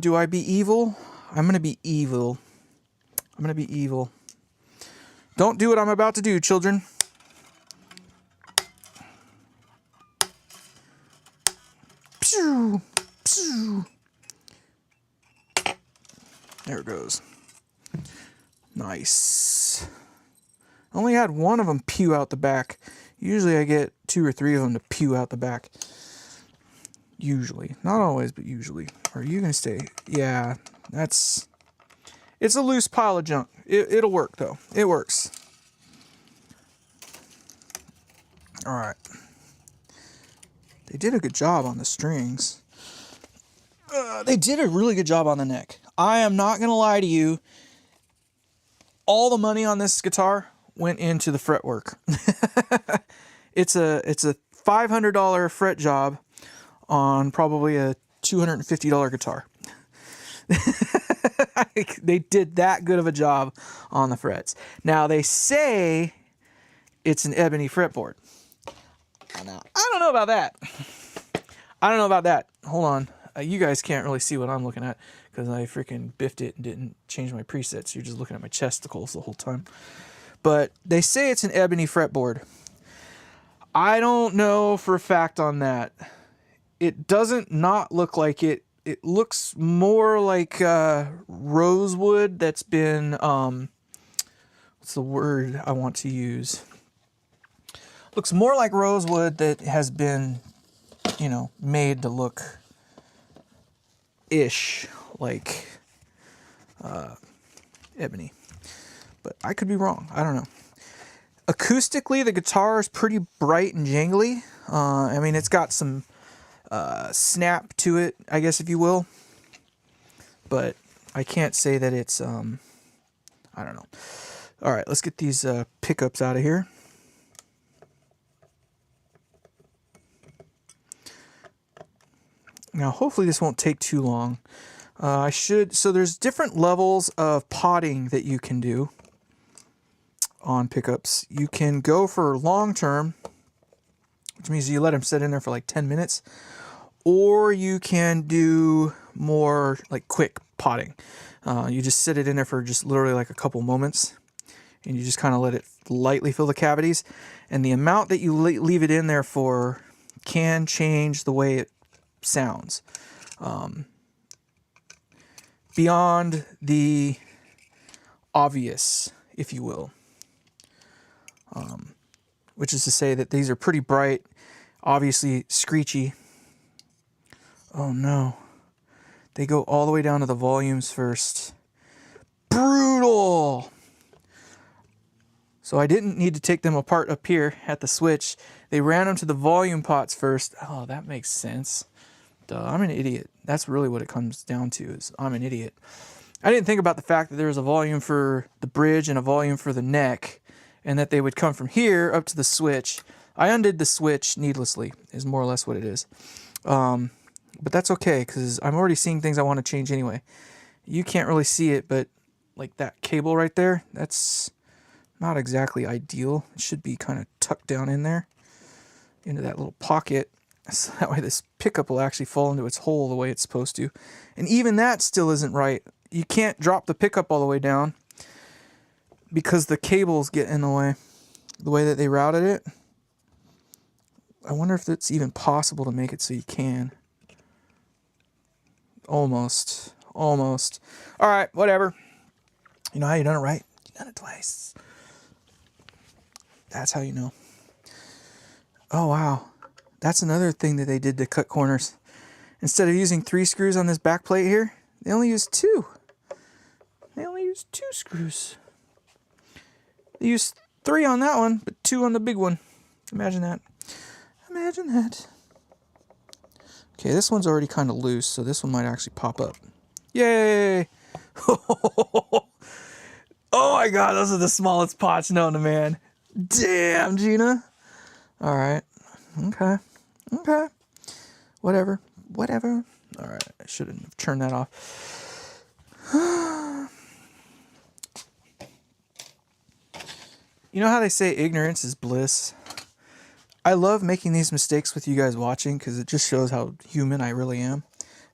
do I be evil? I'm gonna be evil. I'm gonna be evil. Don't do what I'm about to do, children. Pew! Pew! There it goes. Nice. I only had one of them pew out the back. Usually I get 2 or 3 of them to pew out the back. Usually. Not always, but usually. Are you going to stay? Yeah, that's... It's a loose pile of junk. It'll work, though. It works. Alright. They did a good job on the strings. They did a really good job on the neck. I am not going to lie to you. All the money on this guitar went into the fretwork. It's a $500 fret job on probably a $250 guitar. They did that good of a job on the frets. Now they say it's an ebony fretboard. Now, I don't know about that. I don't know about that. Hold on. You guys can't really see what I'm looking at because I freaking biffed it and didn't change my presets. You're just looking at my chesticles the whole time. But they say it's an ebony fretboard. I don't know for a fact on that. It doesn't not look like it. It looks more like rosewood that's been, what's the word I want to use? Looks more like rosewood that has been, you know, made to look ish like ebony. But I could be wrong. I don't know. Acoustically, the guitar is pretty bright and jangly. I mean, it's got some snap to it, I guess, if you will. But I can't say that it's, I don't know. All right, let's get these pickups out of here. Now, hopefully this won't take too long. So there's different levels of potting that you can do on pickups. You can go for long term, which means you let them sit in there for like 10 minutes, or you can do more like quick potting. You just sit it in there for just literally like a couple moments, and you just kind of let it lightly fill the cavities. And the amount that you leave it in there for can change the way it sounds. Beyond the obvious, if you will. Which is to say that these are pretty bright, obviously screechy. Oh no. They go all the way down to the volumes first. Brutal! So I didn't need to take them apart up here at the switch. They ran them to the volume pots first. Oh, that makes sense. Duh, I'm an idiot. That's really what it comes down to, is I'm an idiot. I didn't think about the fact that there was a volume for the bridge and a volume for the neck, and that they would come from here up to the switch. I undid the switch needlessly, is more or less what it is. But that's okay, because I'm already seeing things I want to change anyway. You can't really see it, but like that cable right there, that's not exactly ideal. It should be kind of tucked down in there, into that little pocket. So that way this pickup will actually fall into its hole the way it's supposed to. And even that still isn't right. You can't drop the pickup all the way down because the cables get in the way that they routed it. I wonder if it's even possible to make it so you can. Almost. Almost. All right, whatever. You know how you done it right? You done it twice. That's how you know. Oh, wow. That's another thing that they did to cut corners. Instead of using 3 screws on this back plate here, they only used 2. They only used 2 screws. They used 3 on that one, but 2 on the big one. Imagine that. Imagine that. Okay, this one's already kind of loose, so this one might actually pop up. Yay! Oh my god, those are the smallest pots known to man. Damn, Gina. All right. Okay. Okay. Whatever. Whatever. All right. I shouldn't have turned that off. You know how they say ignorance is bliss? I love making these mistakes with you guys watching because it just shows how human I really am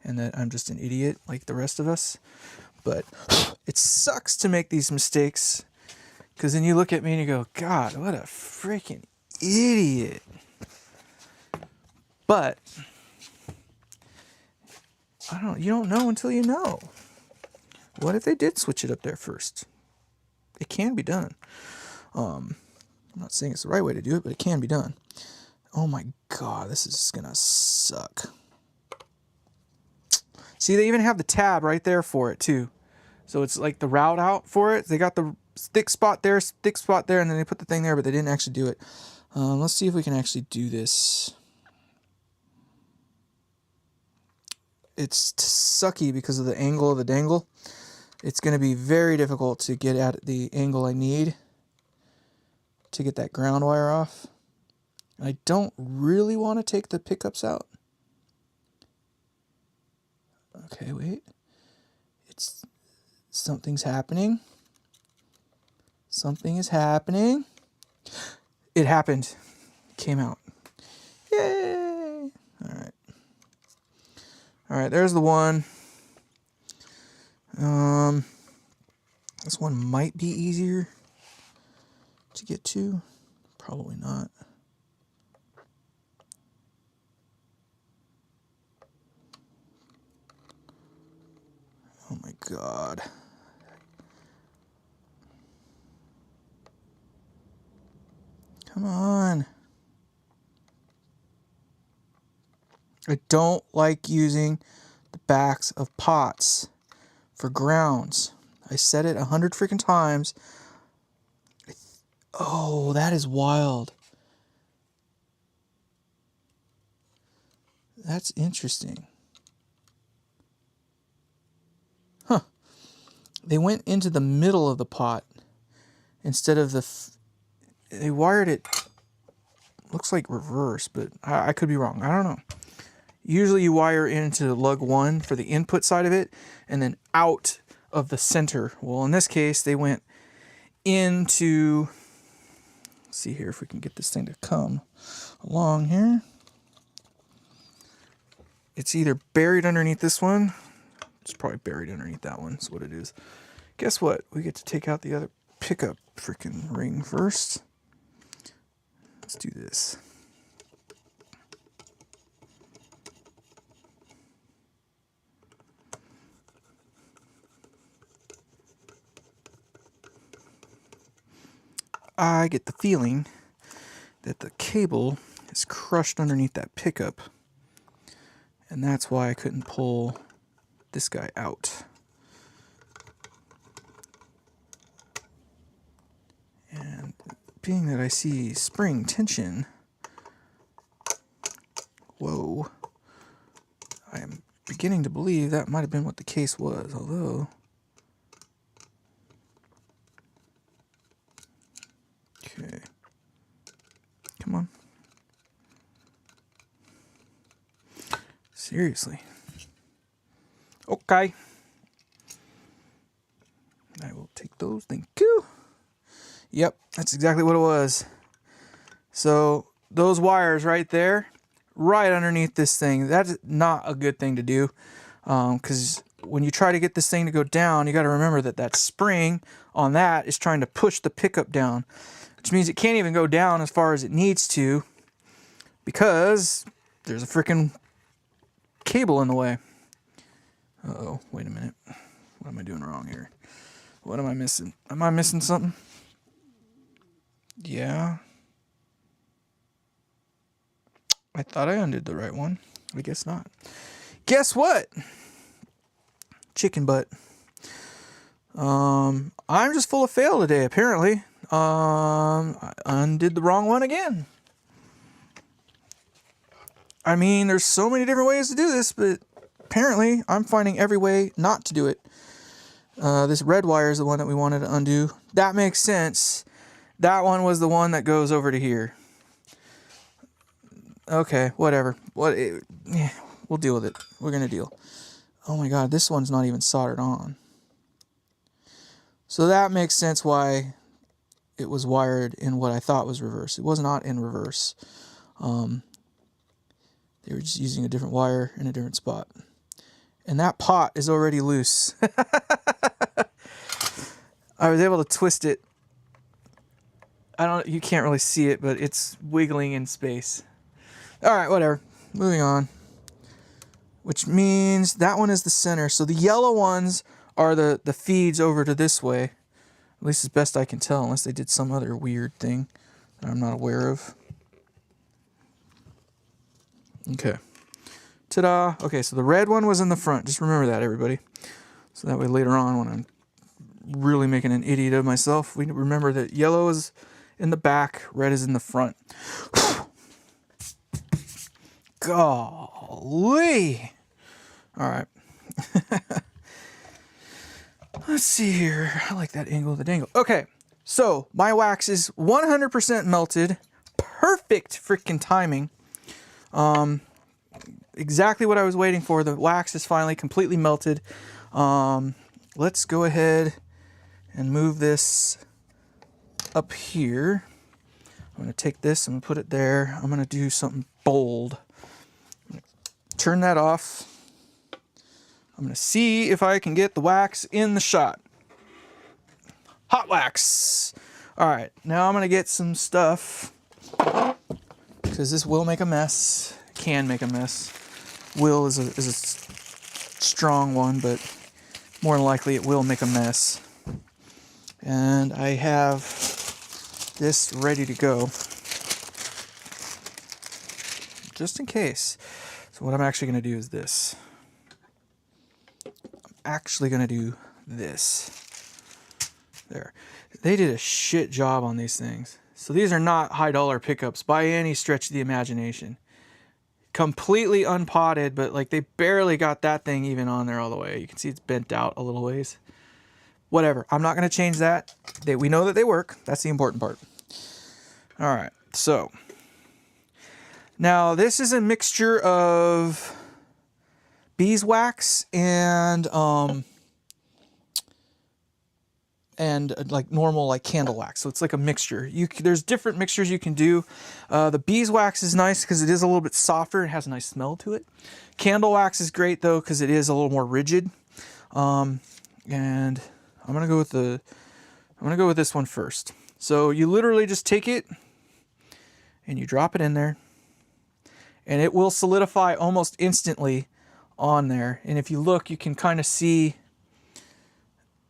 and that I'm just an idiot like the rest of us. But it sucks to make these mistakes because then you look at me and you go, God, what a freaking idiot. But you don't know until you know. What if they did switch it up there first? It can be done. I'm not saying it's the right way to do it, but it can be done. Oh my God, this is gonna suck. See, they even have the tab right there for it too. So it's like the route out for it. They got the thick spot there, and then they put the thing there, but they didn't actually do it. Let's see if we can actually do this. It's sucky because of the angle of the dangle. It's going to be very difficult to get at the angle I need to get that ground wire off. I don't really want to take the pickups out. Okay, wait. Something's happening. Something is happening. It happened. It came out. Yay! All right. All right, there's the one. This one might be easier to get to. Probably not. Oh my God. Come on. I don't like using the backs of pots for grounds. I said it 100 freaking times. Oh, that is wild. That's interesting. Huh. They went into the middle of the pot instead of they wired it, looks like reverse, but I could be wrong. I don't know. Usually you wire into lug 1 for the input side of it and then out of the center. Well, in this case, they went into, let's see here if we can get this thing to come along here. It's either buried underneath this one. It's probably buried underneath that one. That's what it is. Guess what? We get to take out the other pickup freaking ring first. Let's do this. I get the feeling that the cable is crushed underneath that pickup, and that's why I couldn't pull this guy out. And being that I see spring tension, whoa, I am beginning to believe that might have been what the case was, although okay. Come on. Seriously. Okay. I will take those. Thank you. Yep, that's exactly what it was. So those wires right there, right underneath this thing, that's not a good thing to do. Because when you try to get this thing to go down, you got to remember that that spring on that is trying to push the pickup down, which means it can't even go down as far as it needs to because there's a freaking cable in the way. Uh-oh, wait a minute. What am I doing wrong here? What am I missing? Am I missing something? Yeah. I thought I undid the right one. I guess not. Guess what? Chicken butt. I'm just full of fail today, apparently. I undid the wrong one again. I mean, there's so many different ways to do this, but apparently I'm finding every way not to do it. This red wire is the one that we wanted to undo. That makes sense. That one was the one that goes over to here. Okay, whatever. We'll deal with it. We're going to deal. Oh my god, this one's not even soldered on. So that makes sense why it was wired in what I thought was reverse. It was not in reverse. They were just using a different wire in a different spot. And that pot is already loose. I was able to twist it. You can't really see it, but it's wiggling in space. All right, whatever. Moving on. Which means that one is the center. So the yellow ones are the feeds over to this way. At least as best I can tell, unless they did some other weird thing that I'm not aware of. Okay. Ta-da. Okay, so the red one was in the front. Just remember that, everybody. So that way later on when I'm really making an idiot of myself, we remember that yellow is in the back, red is in the front. Golly. All right. Let's see here. I like that angle of the dangle. Okay, so my wax is 100% melted. Perfect freaking timing. Exactly what I was waiting for. The wax is finally completely melted. Let's go ahead and move this up here. I'm going to take this and put it there. I'm going to do something bold. Turn that off. I'm going to see if I can get the wax in the shot. Hot wax. All right, now I'm going to get some stuff because this will make a mess. Can make a mess. Will is a strong one, but more than likely it will make a mess. And I have this ready to go just in case. So what I'm actually going to do is this. Actually going to do this. There. They did a shit job on these things. So these are not high dollar pickups by any stretch of the imagination. Completely unpotted, but like they barely got that thing even on there all the way. You can see it's bent out a little ways. Whatever. I'm not going to change that. We know that they work. That's the important part. All right. So now this is a mixture of beeswax and like normal like candle wax. So it's like a mixture. There's different mixtures you can do. The beeswax is nice because it is a little bit softer. It has a nice smell to it. Candle wax is great though because it is a little more rigid. And I'm gonna go with this one first. So you literally just take it and you drop it in there, and it will solidify almost instantly on there. And if you look, you can kind of see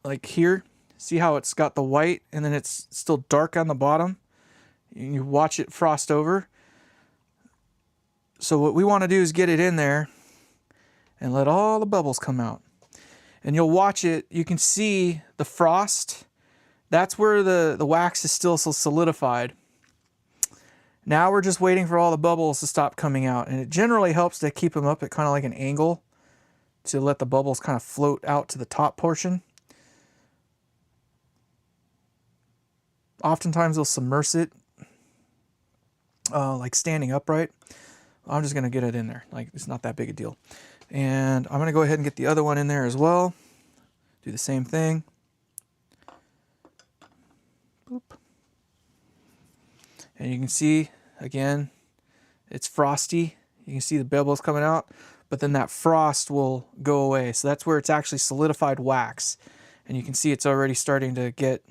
like here, see how it's got the white and then it's still dark on the bottom. You watch it frost over. So what we want to do is get it in there and let all the bubbles come out. And you'll watch it, you can see the frost. That's where the wax is still so solidified. Now we're just waiting for all the bubbles to stop coming out. And it generally helps to keep them up at kind of like an angle to let the bubbles kind of float out to the top portion. Oftentimes they'll submerge it, like standing upright. I'm just going to get it in there. Like, it's not that big a deal. And I'm going to go ahead and get the other one in there as well. Do the same thing. Boop. And you can see, again, it's frosty. You can see the bubbles coming out, but then that frost will go away. So that's where it's actually solidified wax. And you can see it's already starting to get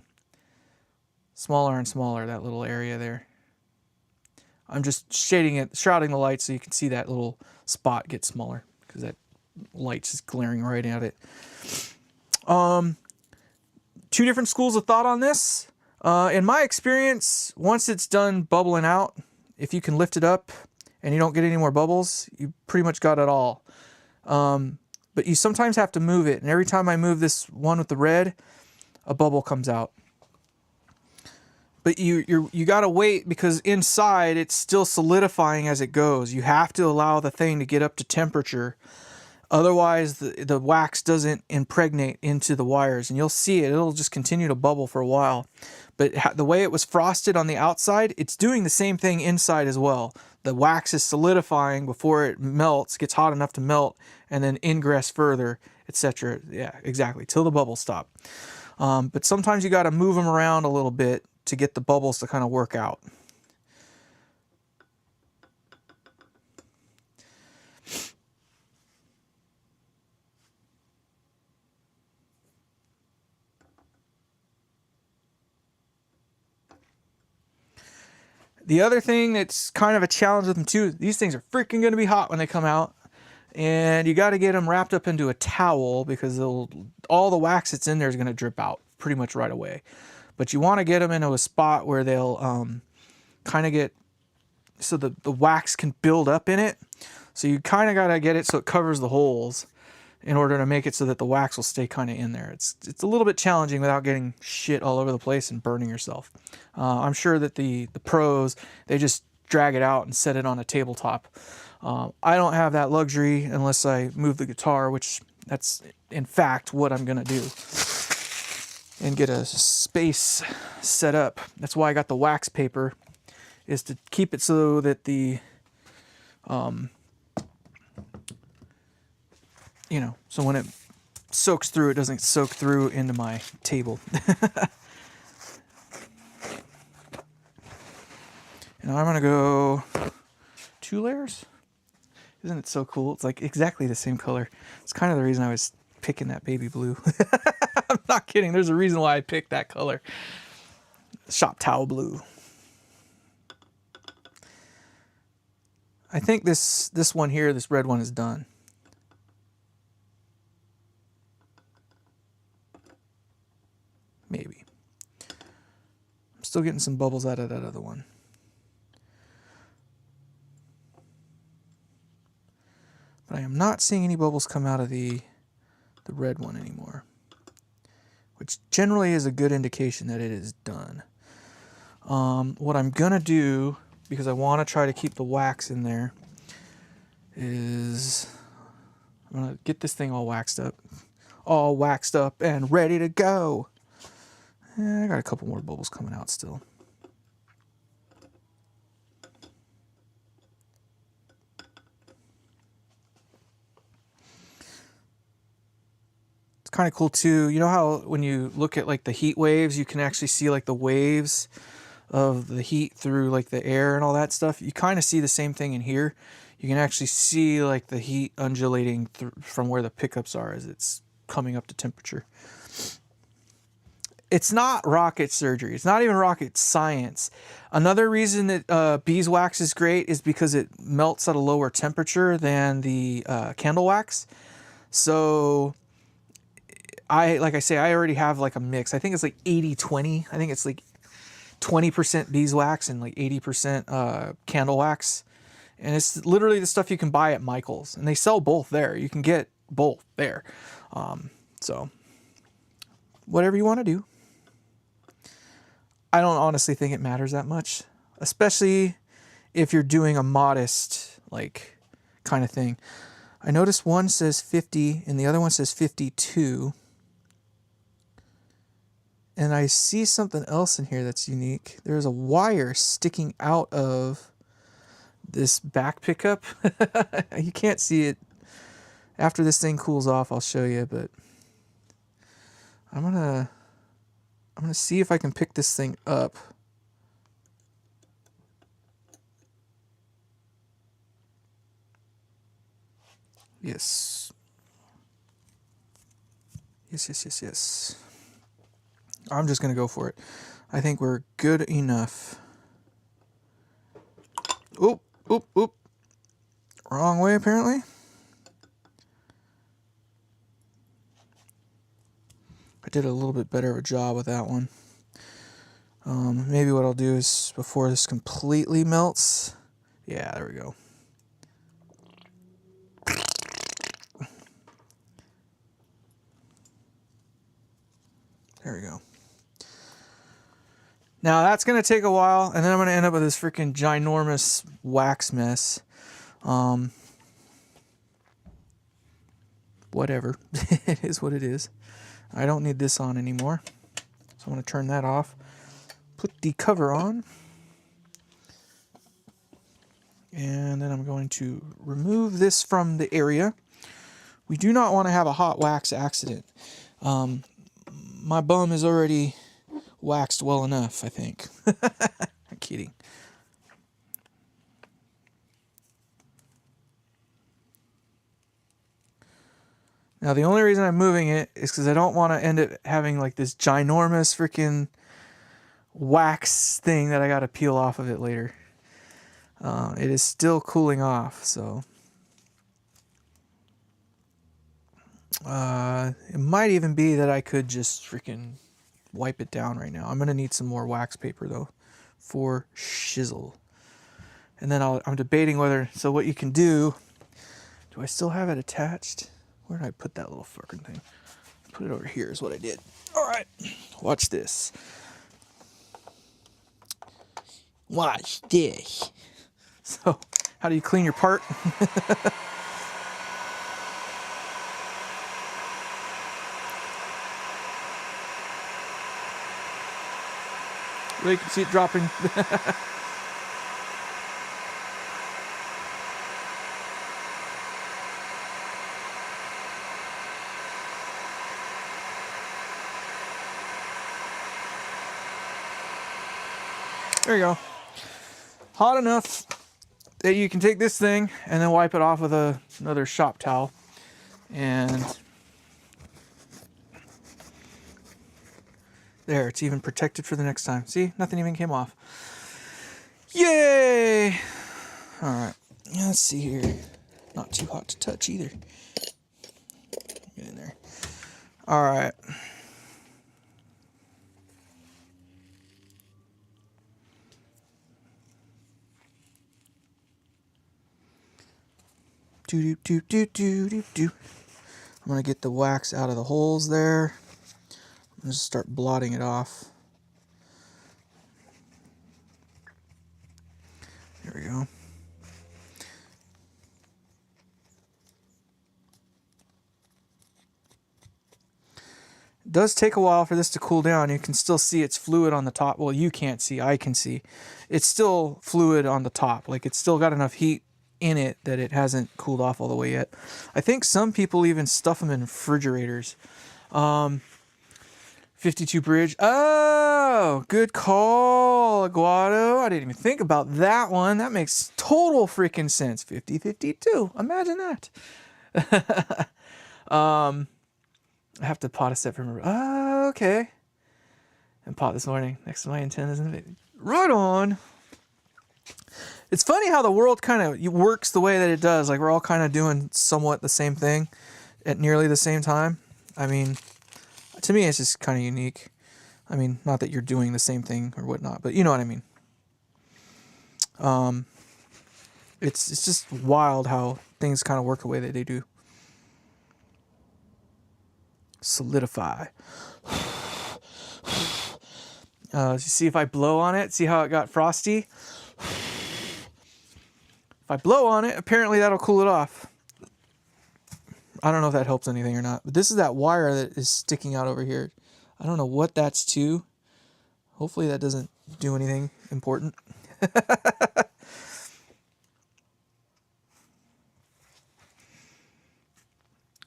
smaller and smaller, that little area there. I'm just shrouding the light so you can see that little spot get smaller because that light's just glaring right at it. Two different schools of thought on this. In my experience, once it's done bubbling out, if you can lift it up and you don't get any more bubbles, you pretty much got it all. But you sometimes have to move it, and every time I move this one with the red, a bubble comes out. But you gotta wait because inside it's still solidifying as it goes. You have to allow the thing to get up to temperature Otherwise, the wax doesn't impregnate into the wires, and you'll see it. It'll just continue to bubble for a while. But the way it was frosted on the outside, it's doing the same thing inside as well. The wax is solidifying before it melts, gets hot enough to melt, and then ingress further, etc. Yeah, exactly, till the bubbles stop. But sometimes you got to move them around a little bit to get the bubbles to kind of work out. The other thing that's kind of a challenge with them too, these things are freaking going to be hot when they come out. And you got to get them wrapped up into a towel because all the wax that's in there is going to drip out pretty much right away. But you want to get them into a spot where they'll kind of get, so the wax can build up in it. So you kind of got to get it so it covers the holes in order to make it so that the wax will stay kind of in there. It's a little bit challenging without getting shit all over the place and burning yourself. I'm sure that the pros, they just drag it out and set it on a tabletop. I don't have that luxury unless I move the guitar, which that's in fact what I'm gonna do, and get a space set up. That's why I got the wax paper, is to keep it so that the you know, so when it soaks through, it doesn't soak through into my table. And I'm gonna go 2 layers. Isn't it so cool? It's like exactly the same color. It's kind of the reason I was picking that baby blue. I'm not kidding. There's a reason why I picked that color. Shop towel blue. I think this one here, this red one, is done. Maybe. I'm still getting some bubbles out of that other one. But I am not seeing any bubbles come out of the red one anymore, which generally is a good indication that it is done. What I'm gonna do, because I want to try to keep the wax in there, is I'm gonna get this thing all waxed up and ready to go. I got a couple more bubbles coming out still. It's kind of cool too. You know how when you look at like the heat waves, you can actually see like the waves of the heat through like the air and all that stuff. You kind of see the same thing in here. You can actually see like the heat undulating from where the pickups are as it's coming up to temperature. It's not rocket surgery. It's not even rocket science. Another reason that beeswax is great is because it melts at a lower temperature than the candle wax. So like I say, I already have like a mix. I think it's like 80-20. I think it's like 20% beeswax and like 80% candle wax. And it's literally the stuff you can buy at Michael's. And they sell both there. You can get both there. So whatever you want to do. I don't honestly think it matters that much, especially if you're doing a modest, like, kind of thing. I noticed one says 50 and the other one says 52. And I see something else in here that's unique. There's a wire sticking out of this back pickup. You can't see it. After this thing cools off, I'll show you, but I'm gonna see if I can pick this thing up. Yes. Yes. I'm just gonna go for it. I think we're good enough. Oop. Wrong way, apparently. I did a little bit better of a job with that one. Maybe what I'll do is, before this completely melts, yeah, there we go. There we go. Now that's going to take a while, and then I'm going to end up with this freaking ginormous wax mess. whatever. It is what it is. I don't need this on anymore. So I'm going to turn that off. Put the cover on. And then I'm going to remove this from the area. We do not want to have a hot wax accident. My bum is already waxed well enough, I think. I'm kidding. Now, the only reason I'm moving it is because I don't want to end up having like this ginormous freaking wax thing that I got to peel off of it later. It is still cooling off, so it might even be that I could just freaking wipe it down right now. I'm going to need some more wax paper, though, for shizzle. And then I'm debating whether, so what you can do I still have it attached? Where did I put that little fucking thing? Put it over here is what I did. All right, watch this. Watch this. So, how do you clean your part? You can see it dropping. There you go. Hot enough that you can take this thing and then wipe it off with another shop towel. And there, it's even protected for the next time. See, nothing even came off. Yay! All right, let's see here. Not too hot to touch either. Get in there. All right. I'm gonna get the wax out of the holes there. I'm just start blotting it off. There we go. It does take a while for this to cool down. You can still see it's fluid on the top. Well, you can't see, I can see. It's still fluid on the top. Like it's still got enough heat in it that it hasn't cooled off all the way yet. I think some people even stuff them in refrigerators. 52 bridge. Oh, good call, Aguado. I didn't even think about that one. That makes total freaking sense. 50-52. Imagine that. I have to pot a set from. Oh, okay. And pot this morning next to my antennas. Right on. It's funny how the world kind of works the way that it does. Like we're all kind of doing somewhat the same thing at nearly the same time. I mean, to me, it's just kind of unique. I mean, not that you're doing the same thing or whatnot, but you know what I mean. It's just wild how things kind of work the way that they do. Solidify. You see if I blow on it, see how it got frosty? If I blow on it, apparently that'll cool it off. I don't know if that helps anything or not, but this is that wire that is sticking out over here. I don't know what that's to. Hopefully that doesn't do anything important.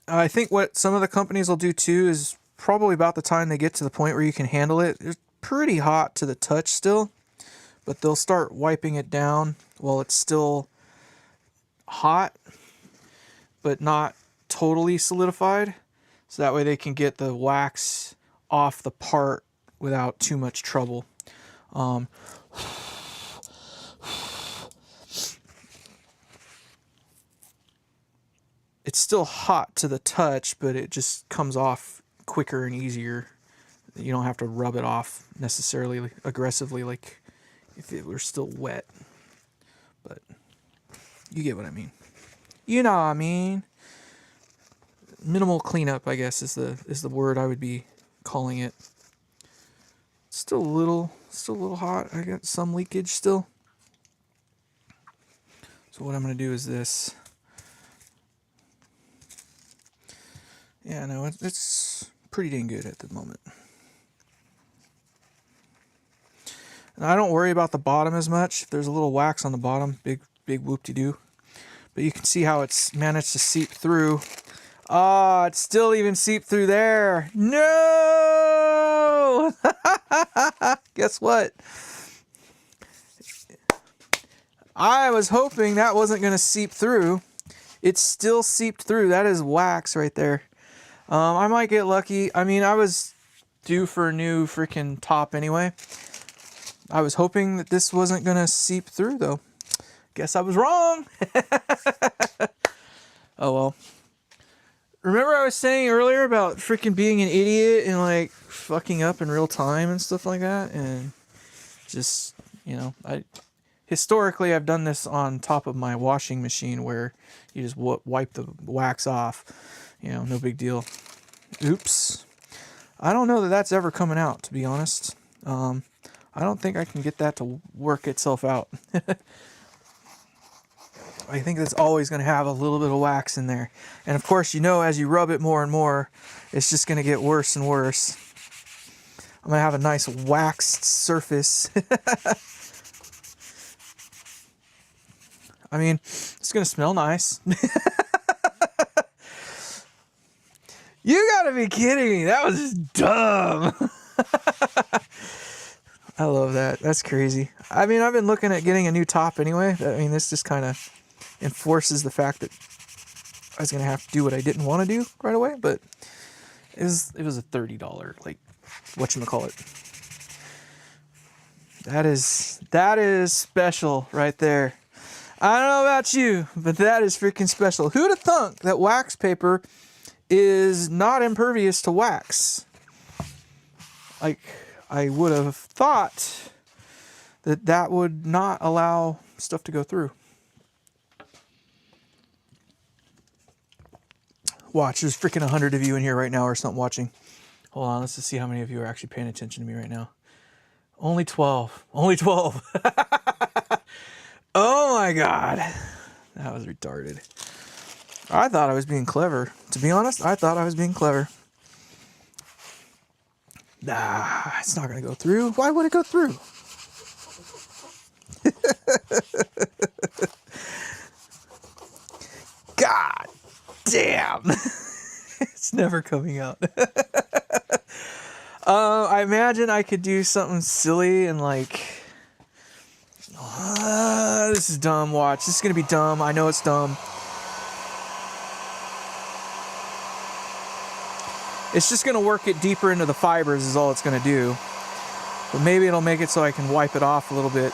I think what some of the companies will do too is probably about the time they get to the point where you can handle it. It's pretty hot to the touch still, but they'll start wiping it down while it's still hot, but not totally solidified. So that way they can get the wax off the part without too much trouble. It's still hot to the touch, but it just comes off quicker and easier. You don't have to rub it off necessarily aggressively like if it were still wet. But you get what I mean. You know what I mean. Minimal cleanup, I guess, is the word I would be calling it. It's still a little hot. I got some leakage still. So what I'm going to do is this. Yeah, no, it's pretty dang good at the moment. And I don't worry about the bottom as much. If there's a little wax on the bottom, big whoop-de-doo. But you can see how it's managed to seep through. Ah, it's still even seeped through there. No! Guess what? I was hoping that wasn't going to seep through. It's still seeped through. That is wax right there. I might get lucky. I mean, I was due for a new freaking top anyway. I was hoping that this wasn't going to seep through, though. Guess I was wrong. Oh, well. Remember I was saying earlier about freaking being an idiot and, like, fucking up in real time and stuff like that? And just, you know, historically, I've done this on top of my washing machine where you just wipe the wax off. You know, no big deal. Oops. I don't know that that's ever coming out, to be honest. I don't think I can get that to work itself out. I think that's always going to have a little bit of wax in there. And of course, you know, as you rub it more and more, it's just going to get worse and worse. I'm going to have a nice waxed surface. I mean, it's going to smell nice. You got to be kidding me. That was just dumb. I love that. That's crazy. I mean, I've been looking at getting a new top anyway. I mean, this just kind of enforces the fact that I was going to have to do what I didn't want to do right away. But it was a $30, like, whatchamacallit. That is special right there. I don't know about you, but that is freaking special. Who'd have thunk that wax paper is not impervious to wax? Like, I would have thought that would not allow stuff to go through. Watch, there's freaking 100 of you in here right now or something watching. Hold on, let's just see how many of you are actually paying attention to me right now. Only 12. Only 12. Oh my god. That was retarded. I thought I was being clever. To be honest, I thought I was being clever. Nah, it's not going to go through. Why would it go through? God damn. It's never coming out. I imagine I could do something silly and like... this is dumb, watch. This is going to be dumb. I know it's dumb. It's just going to work it deeper into the fibers is all it's going to do. But maybe it'll make it so I can wipe it off a little bit.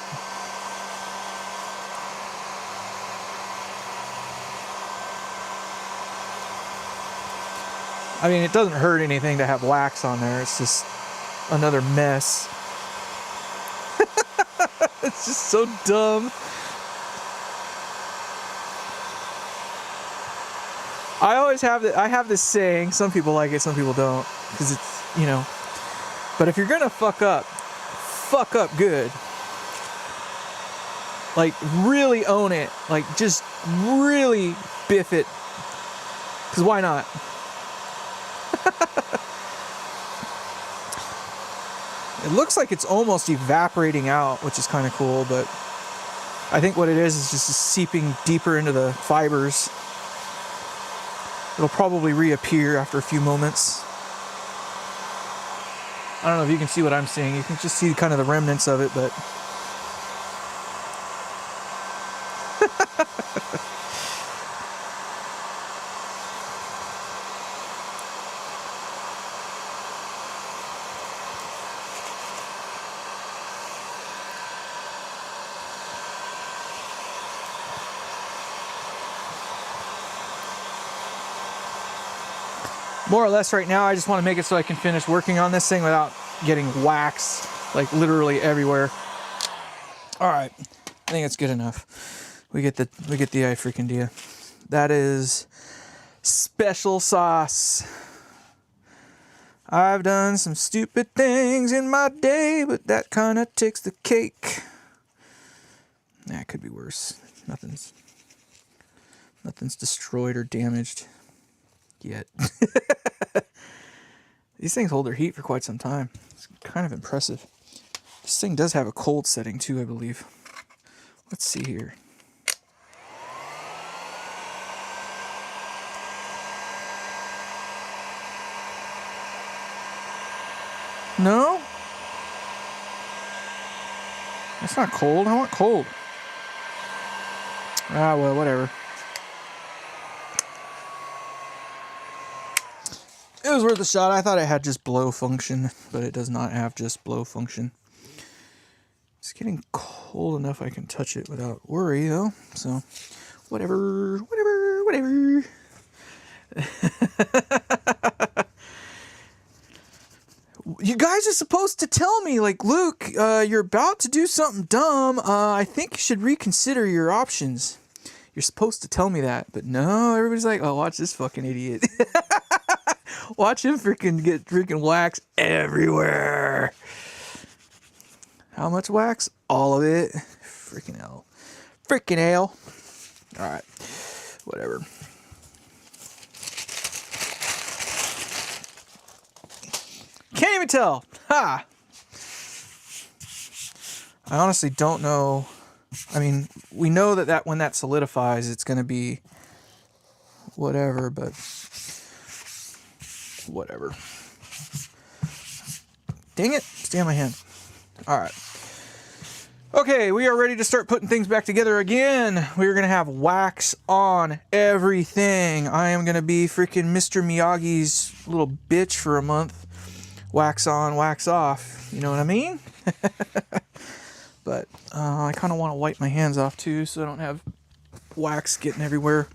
I mean, it doesn't hurt anything to have wax on there. It's just another mess. It's just so dumb. I have this saying, some people like it, some people don't, because it's, you know, but if you're gonna fuck up good. Like, really own it. Like, just really biff it. Because why not? It looks like it's almost evaporating out, which is kind of cool, but I think what it is just seeping deeper into the fibers. It'll probably reappear after a few moments. I don't know if you can see what I'm seeing. You can just see kind of the remnants of it, but... more or less right now, I just want to make it so I can finish working on this thing without getting wax, like literally everywhere. All right, I think it's good enough. We get the I freaking deal. That is special sauce. I've done some stupid things in my day, but that kind of takes the cake. Nah, it could be worse. Nothing's destroyed or damaged. yet. These things hold their heat for quite some time. It's kind of impressive. This thing does have a cold setting too, I believe. Let's see here. No? That's not cold. I want cold. Ah, well, whatever. It was worth a shot. I thought it had just blow function, but it does not have just blow function. It's getting cold enough I can touch it without worry, though. So, whatever. You guys are supposed to tell me, like, Luke, you're about to do something dumb. I think you should reconsider your options. You're supposed to tell me that, but no, everybody's like, oh, watch this fucking idiot. Watch him freaking get freaking wax everywhere. How much wax? All of it. Freaking hell. Freaking hell. Alright. Whatever. Can't even tell. Ha! I honestly don't know. I mean, we know that when that solidifies, it's going to be whatever, but whatever. Dang it. Stay on my hand. All right. Okay, we are ready to start putting things back together again. We're going to have wax on everything. I am going to be freaking Mr. Miyagi's little bitch for a month. Wax on, wax off. You know what I mean? But I kind of want to wipe my hands off too so I don't have wax getting everywhere.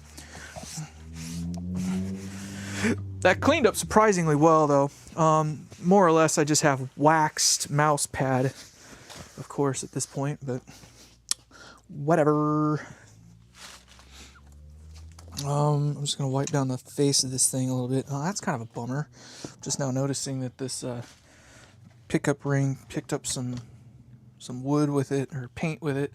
That cleaned up surprisingly well though. More or less I just have waxed mouse pad, of course, at this point, but whatever. I'm just going to wipe down the face of this thing a little bit. Oh, that's kind of a bummer. Just now noticing that this pickup ring picked up some wood with it, or paint with it.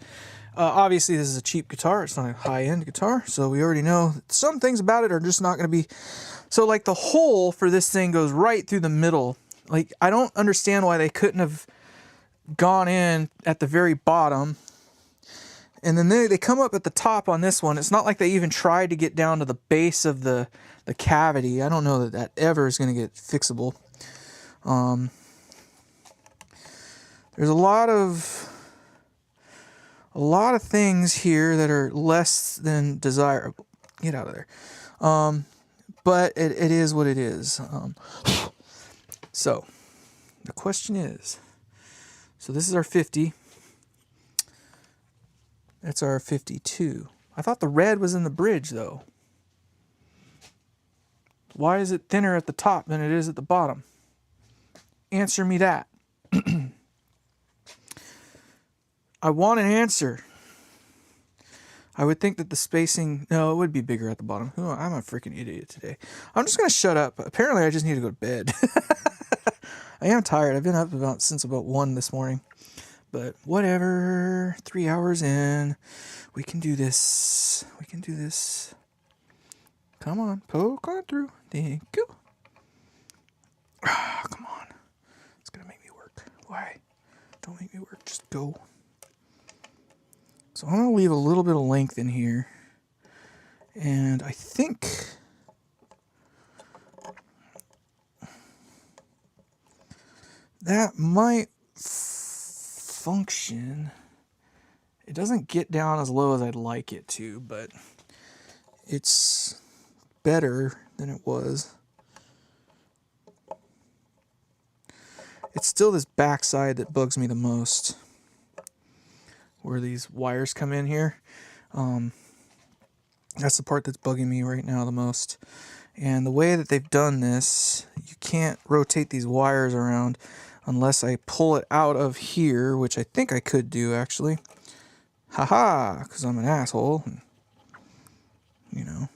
Obviously, this is a cheap guitar. It's not a high-end guitar, so we already know that some things about it are just not going to be... So, like, the hole for this thing goes right through the middle. Like, I don't understand why they couldn't have gone in at the very bottom. And then they come up at the top on this one. It's not like they even tried to get down to the base of the cavity. I don't know that ever is going to get fixable. There's a lot of things here that are less than desirable. Get out of there. But it is what it is. So the question is, so this is our 50. That's our 52. I thought the red was in the bridge, though. Why is it thinner at the top than it is at the bottom? Answer me that. I want an answer. I would think that the spacing... No, it would be bigger at the bottom. Oh, I'm a freaking idiot today. I'm just going to shut up. Apparently, I just need to go to bed. I am tired. I've been up since about 1 this morning. But whatever, 3 hours in, we can do this. We can do this. Come on, poke on through. Thank you. Ah, come on. It's going to make me work. Why? Don't make me work. Just go. So I'm going to leave a little bit of length in here. And I think... that might... function. It doesn't get down as low as I'd like it to, but it's better than it was. It's still this back side that bugs me the most, where these wires come in here. That's the part that's bugging me right now the most. And the way that they've done this, you can't rotate these wires around unless I pull it out of here, which I think I could do, actually. Haha, because I'm an asshole. And, you know,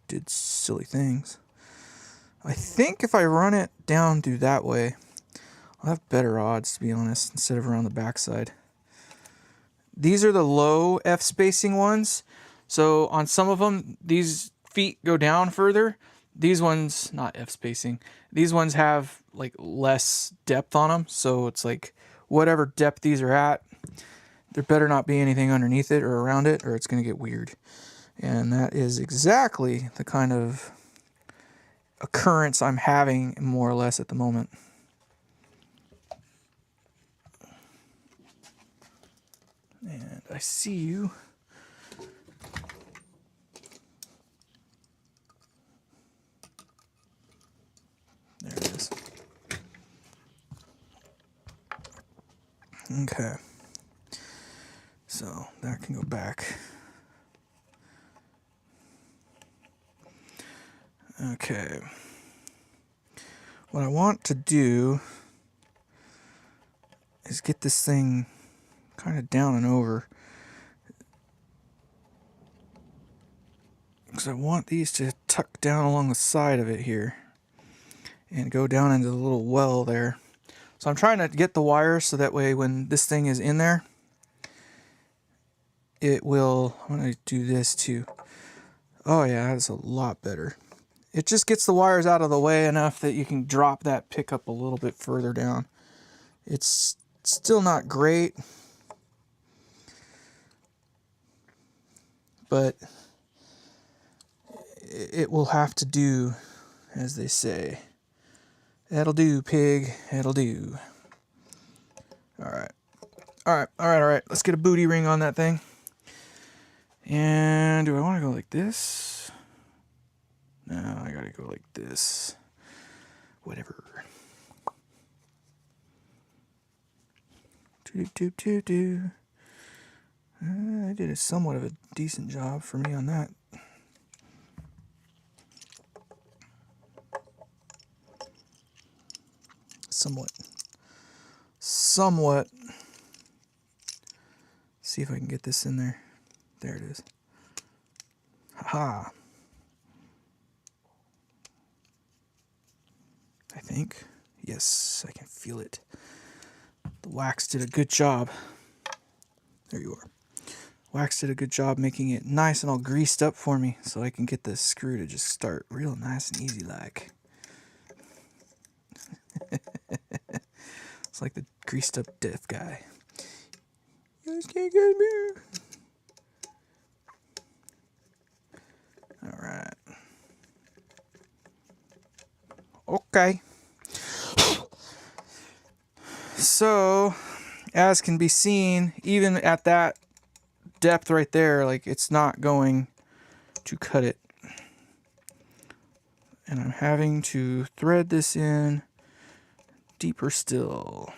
did silly things. I think if I run it down through that way, I'll have better odds, to be honest, instead of around the backside. These are the low F-spacing ones. So on some of them, these feet go down further. these ones, not F spacing, these ones have like less depth on them. So it's like whatever depth these are at, there better not be anything underneath it or around it, or it's going to get weird. And that is exactly the kind of occurrence I'm having more or less at the moment. And I see you. There it is. Okay. So that can go back. Okay. What I want to do is get this thing kind of down and over. Because I want these to tuck down along the side of it here and go down into the little well there. So I'm trying to get the wires so that way when this thing is in there, it will, I'm going to do this too. Oh yeah, that's a lot better. It just gets the wires out of the way enough that you can drop that pickup a little bit further down. It's still not great, but it will have to do, as they say. That'll do, pig. That'll do. Alright. Alright. Let's get a booty ring on that thing. And do I want to go like this? No, I gotta go like this. Whatever. Do. I did a somewhat of a decent job for me on that. Somewhat. See if I can get this in there. There it is. Haha. I think. Yes, I can feel it. The wax did a good job. There you are. Wax did a good job making it nice and all greased up for me so I can get the screw to just start real nice and easy like. It's like the greased up deaf guy. You guys can't get me. Alright. Okay. So, as can be seen, even at that depth right there, like it's not going to cut it. And I'm having to thread this in deeper still.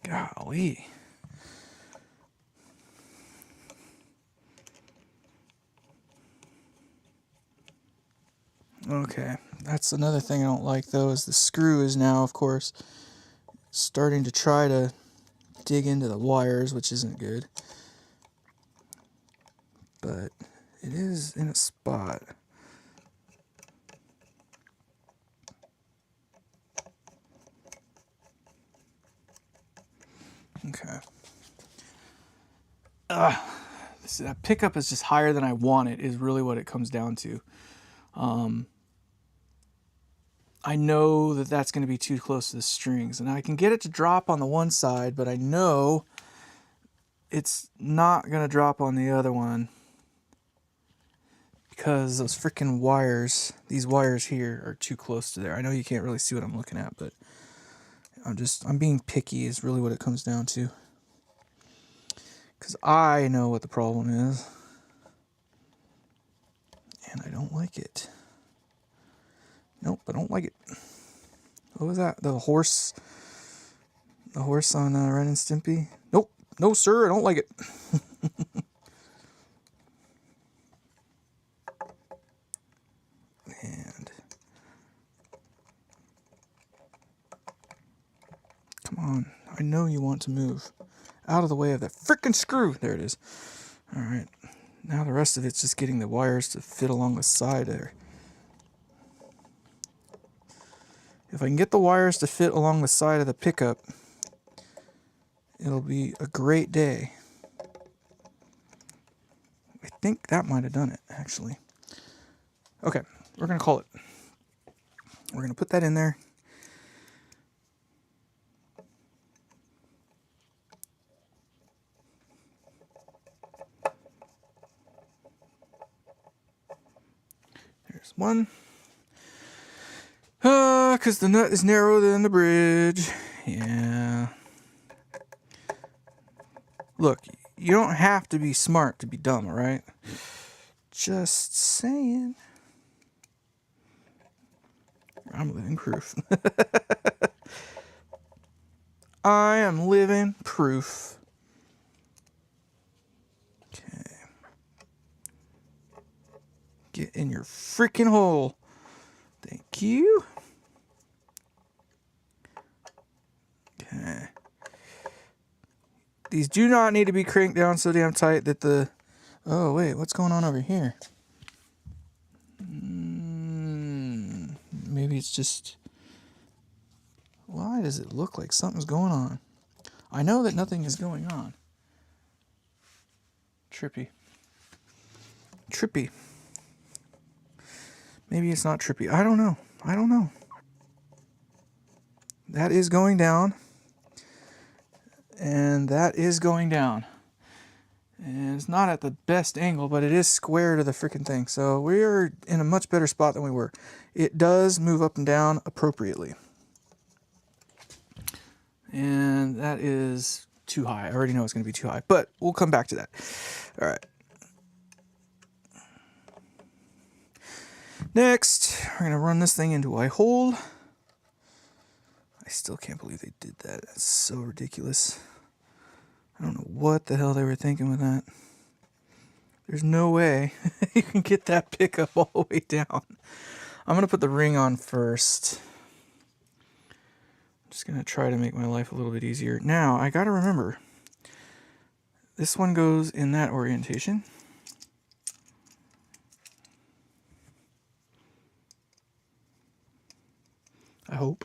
Golly. Okay, that's another thing I don't like though, is the screw is now, of course, starting to try to dig into the wires, which isn't good. But it is in a spot. Okay. That pickup is just higher than I want it, is really what it comes down to. I know that that's going to be too close to the strings, and I can get it to drop on the one side, but I know it's not going to drop on the other one because those freaking wires, these wires here, are too close to there. I know you can't really see what I'm looking at, but I'm being picky is really what it comes down to. Because I know what the problem is, and I don't like it. Nope, I don't like it. What was that? The horse on Ren and Stimpy? Nope, no sir, I don't like it. And come on, I know you want to move out of the way of that frickin' screw. There it is. All right, now the rest of it's just getting the wires to fit along the side there. If I can get the wires to fit along the side of the pickup, it'll be a great day. I think that might have done it, actually. Okay, we're going to call it. We're going to put that in there. There's one. Because the nut is narrower than the bridge. Yeah. Look, you don't have to be smart to be dumb, all right? Just saying. I'm living proof. I am living proof. Okay. Get in your freaking hole. Thank you. Okay. These do not need to be cranked down so damn tight that the... Oh, wait, what's going on over here? Maybe it's just... Why does it look like something's going on? I know that nothing is going on. Trippy. Trippy. Maybe it's not trippy. I don't know. I don't know. That is going down. And that is going down. And it's not at the best angle, but it is square to the freaking thing. So we're in a much better spot than we were. It does move up and down appropriately. And that is too high. I already know it's going to be too high, but we'll come back to that. All right. Next, we're going to run this thing into a hole. I still can't believe they did that. That's so ridiculous. I don't know what the hell they were thinking with that. There's no way you can get that pickup all the way down. I'm going to put the ring on first. I'm just going to try to make my life a little bit easier. Now, I got to remember, this one goes in that orientation. I hope.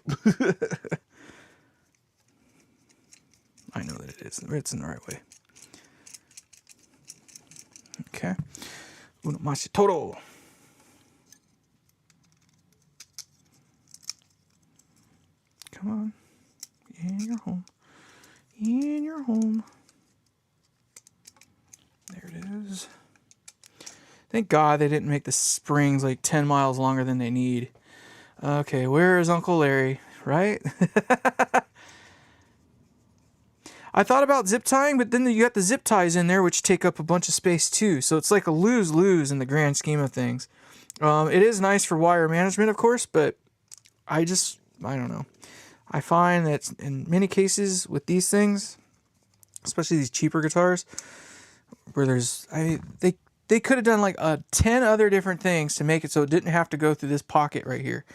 I know that it is. It's in the right way. Okay. Uno mas todo. Come on. In your home. In your home. There it is. Thank God they didn't make the springs like 10 miles longer than they need. Okay, where is Uncle Larry? Right? I thought about zip tying, but then you got the zip ties in there, which take up a bunch of space too. So it's like a lose-lose in the grand scheme of things. It is nice for wire management, of course, but I don't know. I find that in many cases with these things, especially these cheaper guitars, where they could have done like 10 other different things to make it so it didn't have to go through this pocket right here.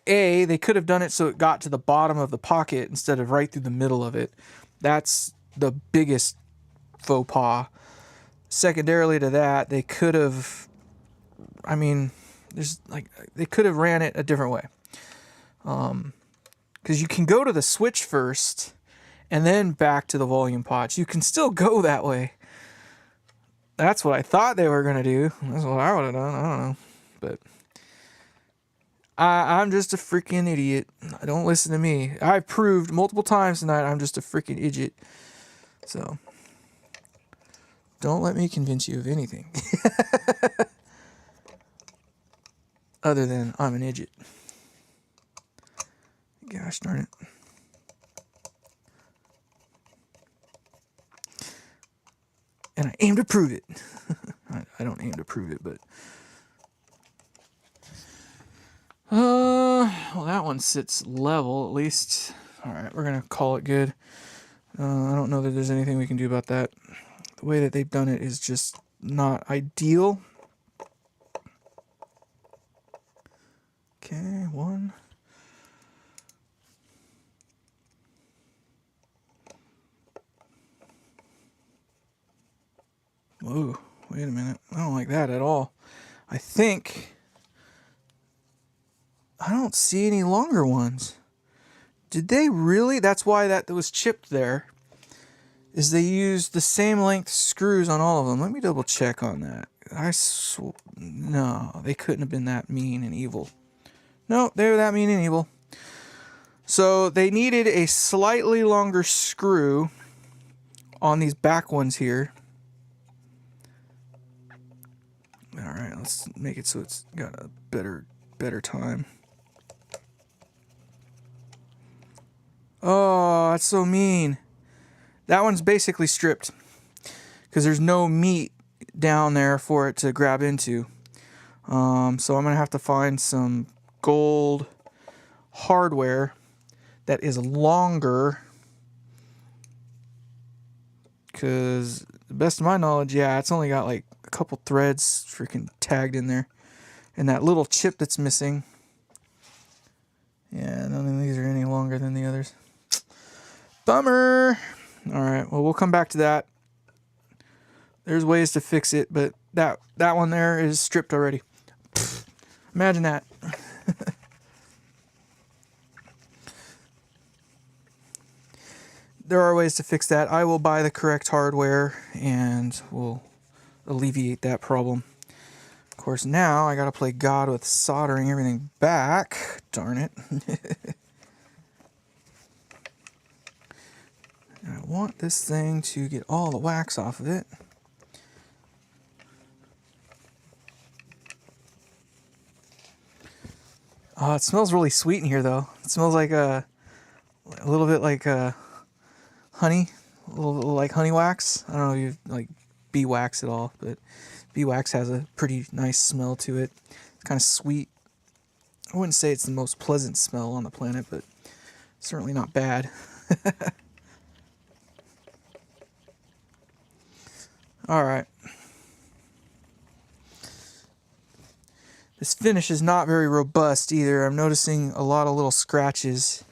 They could have done it so it got to the bottom of the pocket instead of right through the middle of it. That's the biggest faux pas. Secondarily to that, they could have, they could have ran it a different way. Because you can go to the switch first and then back to the volume pots. You can still go that way. That's what I thought they were going to do. That's what I would have done. I don't know. But I'm just a freaking idiot. Don't listen to me. I've proved multiple times tonight I'm just a freaking idiot. So don't let me convince you of anything. Other than I'm an idiot. Gosh darn it. And I aim to prove it. I don't aim to prove it, but... well, that one sits level, at least. Alright, we're going to call it good. I don't know that there's anything we can do about that. The way that they've done it is just not ideal. Okay, one. Whoa, wait a minute. I don't like that at all. I think I don't see any longer ones. Did they really? That's why that was chipped there. Is they used the same length screws on all of them. Let me double check on that. No, they couldn't have been that mean and evil. No, they were that mean and evil. So they needed a slightly longer screw on these back ones here. All right, let's make it so it's got a better time. Oh, that's so mean. That one's basically stripped because there's no meat down there for it to grab into. So I'm gonna have to find some gold hardware that is longer, because to the best of my knowledge, yeah, it's only got like a couple threads freaking tagged in there, and that little chip that's missing. Yeah, none of these are any longer than the others. Bummer. All right, well, we'll come back to that. There's ways to fix it, but that one there is stripped already. Imagine that. There are ways to fix that. I will buy the correct hardware and we'll alleviate that problem. Of course, now I gotta play God with soldering everything back. Darn it. I want this thing to get all the wax off of it. It smells really sweet in here, though. It smells like a little bit like honey, a little like honey wax. I don't know if you like bee wax at all, but bee wax has a pretty nice smell to it. It's kind of sweet. I wouldn't say it's the most pleasant smell on the planet, but certainly not bad. All right. This finish is not very robust either. I'm noticing a lot of little scratches,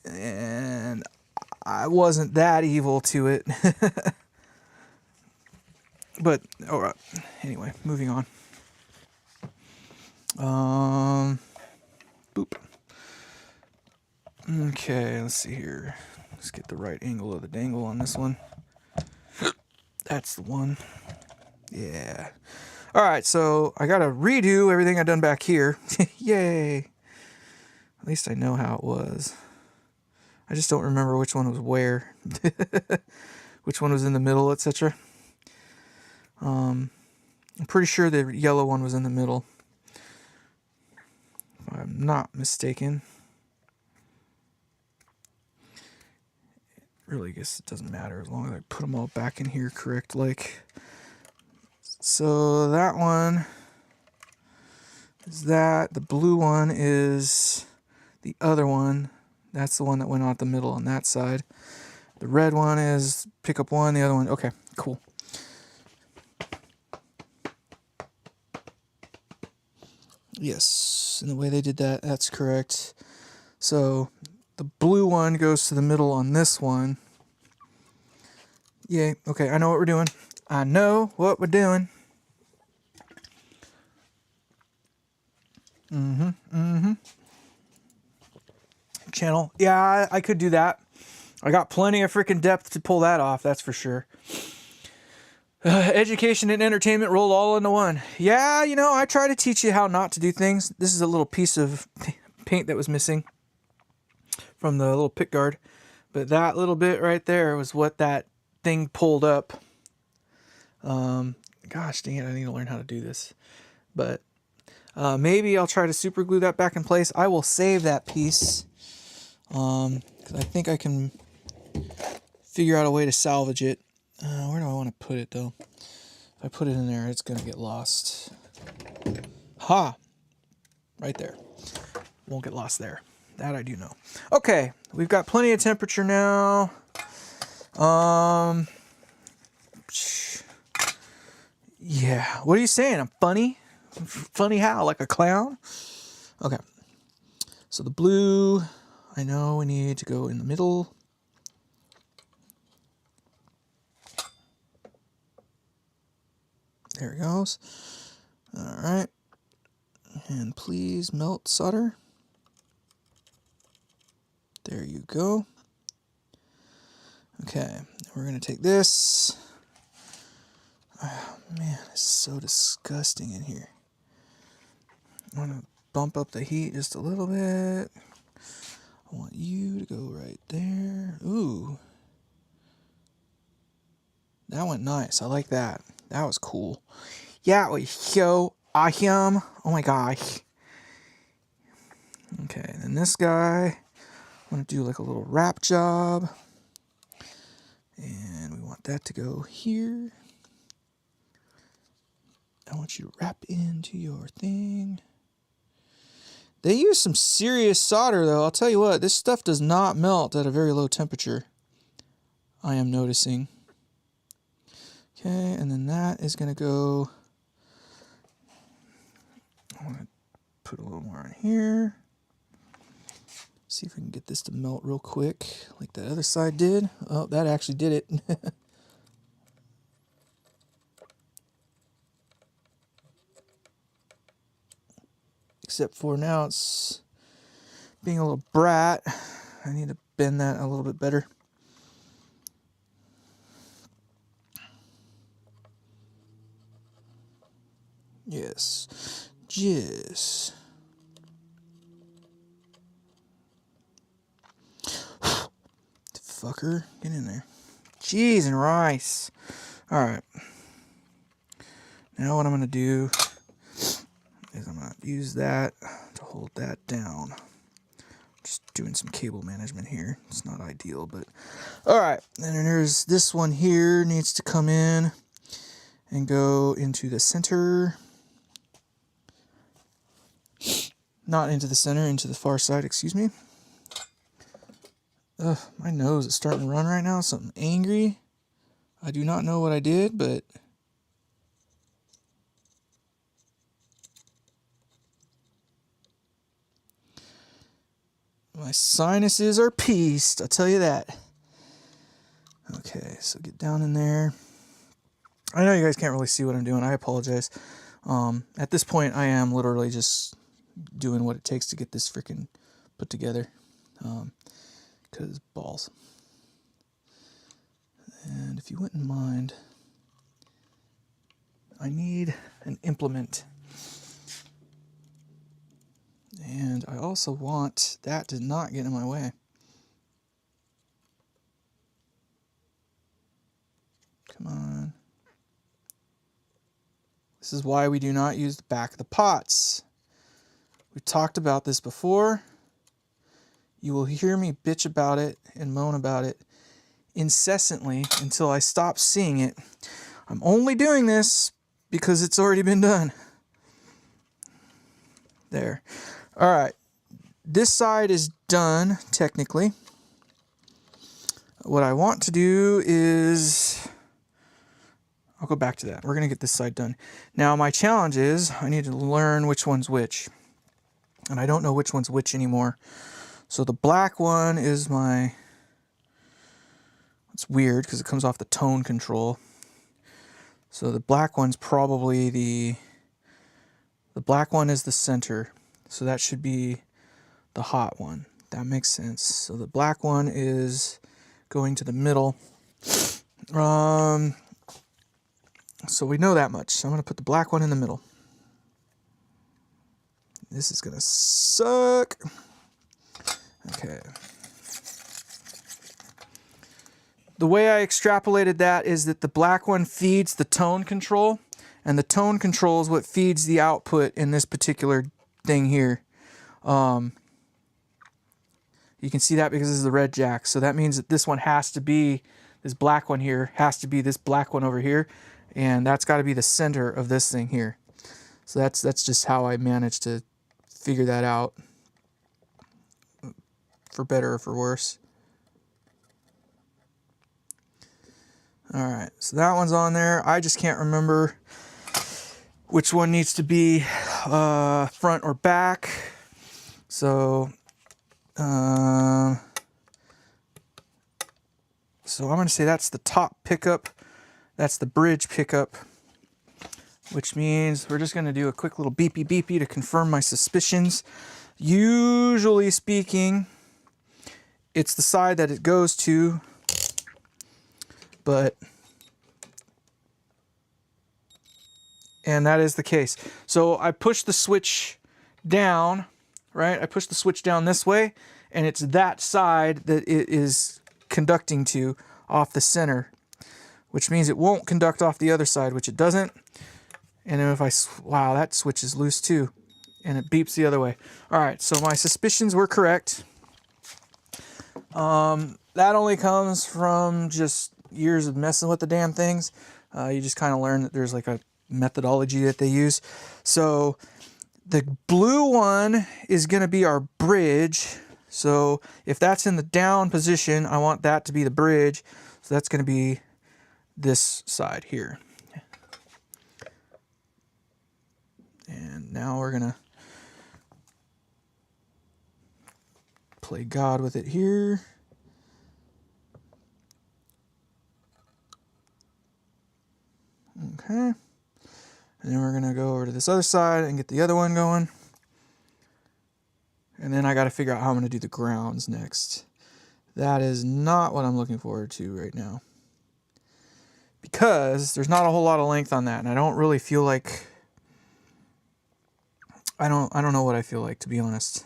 and I wasn't that evil to it. But, all right. Anyway, moving on. Boop. Okay, let's see here. Let's get the right angle of the dangle on this one. That's the one. Yeah. All right, so I got to redo everything I've done back here. Yay. At least I know how it was. I just don't remember which one was where. Which one was in the middle, etc. I'm pretty sure the yellow one was in the middle, if I'm not mistaken. Really, I guess it doesn't matter as long as I put them all back in here correct. Like, so that one is that. The blue one is the other one. That's the one that went out the middle on that side. The red one is pickup one. The other one, okay, cool. Yes, and the way they did that, that's correct. So the blue one goes to the middle on this one. Yay, okay, I know what we're doing. I know what we're doing. Channel. Yeah, I could do that. I got plenty of freaking depth to pull that off, that's for sure. Education and entertainment rolled all into one. Yeah, you know, I try to teach you how not to do things. This is a little piece of paint that was missing from the little pick guard. But that little bit right there was what that thing pulled up. Gosh dang it, I need to learn how to do this. But maybe I'll try to super glue that back in place. I will save that piece. Because I think I can figure out a way to salvage it. Where do I want to put it, though? If I put it in there, it's going to get lost. Ha! Right there. Won't get lost there. That I do know. Okay, we've got plenty of temperature now. Yeah, what are you saying? I'm funny? Funny how? Like a clown? Okay. So the blue, I know we need to go in the middle. There it goes. All right. And please melt solder. There you go. Okay, we're going to take this. Oh, man, it's so disgusting in here. I'm going to bump up the heat just a little bit. I want you to go right there. Ooh. That went nice. I like that. That was cool. Yeah, it was so awesome. Oh my gosh. Okay, and then this guy, I'm going to do like a little wrap job. And we want that to go here. I want you to wrap into your thing. They use some serious solder, though. I'll tell you what, this stuff does not melt at a very low temperature. I am noticing. Okay, and then that is going to go... I want to put a little more on here. See if we can get this to melt real quick, like that other side did. Oh, that actually did it. Except for now it's being a little brat. I need to bend that a little bit better. Yes. Yes. Fucker, get in there. Cheese and rice. Alright. Now what I'm going to do is I'm going to use that to hold that down. Just doing some cable management here. It's not ideal, but... Alright, and then there's this one here needs to come in and go into the center. Not into the center, into the far side, excuse me. Ugh, my nose is starting to run right now. Something angry. I do not know what I did, but... my sinuses are pieced, I'll tell you that. Okay, so get down in there. I know you guys can't really see what I'm doing. I apologize. At this point, I am literally just doing what it takes to get this freaking put together. Because balls. And if you wouldn't mind, I need an implement. And I also want that to not get in my way. Come on. This is why we do not use the back of the pots. We talked about this before. You will hear me bitch about it and moan about it incessantly until I stop seeing it. I'm only doing this because it's already been done. There. All right. This side is done, technically. What I want to do is... I'll go back to that. We're going to get this side done. Now, my challenge is I need to learn which one's which. And I don't know which one's which anymore. So the black one is my... It's weird because it comes off the tone control. So the black one's probably the... The black one is the center. So that should be the hot one. That makes sense. So the black one is going to the middle. So we know that much. So I'm going to put the black one in the middle. This is going to suck. Okay. The way I extrapolated that is that the black one feeds the tone control, and the tone control is what feeds the output in this particular thing here. You can see that because this is the red jack. So that means that this one has to be, this black one here has to be this black one over here. And that's got to be the center of this thing here. So that's just how I managed to figure that out. For better or for worse. Alright, so that one's on there. I just can't remember which one needs to be front or back. So I'm going to say that's the top pickup. That's the bridge pickup, which means we're just going to do a quick little beepy beepy to confirm my suspicions. Usually speaking, it's the side that it goes to, and that is the case. So I push the switch down, right? I push the switch down this way, and it's that side that it is conducting to off the center, which means it won't conduct off the other side, which it doesn't. And then if I, wow, that switch is loose too, and it beeps the other way. All right, so my suspicions were correct. That only comes from just years of messing with the damn things. You just kind of learn that there's like a methodology that they use. So the blue one is going to be our bridge. So if that's in the down position, I want that to be the bridge. So that's going to be this side here. And now we're going to play God with it here. Okay. And then we're going to go over to this other side and get the other one going. And then I got to figure out how I'm going to do the grounds next. That is not what I'm looking forward to right now, because there's not a whole lot of length on that, and I don't really feel like, I don't know what I feel like, to be honest.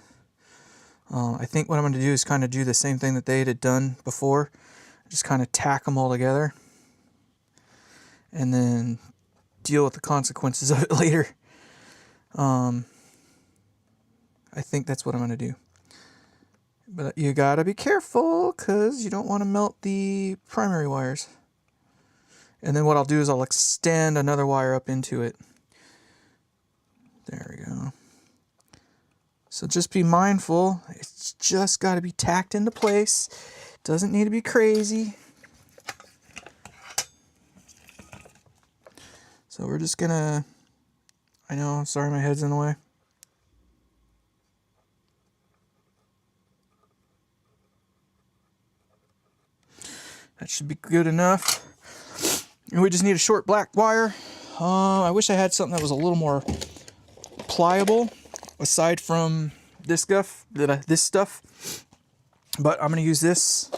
I think what I'm going to do is kind of do the same thing that they had done before, just kind of tack them all together, and then deal with the consequences of it later. I think that's what I'm going to do. But you got to be careful, because you don't want to melt the primary wires. And then what I'll do is I'll extend another wire up into it. There we go. So just be mindful. It's just got to be tacked into place. Doesn't need to be crazy. So we're just gonna, I know, sorry my head's in the way. That should be good enough. And we just need a short black wire. I wish I had something that was a little more pliable, aside from this stuff. But I'm going to use this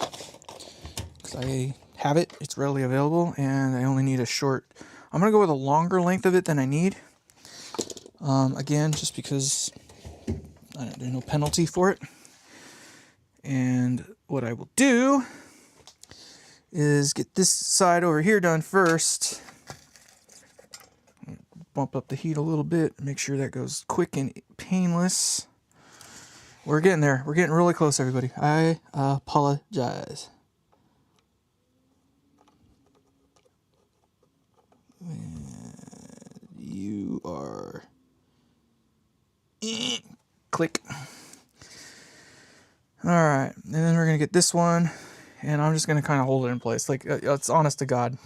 because I have it. It's readily available, and I only need a short. I'm going to go with a longer length of it than I need. Again, just because there's no penalty for it. And what I will do is get this side over here done first. Bump up the heat a little bit, make sure that goes quick and painless. We're getting there. We're getting really close, everybody. I apologize. And you are... Click. Alright, and then we're going to get this one, and I'm just going to kind of hold it in place. Like, it's honest to God,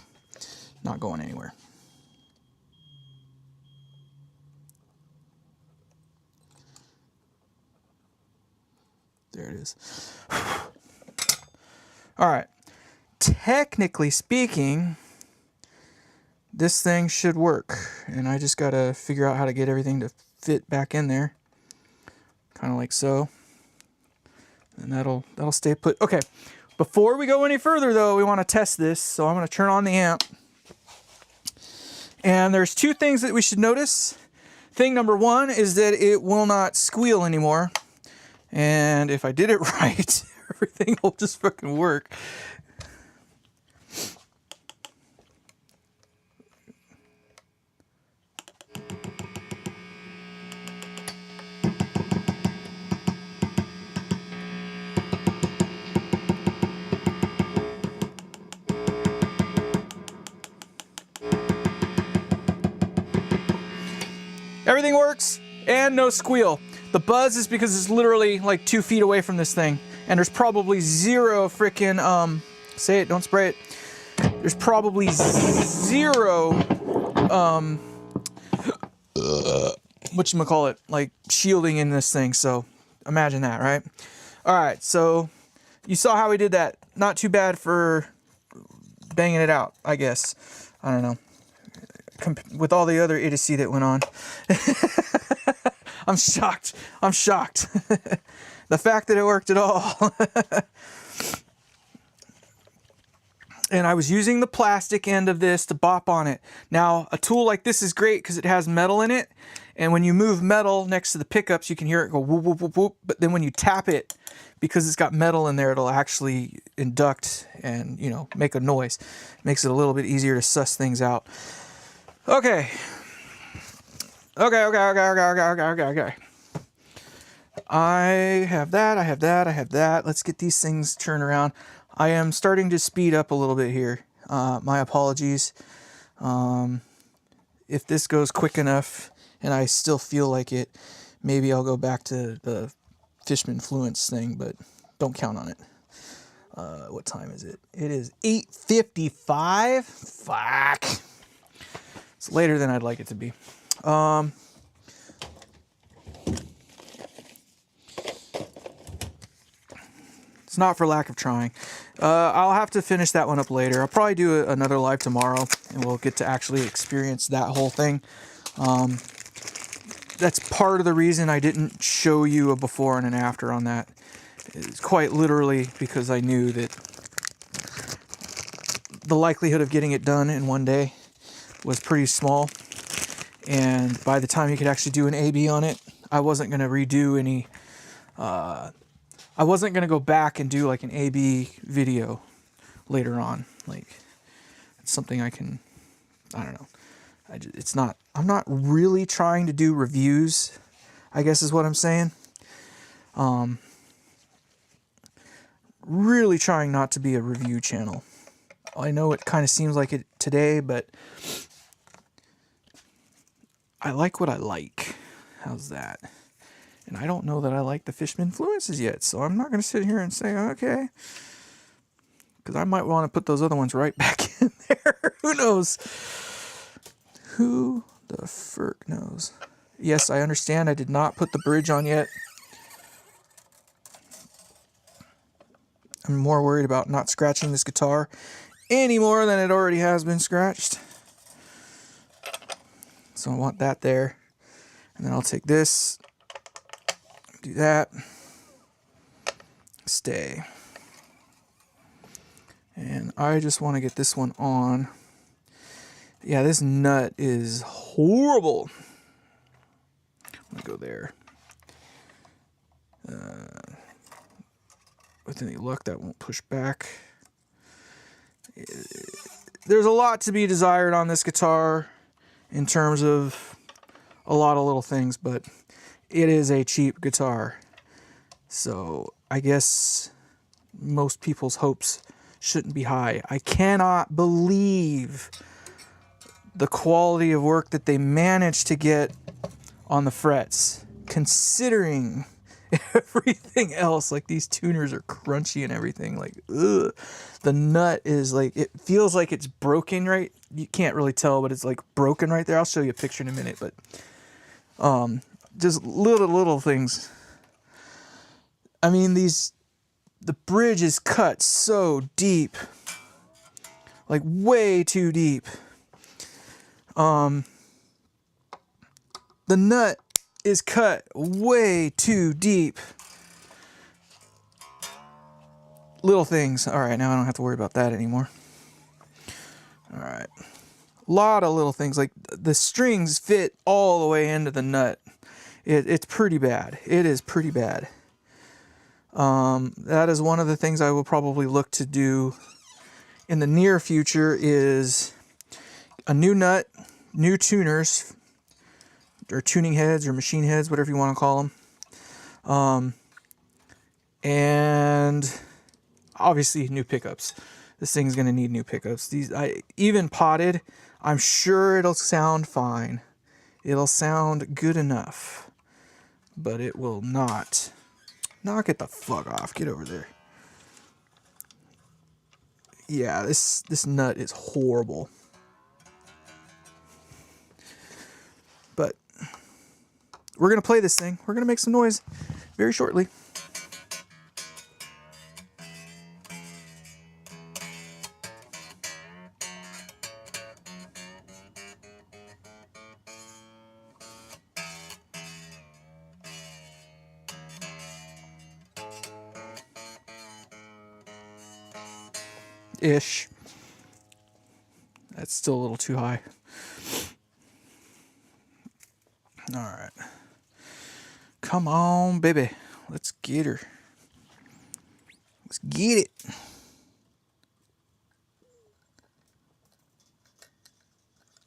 not going anywhere. There it is. All right. Technically speaking, this thing should work. And I just got to figure out how to get everything to fit back in there. Kind of like so. And that'll stay put. Okay. Before we go any further, though, we want to test this. So I'm going to turn on the amp. And there's two things that we should notice. Thing number one is that it will not squeal anymore. And if I did it right, everything will just fucking work. Everything works and no squeal. The buzz is because it's literally like 2 feet away from this thing. And there's probably zero freaking, say it, don't spray it. There's probably zero, whatchamacallit, like shielding in this thing. So imagine that, right? All right, so you saw how we did that. Not too bad for banging it out, I guess. I don't know. With all the other idiocy that went on. I'm shocked. the fact that it worked at all. And I was using the plastic end of this to bop on it. Now, a tool like this is great because it has metal in it. And when you move metal next to the pickups, you can hear it go whoop, whoop, whoop, whoop. But then when you tap it, because it's got metal in there, it'll actually induct and, you know, make a noise. Makes it a little bit easier to suss things out. Okay. Okay. I have that. Let's get these things turned around. I am starting to speed up a little bit here. My apologies. If this goes quick enough and I still feel like it, maybe I'll go back to the Fishman Fluence thing, but don't count on it. What time is it? It is 8:55. Fuck. It's later than I'd like it to be. It's not for lack of trying. I'll have to finish that one up later. I'll probably do another live tomorrow, and we'll get to actually experience that whole thing. That's part of the reason I didn't show you a before and an after on that. It's quite literally because I knew that the likelihood of getting it done in one day was pretty small. And by the time you could actually do an A/B on it, I wasn't going to redo any... I wasn't going to go back and do like an A/B video later on. Like, it's something I can... I don't know. I'm not really trying to do reviews, I guess is what I'm saying. Really trying not to be a review channel. I know it kind of seems like it today, but I like what I like. How's that? And I don't know that I like the Fishman Fluences yet, so I'm not going to sit here and say, okay. Because I might want to put those other ones right back in there. Who knows? Who the frick knows? Yes, I understand I did not put the bridge on yet. I'm more worried about not scratching this guitar any more than it already has been scratched. So I want that there. And then I'll take this, do that, stay. And I just want to get this one on. Yeah, this nut is horrible. I'm going to go there. With any luck, that won't push back. There's a lot to be desired on this guitar in terms of a lot of little things, but it is a cheap guitar. So I guess most people's hopes shouldn't be high. I cannot believe the quality of work that they managed to get on the frets, considering everything else. Like, these tuners are crunchy and everything. Like, ugh. The nut is like, it feels like it's broken, right? You can't really tell, but it's like broken right there. I'll show you a picture in a minute, but just little things. I mean, the bridge is cut so deep, like way too deep. The nut is cut way too deep. Little things. All right, now I don't have to worry about that anymore. All right. A lot of little things. Like, the strings fit all the way into the nut. It's pretty bad. It is pretty bad. That is one of the things I will probably look to do in the near future, is a new nut, new tuners, or tuning heads, or machine heads, whatever you want to call them. And obviously new pickups. This thing's going to need new pickups. Even potted, I'm sure it'll sound fine. It'll sound good enough. But it will not. Knock it the fuck off. Get over there. Yeah, this nut is horrible. But we're going to play this thing. We're going to make some noise very shortly. ish. That's still a little too high. All right. Come on, baby. Let's get her. Let's get it.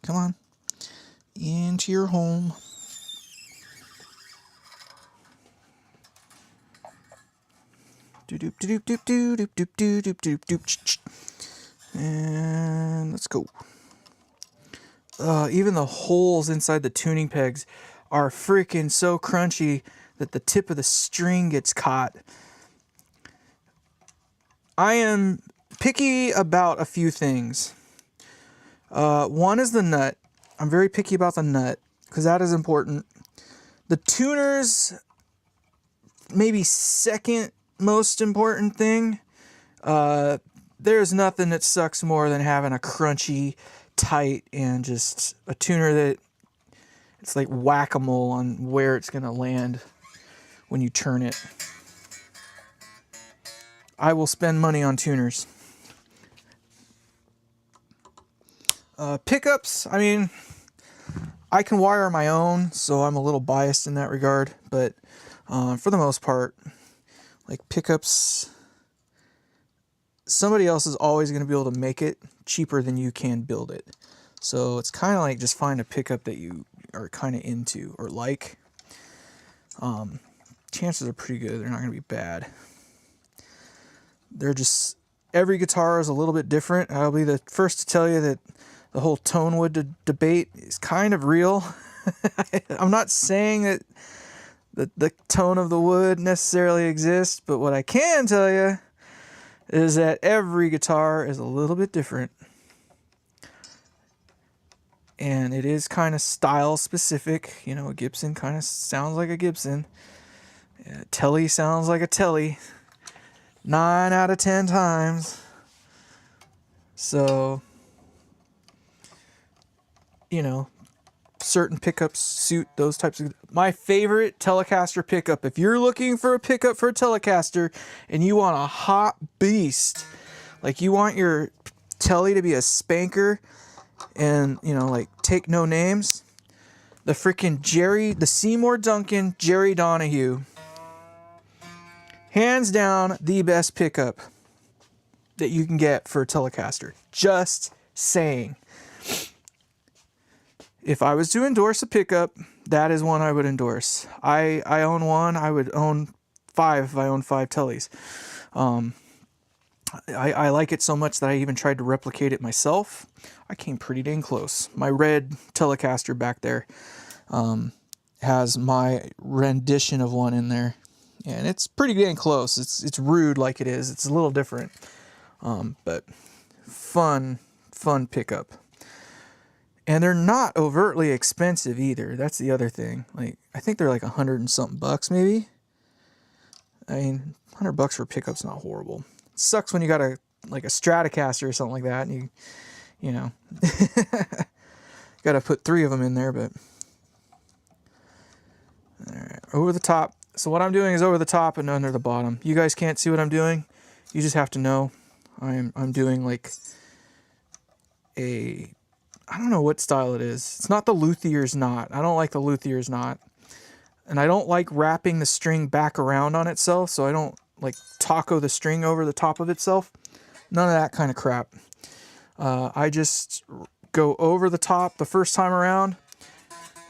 Come on. Into your home. And let's go. Even the holes inside the tuning pegs are freaking so crunchy that the tip of the string gets caught. I am picky about a few things. One is the nut. I'm very picky about the nut because that is important. The tuners, maybe second most important thing. There's nothing that sucks more than having a crunchy, tight, and just a tuner that it's like whack-a-mole on where it's going to land when you turn it. I will spend money on tuners. Pickups, I mean, I can wire my own, so I'm a little biased in that regard, but for the most part, like pickups, somebody else is always going to be able to make it cheaper than you can build it. So it's kind of like just find a pickup that you are kind of into or like. Chances are pretty good. They're not going to be bad. They're just, every guitar is a little bit different. I'll be the first to tell you that the whole tone wood debate is kind of real. I'm not saying that the tone of the wood necessarily exists, but what I can tell you is that every guitar is a little bit different. And it is kind of style specific. You know, a Gibson kind of sounds like a Gibson. A Telly sounds like a Telly. 9 out of 10 times. So, you know, certain pickups suit those types of... My favorite Telecaster pickup, if you're looking for a pickup for a Telecaster and you want a hot beast, like you want your Telly to be a spanker and, you know, like take no names, the freaking the Seymour Duncan Jerry Donahue. Hands down, the best pickup that you can get for a Telecaster. Just saying. If I was to endorse a pickup, that is one I would endorse. I own one. I would own 5 if I owned 5 Tellys. I like it so much that I even tried to replicate it myself. I came pretty dang close. My red Telecaster back there has my rendition of one in there. And it's pretty dang close. It's rude like it is. It's a little different. But fun pickup. And they're not overtly expensive either. That's the other thing. Like, I think they're like $100 and something bucks maybe. I mean, $100 for a pickup's not horrible. It sucks when you got a Stratocaster or something like that, and you know, got to put 3 of them in there. But all right, over the top. So what I'm doing is over the top and under the bottom. You guys can't see what I'm doing. You just have to know. I'm doing like I don't know what style it is. It's not the luthier's knot. I don't like the luthier's knot. And I don't like wrapping the string back around on itself, so I don't like taco the string over the top of itself. None of that kind of crap. I just go over the top the first time around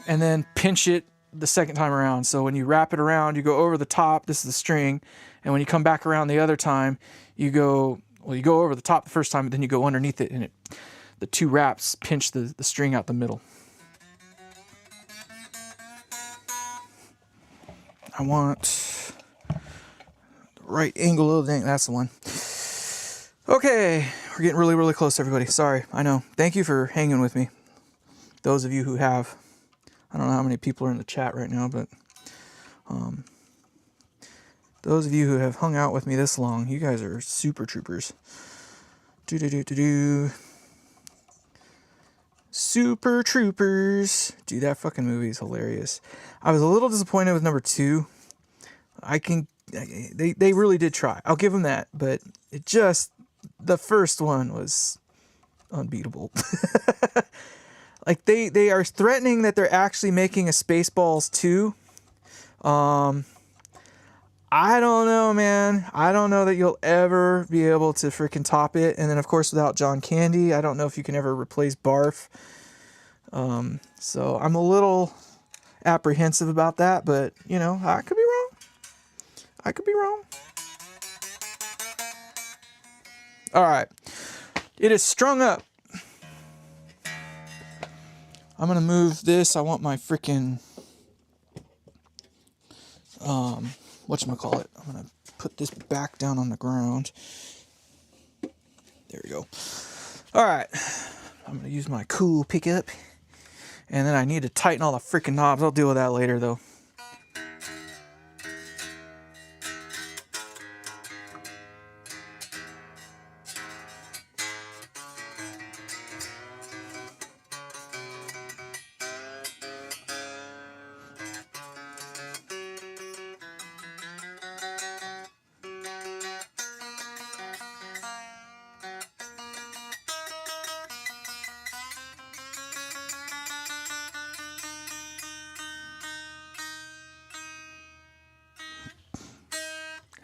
and then pinch it the second time around. So when you wrap it around, you go over the top. This is the string. And when you come back around the other time, you go over the top the first time, but then you go underneath it, and the 2 wraps pinch the string out the middle. I want the right angle of the thing. That's the one. Okay, we're getting really, really close, everybody. Sorry, I know. Thank you for hanging with me. Those of you who have. I don't know how many people are in the chat right now, but those of you who have hung out with me this long, you guys are super troopers. Super Troopers. Dude, that fucking movie is hilarious. I was a little disappointed with number 2. They really did try. I'll give them that, but the first one was unbeatable. Like they are threatening that they're actually making a Spaceballs 2. I don't know, man. I don't know that you'll ever be able to freaking top it. And then, of course, without John Candy, I don't know if you can ever replace Barf. So I'm a little apprehensive about that, but, you know, I could be wrong. I could be wrong. All right. It is strung up. I'm going to move this. I want my freaking... whatchamacallit. I'm going to put this back down on the ground. There we go. All right. I'm going to use my cool pickup. And then I need to tighten all the freaking knobs. I'll deal with that later, though.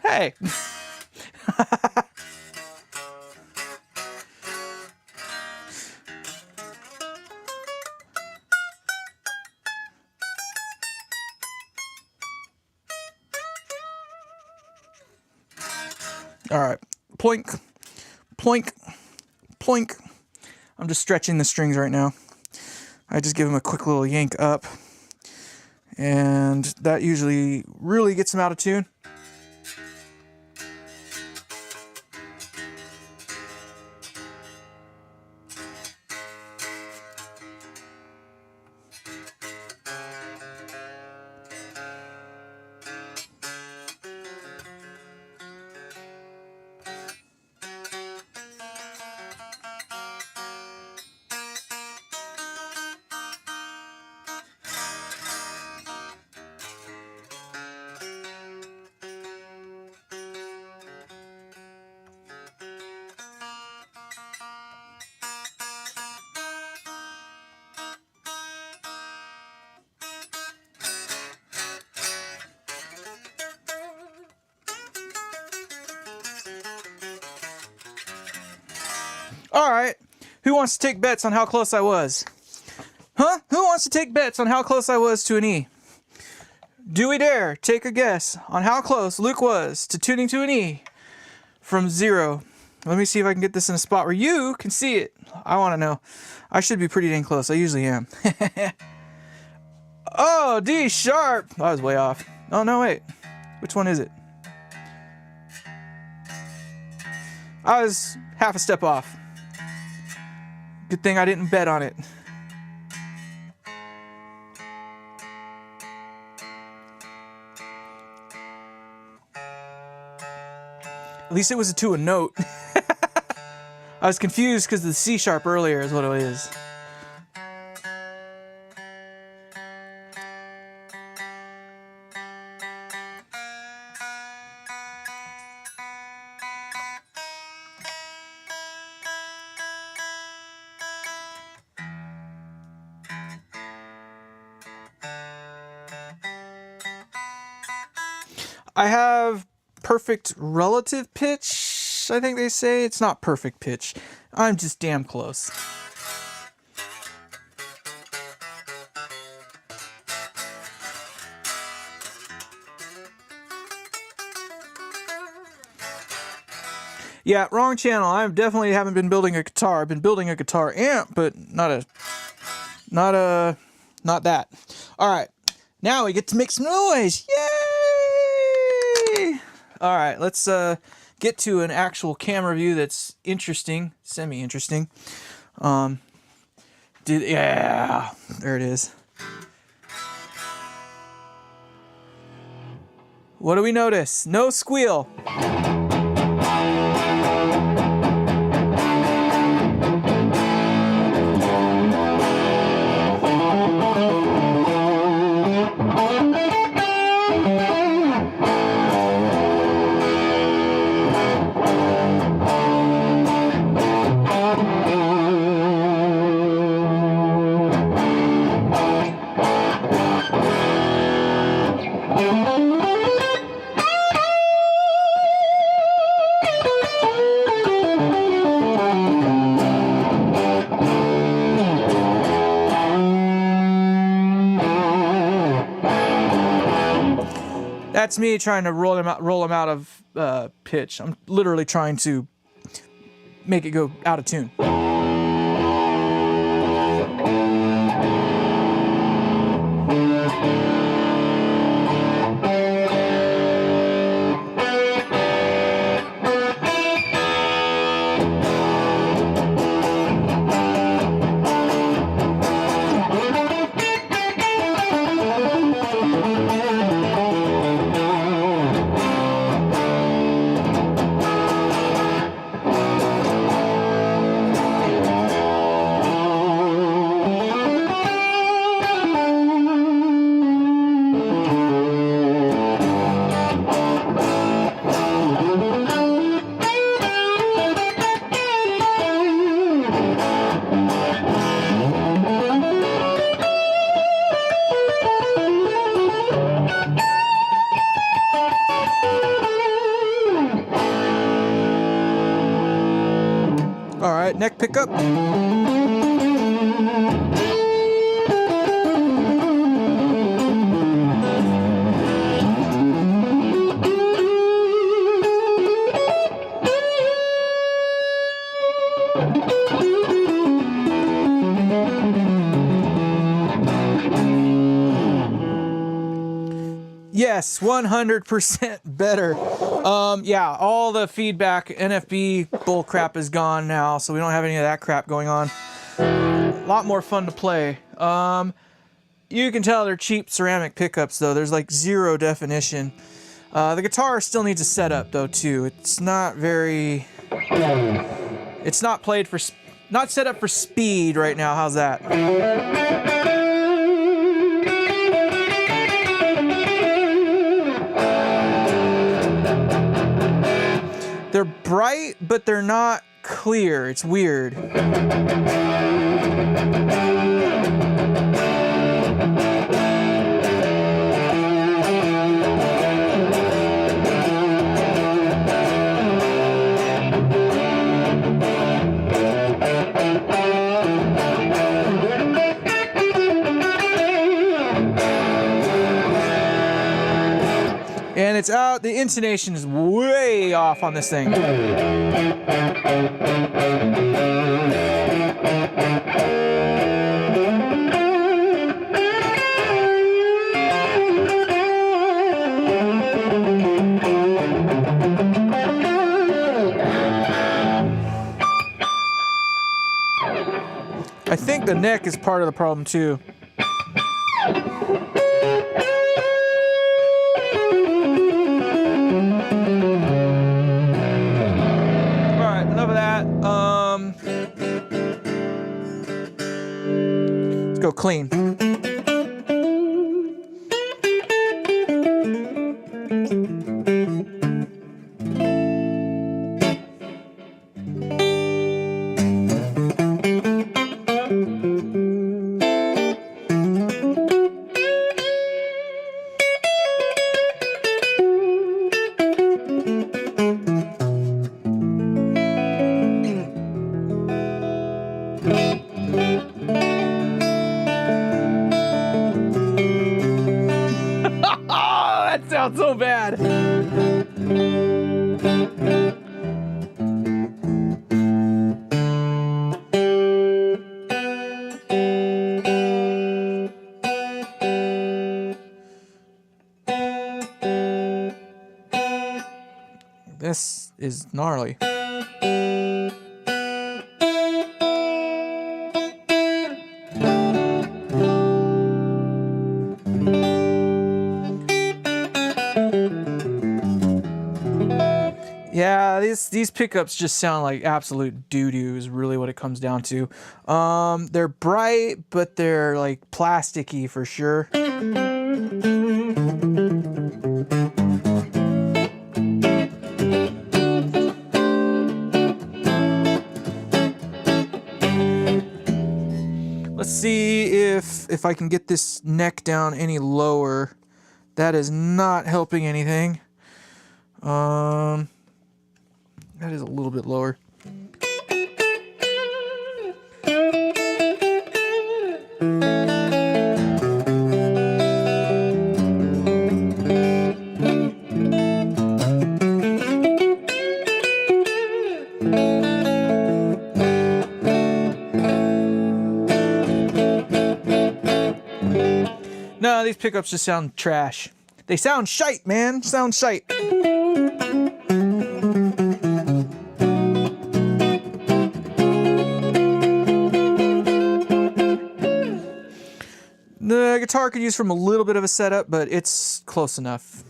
Hey! All right. Ploink, ploink, ploink. I'm just stretching the strings right now. I just give them a quick little yank up. And that usually really gets them out of tune. All right. Who wants to take bets on how close I was? Huh? Who wants to take bets on how close I was to an E? Do we dare take a guess on how close Luke was to tuning to an E from 0? Let me see if I can get this in a spot where you can see it. I want to know. I should be pretty dang close. I usually am. Oh, D sharp. I was way off. Oh, no, wait. Which one is it? I was half a step off. Good thing I didn't bet on it. At least it was to a note. I was confused because of the C sharp earlier is what it is. I have perfect relative pitch, I think they say. It's not perfect pitch. I'm just damn close. Yeah, wrong channel. I definitely haven't been building a guitar. I've been building a guitar amp, but not that. All right, now we get to make some noise. Yay! All right, let's get to an actual camera view that's interesting, semi-interesting. Yeah, there it is. What do we notice? No squeal. That's me trying to roll them out of pitch. I'm literally trying to make it go out of tune. All right, neck pickup. Yes, 100% better. Yeah, all the feedback, NFB bull crap is gone now, so we don't have any of that crap going on. A lot more fun to play. You can tell they're cheap ceramic pickups, though. There's like zero definition. The guitar still needs a setup, though, too. It's not very... It's not played for... Not set up for speed right now. How's that? They're bright, but they're not clear. It's weird. And it's out, the intonation is way off on this thing. I think the neck is part of the problem too. Let's go clean. That sounds so bad. This is gnarly. Yeah, these pickups just sound like absolute doo-doo is really what it comes down to. They're bright, but they're like plasticky for sure. Let's see if I can get this neck down any lower. That is not helping anything. That is a little bit lower. No, these pickups just sound trash. They sound shite, man. Sound shite. The guitar could use from a little bit of a setup, but it's close enough.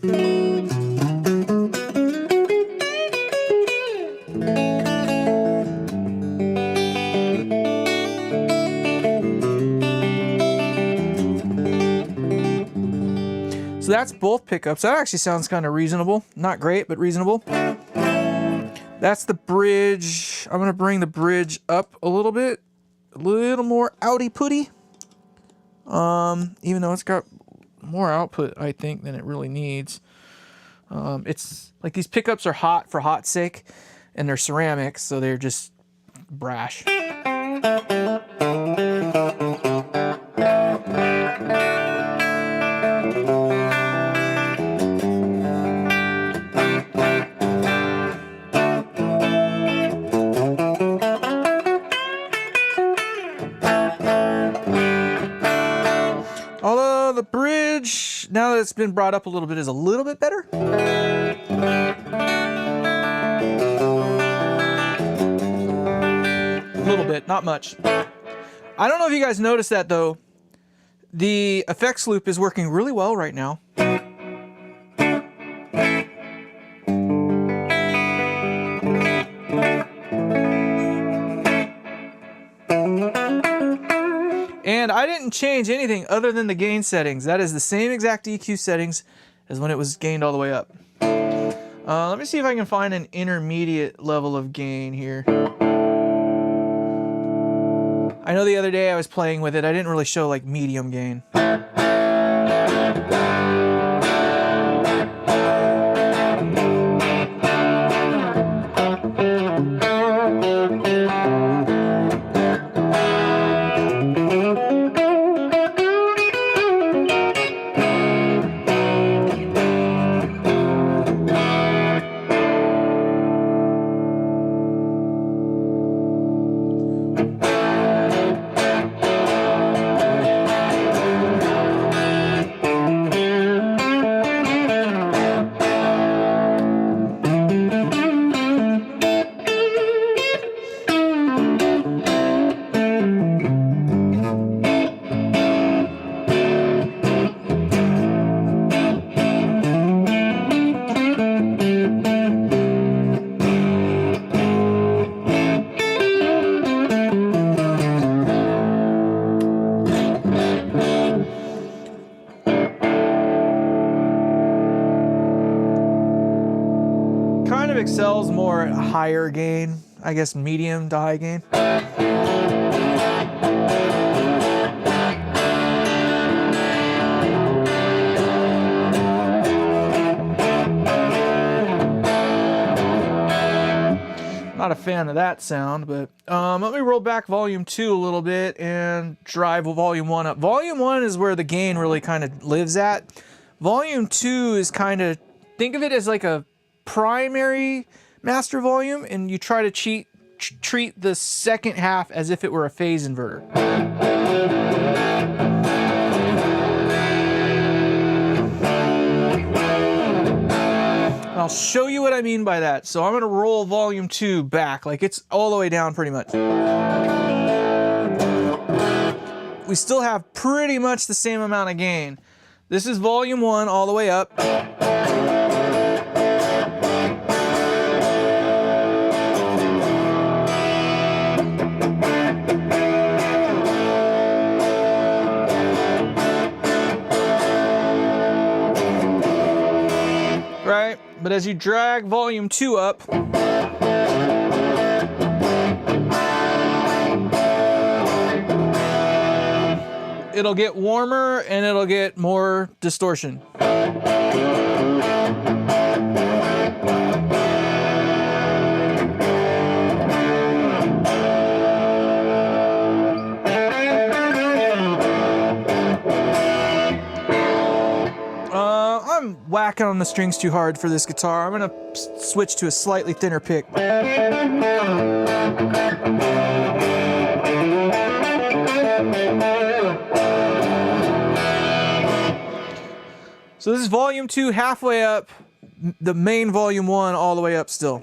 So that's both pickups. That actually sounds kind of reasonable. Not great, but reasonable. That's the bridge. I'm gonna bring the bridge up a little bit. A little more outy putty. Even though it's got more output, I think, than it really needs. It's like these pickups are hot for hot's sake, and they're ceramic, so they're just brash. Although the bridge, now that it's been brought up a little bit, is a little bit better. A little bit, not much. I don't know if you guys noticed that though. The effects loop is working really well right now. And I didn't change anything other than the gain settings. That is the same exact EQ settings as when it was gained all the way up. Let me see if I can find an intermediate level of gain here. I know the other day I was playing with it. I didn't really show like medium gain. Excels more higher gain, I guess medium to high gain. Not a fan of that sound, but let me roll back volume 2 a little bit and drive volume 1 up. Volume 1 is where the gain really kind of lives at. Volume 2 is kind of, think of it as like a primary master volume, and you try to treat the second half as if it were a phase inverter. I'll show you what I mean by that. So I'm going to roll volume 2 back, like it's all the way down pretty much. We still have pretty much the same amount of gain. This is volume 1 all the way up. Right? But as you drag volume 2 up, it'll get warmer and it'll get more distortion. I'm whacking on the strings too hard for this guitar. I'm gonna switch to a slightly thinner pick. So this is volume 2 halfway up, the main volume 1 all the way up still.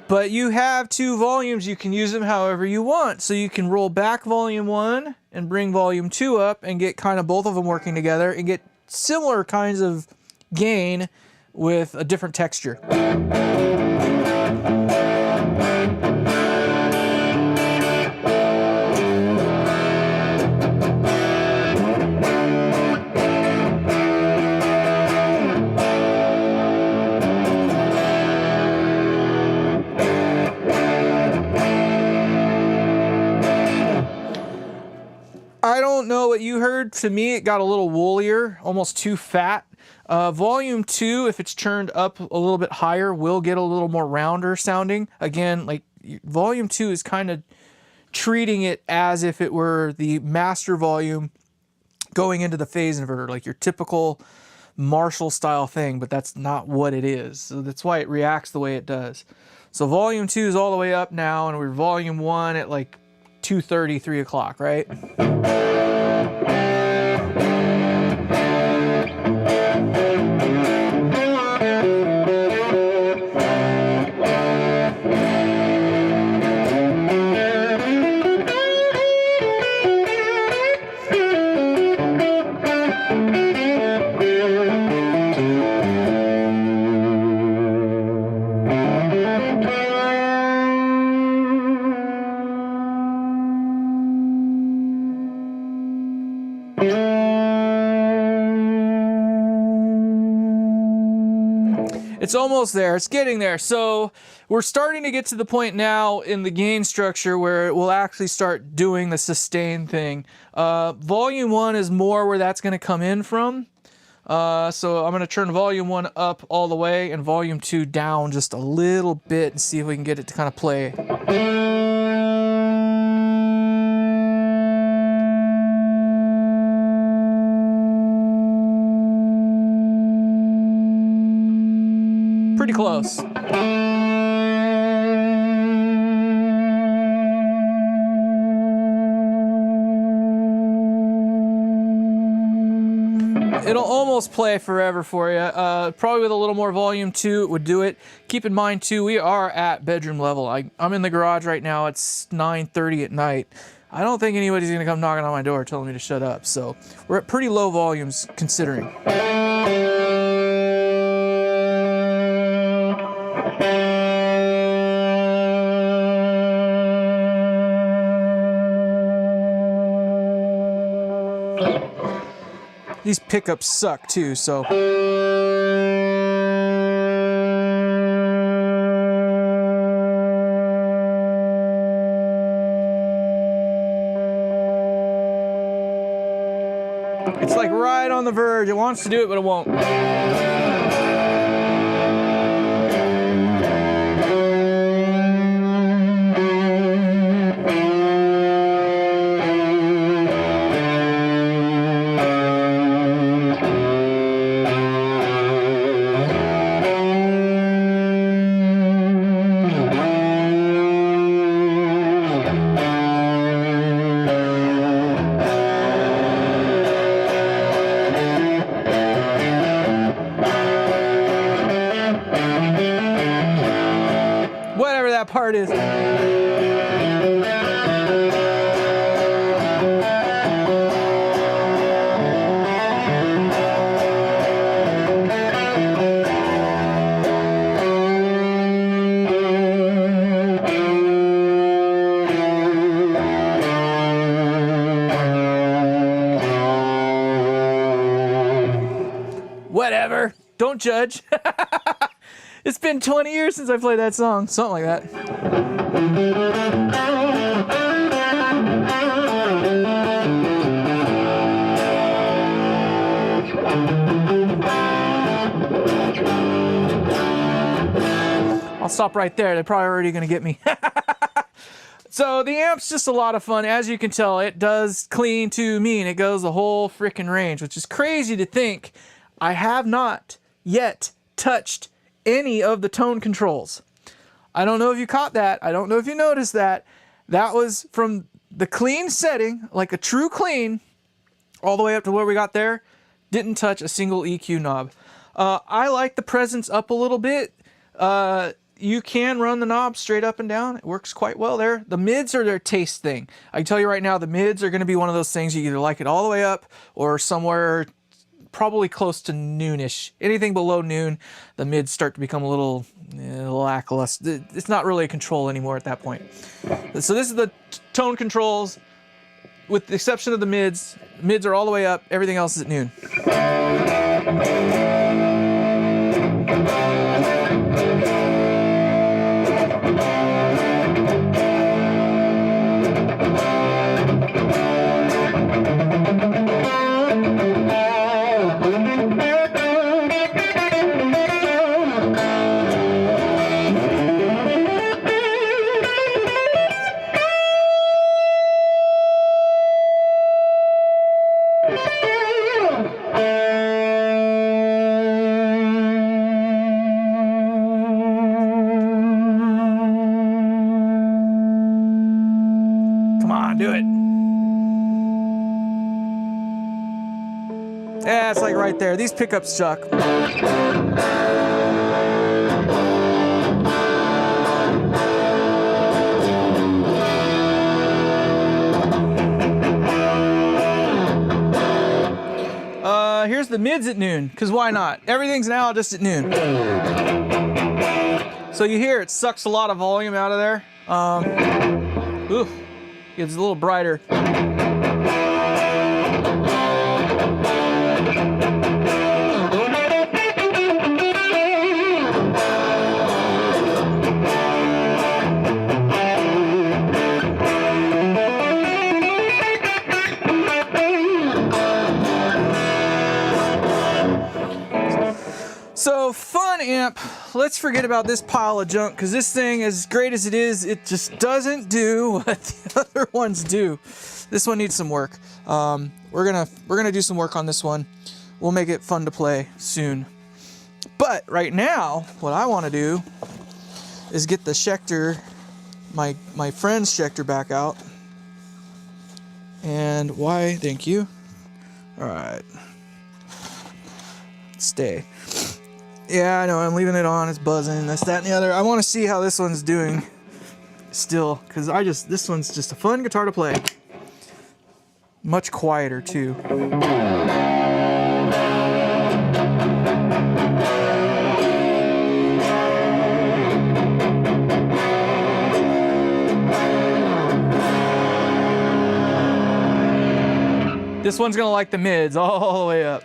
But you have 2 volumes, you can use them however you want. So you can roll back volume 1 and bring volume 2 up and get kind of both of them working together and get similar kinds of gain with a different texture. I don't know what you heard. To me, it got a little woolier, almost too fat. Volume 2, if it's turned up a little bit higher, will get a little more rounder sounding. Again, like volume 2 is kind of treating it as if it were the master volume going into the phase inverter, like your typical Marshall style thing, but that's not what it is. So that's why it reacts the way it does. So volume 2 is all the way up now, and we're volume 1 at like 2:30, 3 o'clock, right? It's almost there. It's getting there. So we're starting to get to the point now in the gain structure where it will actually start doing the sustain thing. Volume 1 is more where that's going to come in from. So I'm going to turn volume 1 up all the way and volume 2 down just a little bit and see if we can get it to kind of play. Pretty close. It'll almost play forever for you. Probably with a little more volume 2, it would do it. Keep in mind too, we are at bedroom level. I'm in the garage right now. It's 9:30 at night. I don't think anybody's gonna come knocking on my door telling me to shut up. So we're at pretty low volumes considering. These pickups suck too, so. It's like right on the verge. It wants to do it, but it won't. Whatever that part is. Whatever. Don't judge. It's been 20 years since I played that song. Something like that. I'll stop right there. They're probably already going to get me. So the amp's just a lot of fun. As you can tell, it does clean to mean. It goes the whole freaking range, which is crazy to think. I have not yet touched any of the tone controls. I don't know if you caught that. I don't know if you noticed that. That was from the clean setting, like a true clean, all the way up to where we got there. Didn't touch a single EQ knob. I like the presence up a little bit. You can run the knob straight up and down. It works quite well there. The mids are their taste thing. I can tell you right now, the mids are going to be one of those things you either like it all the way up or somewhere probably close to noonish. Anything below noon, the mids start to become a little lackluster. It's not really a control anymore at that point. So this is the tone controls, with the exception of the mids. Mids are all the way up. Everything else is at noon. Do it. Yeah, it's like right there. These pickups suck. Here's the mids at noon, because why not? Everything's now just at noon. So you hear it sucks a lot of volume out of there. Oof. It's a little brighter. So fun amp. Let's forget about this pile of junk, because this thing, as great as it is, it just doesn't do what the other ones do. This one needs some work. We're gonna do some work on this one. We'll make it fun to play soon. But right now, what I want to do is get the Schecter, my friend's Schecter, back out. And why? Thank you. All right. Stay. Yeah, I know, I'm leaving it on, it's buzzing, this, that, and the other. I want to see how this one's doing still, because this one's just a fun guitar to play. Much quieter, too. This one's gonna like the mids all the way up.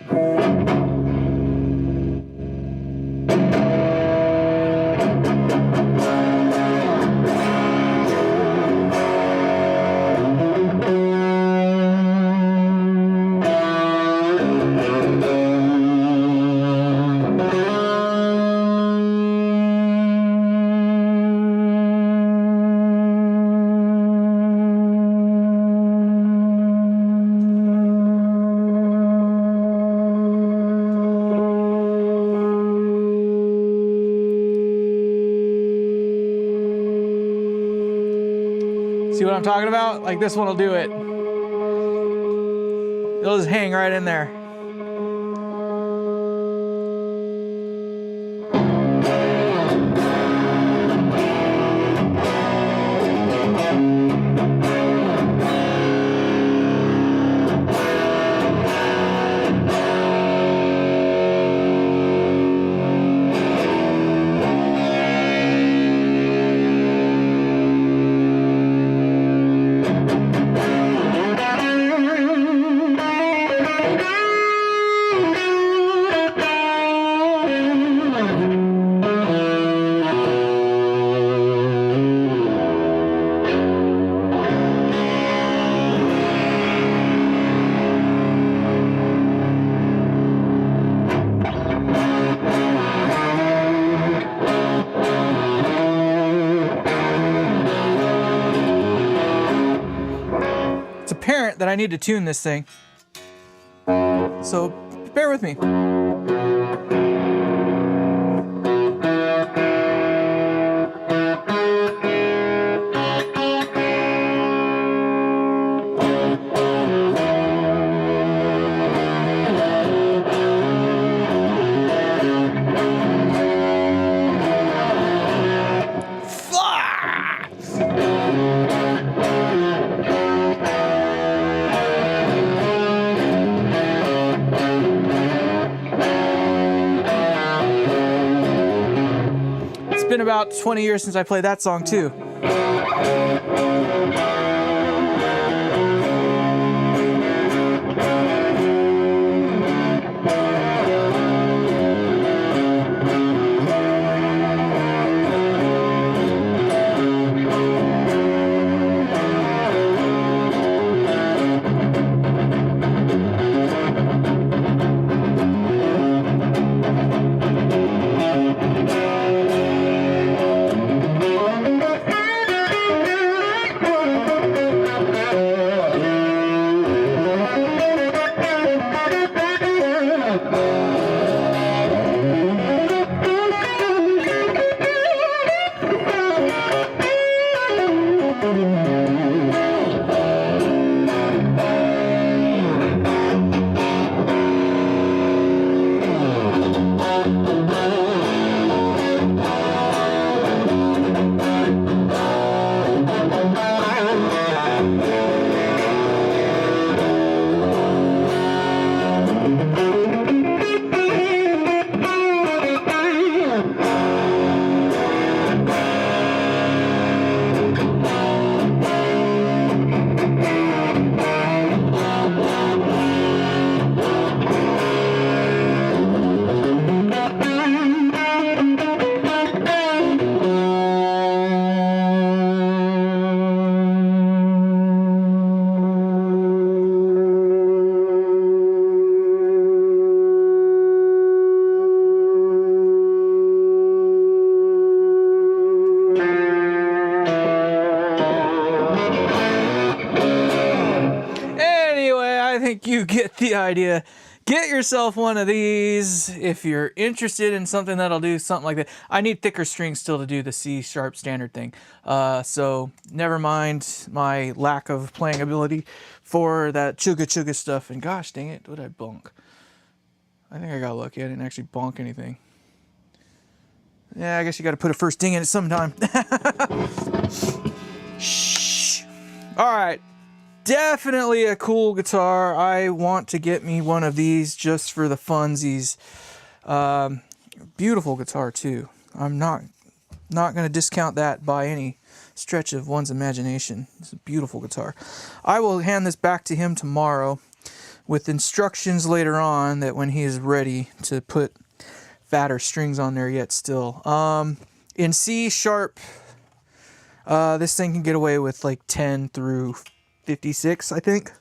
See what I'm talking about? Like this one will do it. It'll just hang right in there. that I need to tune this thing. So bear with me. It's been about 20 years since I played that song too. I think you get the idea. Get yourself one of these if you're interested in something that'll do something like that. I need thicker strings still to do the C sharp standard thing. So never mind my lack of playing ability for that chugga chugga stuff. And gosh dang it, what did I bonk? I think I got lucky. I didn't actually bonk anything. Yeah, I guess you got to put a first ding in it sometime. Shh. All right. Definitely a cool guitar. I want to get me one of these just for the funsies. Beautiful guitar too. I'm not going to discount that by any stretch of one's imagination. It's a beautiful guitar. I will hand this back to him tomorrow with instructions later on that when he is ready to put fatter strings on there yet still. In C sharp, this thing can get away with like 10 through 56, I think.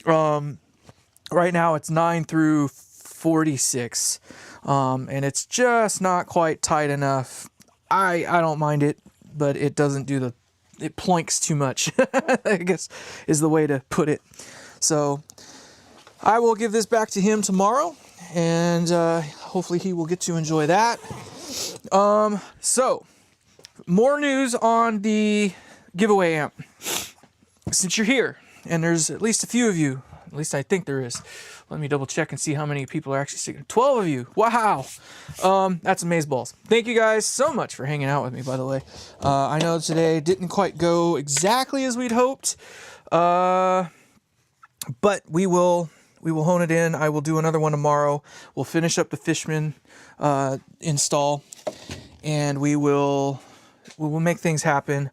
Right now it's 9 through 46, and it's just not quite tight enough. I don't mind it, but it doesn't do the, it ploinks too much, I guess is the way to put it. So I will give this back to him tomorrow, and hopefully he will get to enjoy that. So more news on the giveaway amp. Since you're here, and there's at least a few of you, at least I think there is. Let me double check and see how many people are actually sticking. 12 of you. Wow. That's amazeballs. Thank you guys so much for hanging out with me, by the way. I know today didn't quite go exactly as we'd hoped, but we will hone it in. I will do another one tomorrow. We'll finish up the Fishman install, and we will make things happen.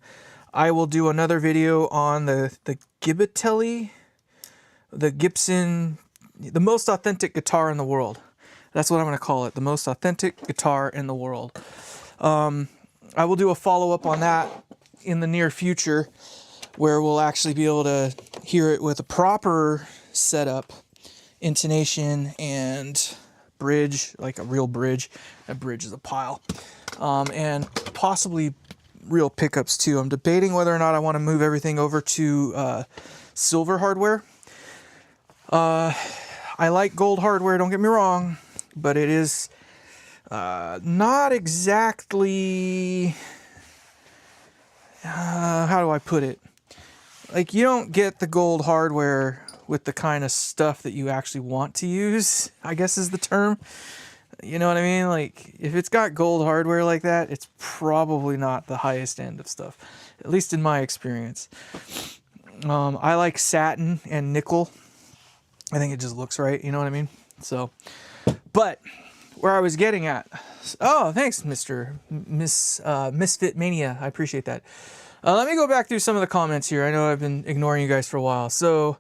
I will do another video on the Gibatelli, the Gibson, the most authentic guitar in the world. That's what I'm going to call it, the most authentic guitar in the world. I will do a follow-up on that in the near future, where we'll actually be able to hear it with a proper setup, intonation, and bridge, like a real bridge. That bridge is a pile. And possibly real pickups too. I'm debating whether or not I want to move everything over to silver hardware. I like gold hardware, don't get me wrong, but it is not exactly, how do I put it? Like, you don't get the gold hardware with the kind of stuff that you actually want to use, I guess is the term. You know what I mean? Like, if it's got gold hardware like that, it's probably not the highest end of stuff, at least in my experience. I like satin and nickel. I think it just looks right, you know what I mean? So, but where I was getting at, oh, thanks, Misfit Mania. I appreciate that. Let me go back through some of the comments here. I know I've been ignoring you guys for a while. So,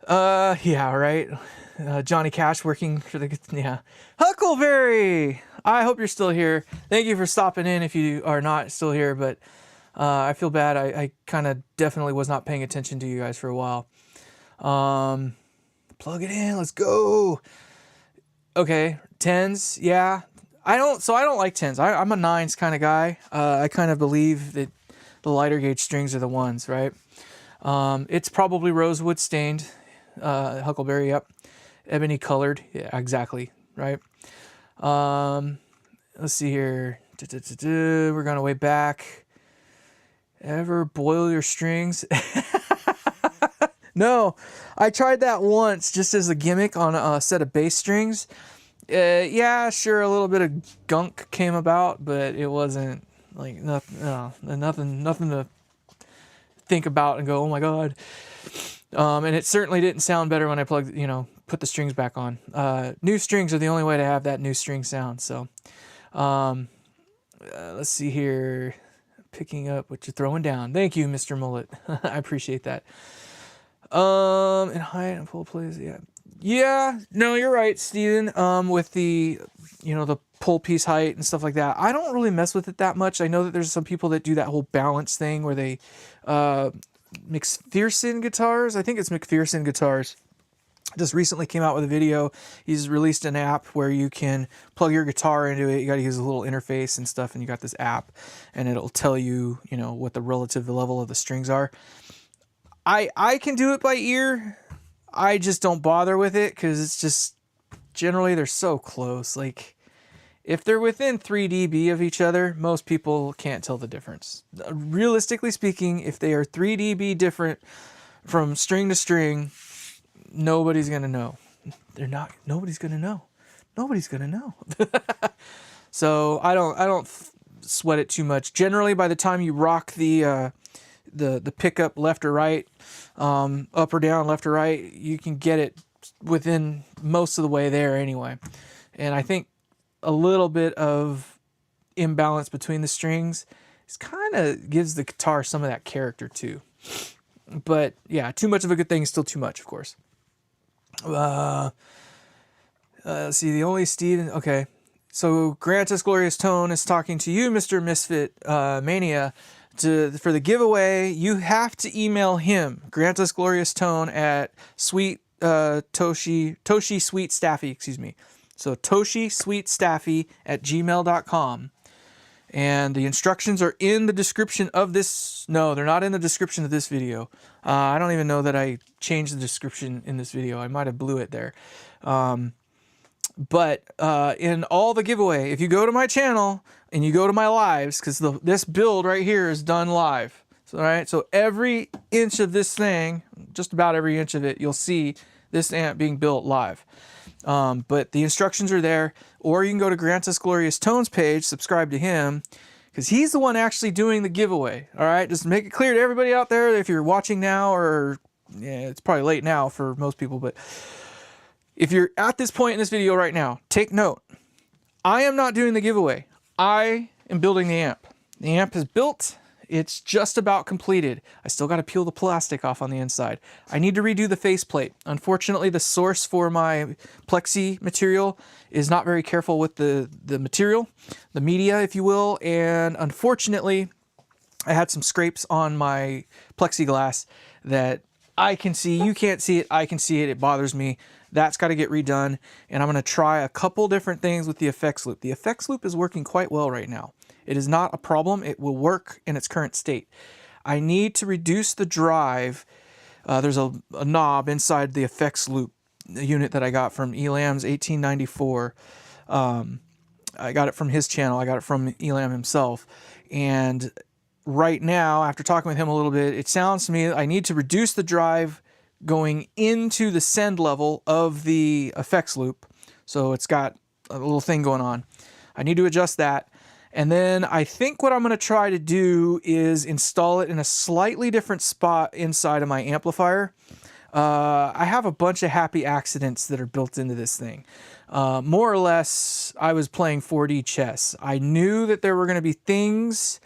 yeah, right. Johnny Cash working for the, yeah. Huckleberry! I hope you're still here. Thank you for stopping in if you are not still here, but I feel bad. I kind of definitely was not paying attention to you guys for a while. Plug it in. Let's go. Okay, 10s. Yeah. I don't like 10s. I'm a 9s kind of guy. I kind of believe that the lighter gauge strings are the ones, right? It's probably rosewood stained. Huckleberry, yep. Ebony colored. Yeah, exactly. Right. Let's see here. We're going way back. Ever boil your strings? No, I tried that once just as a gimmick on a set of bass strings. Yeah, sure, a little bit of gunk came about, but it wasn't like nothing to think about and go, oh my god. And it certainly didn't sound better when I put the strings back on. New strings are the only way to have that new string sound. So, let's see here. Picking up what you're throwing down. Thank you, Mr. Mullet. I appreciate that. And height and full plays, yeah. Yeah, no, you're right, Steven. With the, the pull piece height and stuff like that. I don't really mess with it that much. I know that there's some people that do that whole balance thing where they, McPherson guitars. I think it's McPherson guitars. Just recently came out with a video. He's released an app where you can plug your guitar into it. You got to use a little interface and stuff, and you got this app, and it'll tell you, what the relative level of the strings are. I can do it by ear. I just don't bother with it because it's just generally they're so close. Like if they're within 3 dB of each other, most people can't tell the difference. Realistically speaking, if they are 3 dB different from string to string, nobody's gonna know. Nobody's gonna know. Nobody's gonna know. So I don't sweat it too much. Generally, by the time you rock the pickup left or right, up or down, left or right, you can get it within most of the way there anyway. And I think a little bit of imbalance between the strings is kind of gives the guitar some of that character too. But yeah, too much of a good thing is still too much, of course. Let's see, the only Steven. Okay, so Grant Us Glorious Tone is talking to you, Mr. Misfit Mania. For the giveaway, you have to email him, Grant Us Glorious Tone at ToshiSweetStaffy, excuse me. So ToshiSweetStaffy at gmail.com. And the instructions are in the description of this. No, they're not in the description of this video. I don't even know that I changed the description in this video. I might have blew it there. But in all the giveaway, if you go to my channel and you go to my lives, because this build right here is done live. So, all right, so every inch of this thing, just about every inch of it, you'll see this amp being built live. But the instructions are there, or you can go to Grant Us Glorious Tones page, subscribe to him, because he's the one actually doing the giveaway. All right, just make it clear to everybody out there, if you're watching now, or yeah, it's probably late now for most people, but if you're at this point in this video right now, take note. I am not doing the giveaway. I am building the amp. The amp is built. It's just about completed. I still got to peel the plastic off on the inside. I need to redo the faceplate. Unfortunately, the source for my plexi material is not very careful with the material, the media, if you will. And unfortunately, I had some scrapes on my plexiglass that I can see. You can't see it. I can see it. It bothers me. That's got to get redone. And I'm going to try a couple different things with the effects loop. The effects loop is working quite well right now. It is not a problem. It will work in its current state. I need to reduce the drive there's a knob inside the effects loop unit that I got from Elam's 1894. I got it from his channel. I got it from Elam himself. And right now, after talking with him a little bit, it sounds to me I need to reduce the drive going into the send level of the effects loop. So it's got a little thing going on. I need to adjust that. And then I think what I'm going to try to do is install it in a slightly different spot inside of my amplifier. I have a bunch of happy accidents that are built into this thing. More or less, I was playing 4D chess. I knew that there were going to be things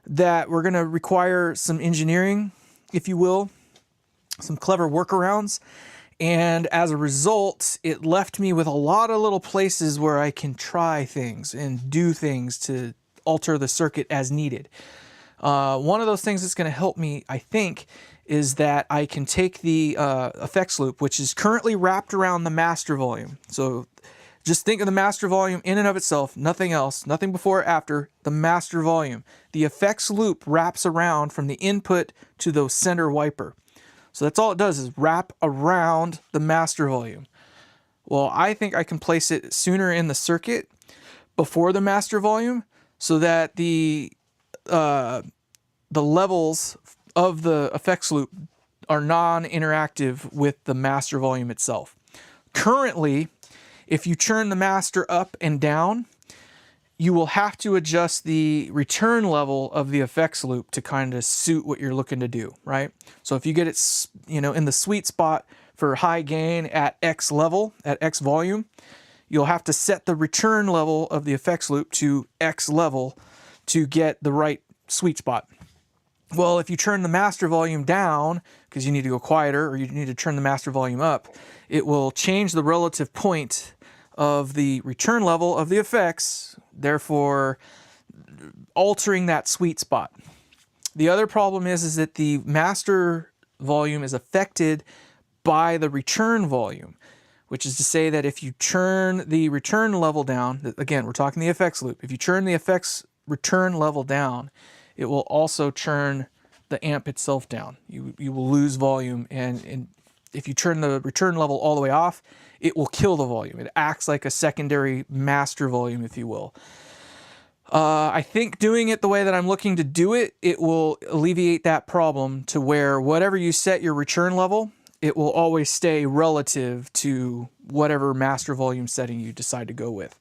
that were going to require some engineering, if you will, some clever workarounds. And as a result, it left me with a lot of little places where I can try things and do things to alter the circuit as needed. One of those things that's going to help me, I think, is that I can take the effects loop, which is currently wrapped around the master volume. So just think of the master volume in and of itself, nothing else, nothing before or after, the master volume. The effects loop wraps around from the input to the center wiper. So that's all it does, is wrap around the master volume. Well, I think I can place it sooner in the circuit before the master volume so that the levels of the effects loop are non-interactive with the master volume itself. Currently, if you turn the master up and down, you will have to adjust the return level of the effects loop to kind of suit what you're looking to do, right? So if you get it, in the sweet spot for high gain at X level, at X volume, you'll have to set the return level of the effects loop to X level to get the right sweet spot. Well, if you turn the master volume down, because you need to go quieter, or you need to turn the master volume up, it will change the relative point of the return level of the effects, therefore altering that sweet spot. The other problem is that the master volume is affected by the return volume, which is to say that if you turn the return level down, again, we're talking the effects loop, if you turn the effects return level down, it will also turn the amp itself down. You will lose volume, and if you turn the return level all the way off, it will kill the volume. It acts like a secondary master volume, if you will. I think doing it the way that I'm looking to do it, it will alleviate that problem to where whatever you set your return level, it will always stay relative to whatever master volume setting you decide to go with.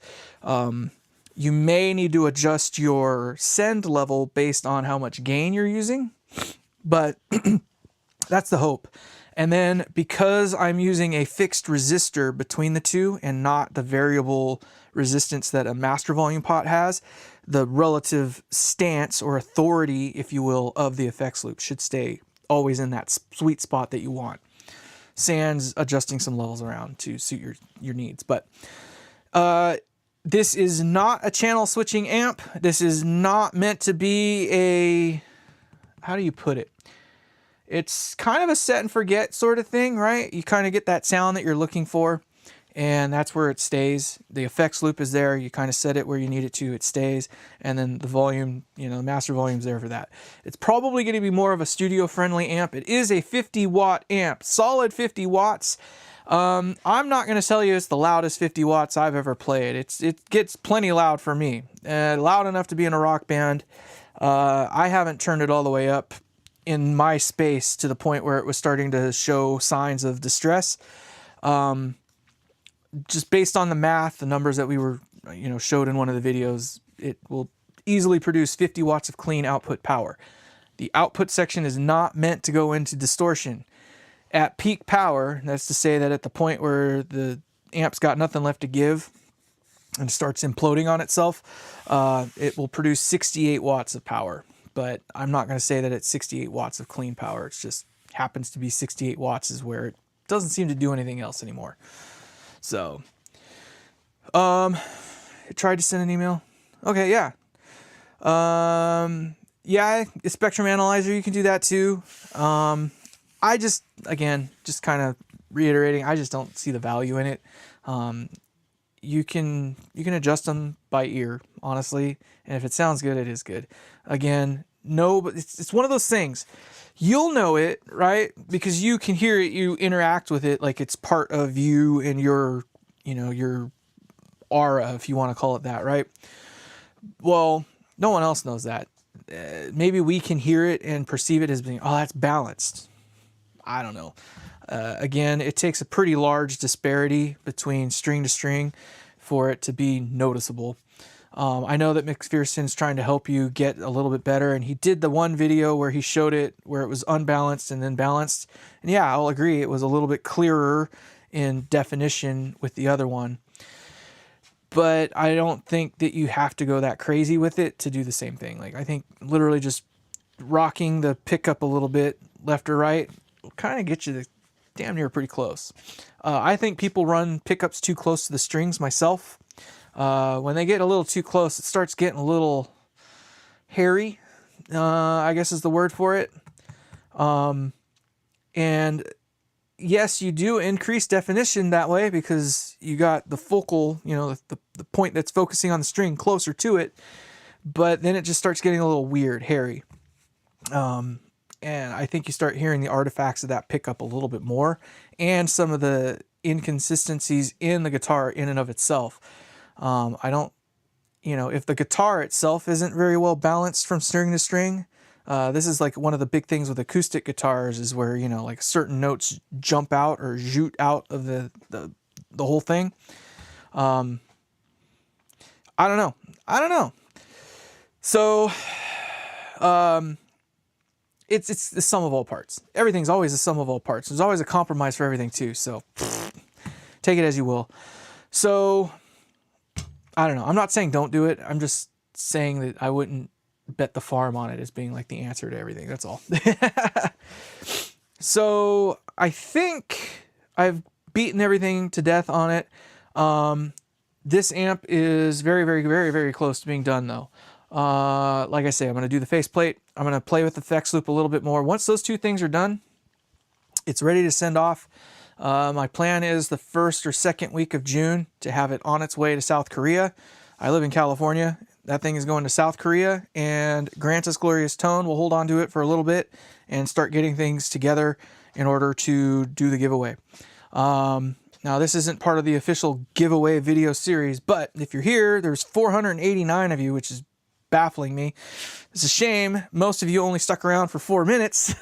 You may need to adjust your send level based on how much gain you're using, but that's the hope. And then because I'm using a fixed resistor between the two and not the variable resistance that a master volume pot has, the relative stance or authority, if you will, of the effects loop should stay always in that sweet spot that you want. Sans adjusting some levels around to suit your needs. But this is not a channel switching amp. This is not meant to be a, how do you put it? It's kind of a set and forget sort of thing, right? You kind of get that sound that you're looking for, and that's where it stays. The effects loop is there. You kind of set it where you need it to, it stays. And then the volume, the master volume's there for that. It's probably going to be more of a studio-friendly amp. It is a 50-watt amp, solid 50 watts. I'm not going to tell you it's the loudest 50 watts I've ever played. It gets plenty loud for me. Loud enough to be in a rock band. I haven't turned it all the way up in my space to the point where it was starting to show signs of distress. Just based on the math, the numbers that we were, showed in one of the videos, it will easily produce 50 watts of clean output power. The output section is not meant to go into distortion. At peak power, that's to say that at the point where the amp's got nothing left to give and starts imploding on itself, it will produce 68 watts of power. But I'm not going to say that it's 68 watts of clean power. It just happens to be 68 watts is where it doesn't seem to do anything else anymore. So, I tried to send an email. Okay, yeah. Yeah, a spectrum analyzer, you can do that too. I just, again, just kind of reiterating, I just don't see the value in it. You can adjust them by ear, honestly, and if it sounds good, it is good. Again, know, but it's one of those things. You'll know it, right? Because you can hear it, you interact with it like it's part of you and your, your aura, if you want to call it that, right? Well, no one else knows that. Maybe we can hear it and perceive it as being, oh, that's balanced. I don't know. Again, it takes a pretty large disparity between string to string for it to be noticeable. I know that McPherson's trying to help you get a little bit better, and he did the one video where he showed it where it was unbalanced and then balanced. And yeah, I'll agree, it was a little bit clearer in definition with the other one. But I don't think that you have to go that crazy with it to do the same thing. Like, I think literally just rocking the pickup a little bit left or right will kind of get you to damn near pretty close. I think people run pickups too close to the strings myself. When they get a little too close, it starts getting a little hairy, I guess is the word for it. And yes, you do increase definition that way because you got the focal, the point that's focusing on the string closer to it, but then it just starts getting a little weird, hairy. And I think you start hearing the artifacts of that pickup a little bit more and some of the inconsistencies in the guitar in and of itself. I don't, if the guitar itself isn't very well balanced from string to string, this is like one of the big things with acoustic guitars is where, like certain notes jump out or shoot out of the whole thing. I don't know. So, it's the sum of all parts. Everything's always the sum of all parts. There's always a compromise for everything too. So take it as you will. So I don't know. I'm not saying don't do it. I'm just saying that I wouldn't bet the farm on it as being like the answer to everything. That's all. So I think I've beaten everything to death on it. This amp is very, very, very, very close to being done though. Like I say, I'm going to do the faceplate. I'm going to play with the effects loop a little bit more. Once those two things are done, it's ready to send off. My plan is the first or second week of June to have it on its way to South Korea. I live in California. That thing is going to South Korea, and Granta's Glorious Tone will hold on to it for a little bit and start getting things together in order to do the giveaway. Now, this isn't part of the official giveaway video series, but if you're here, there's 489 of you, which is baffling me. It's a shame most of you only stuck around for 4 minutes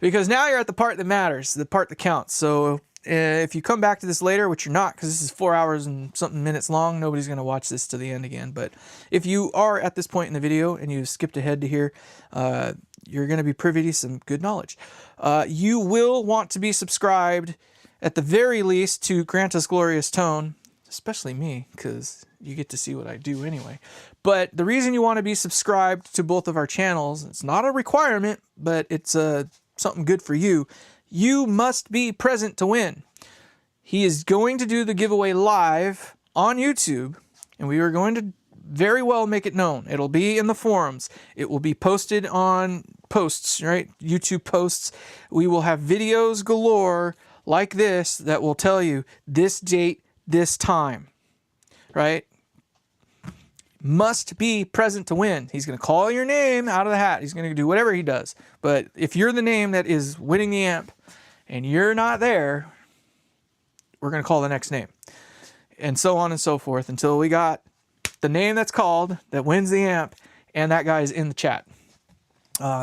because now you're at the part that matters, the part that counts. So if you come back to this later, which you're not because this is 4 hours and something minutes long, nobody's going to watch this to the end again. But if you are at this point in the video and you skipped ahead to here, you're going to be privy to some good knowledge. You will want to be subscribed at the very least to Granta's Glorious Tone, especially me, because you get to see what I do anyway. But the reason you want to be subscribed to both of our channels, it's not a requirement, but it's something good for you. You must be present to win. He is going to do the giveaway live on YouTube, and we are going to very well make it known. It'll be in the forums. It will be posted on posts, right? YouTube posts. We will have videos galore like this that will tell you this date, this time, right? Must be present to win. He's going to call your name out of the hat. He's going to do whatever he does. But if you're the name that is winning the amp and you're not there, we're going to call the next name. And so on and so forth until we got the name that's called that wins the amp and that guy is in the chat.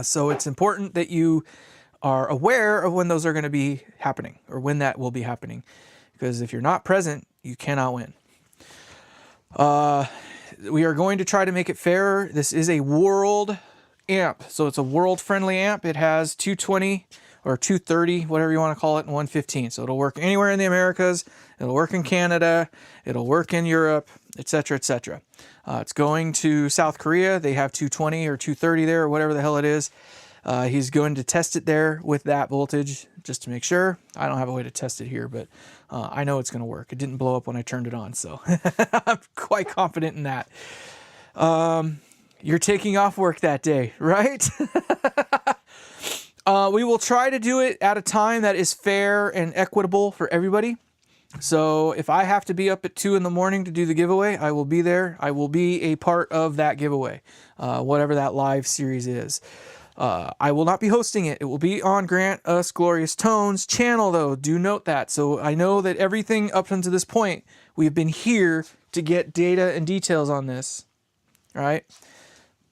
So it's important that you are aware of when those are going to be happening or when that will be happening. Because if you're not present, you cannot win. We are going to try to make it fairer. This is a world amp, so it's a world-friendly amp. It has 220 or 230, whatever you want to call it, and 115. So it'll work anywhere in the Americas. It'll work in Canada. It'll work in Europe, etc., etc. It's going to South Korea. They have 220 or 230 there, or whatever the hell it is. He's going to test it there with that voltage just to make sure. I don't have a way to test it here, but I know it's going to work. It didn't blow up when I turned it on, so I'm quite confident in that. You're taking off work that day, right? We will try to do it at a time that is fair and equitable for everybody. So if I have to be up at 2 in the morning to do the giveaway, I will be there. I will be a part of that giveaway, whatever that live series is. I will not be hosting it. It will be on Grant Us Glorious Tones channel, though. Do note that. So I know that everything up until this point, we've been here to get data and details on this. All right.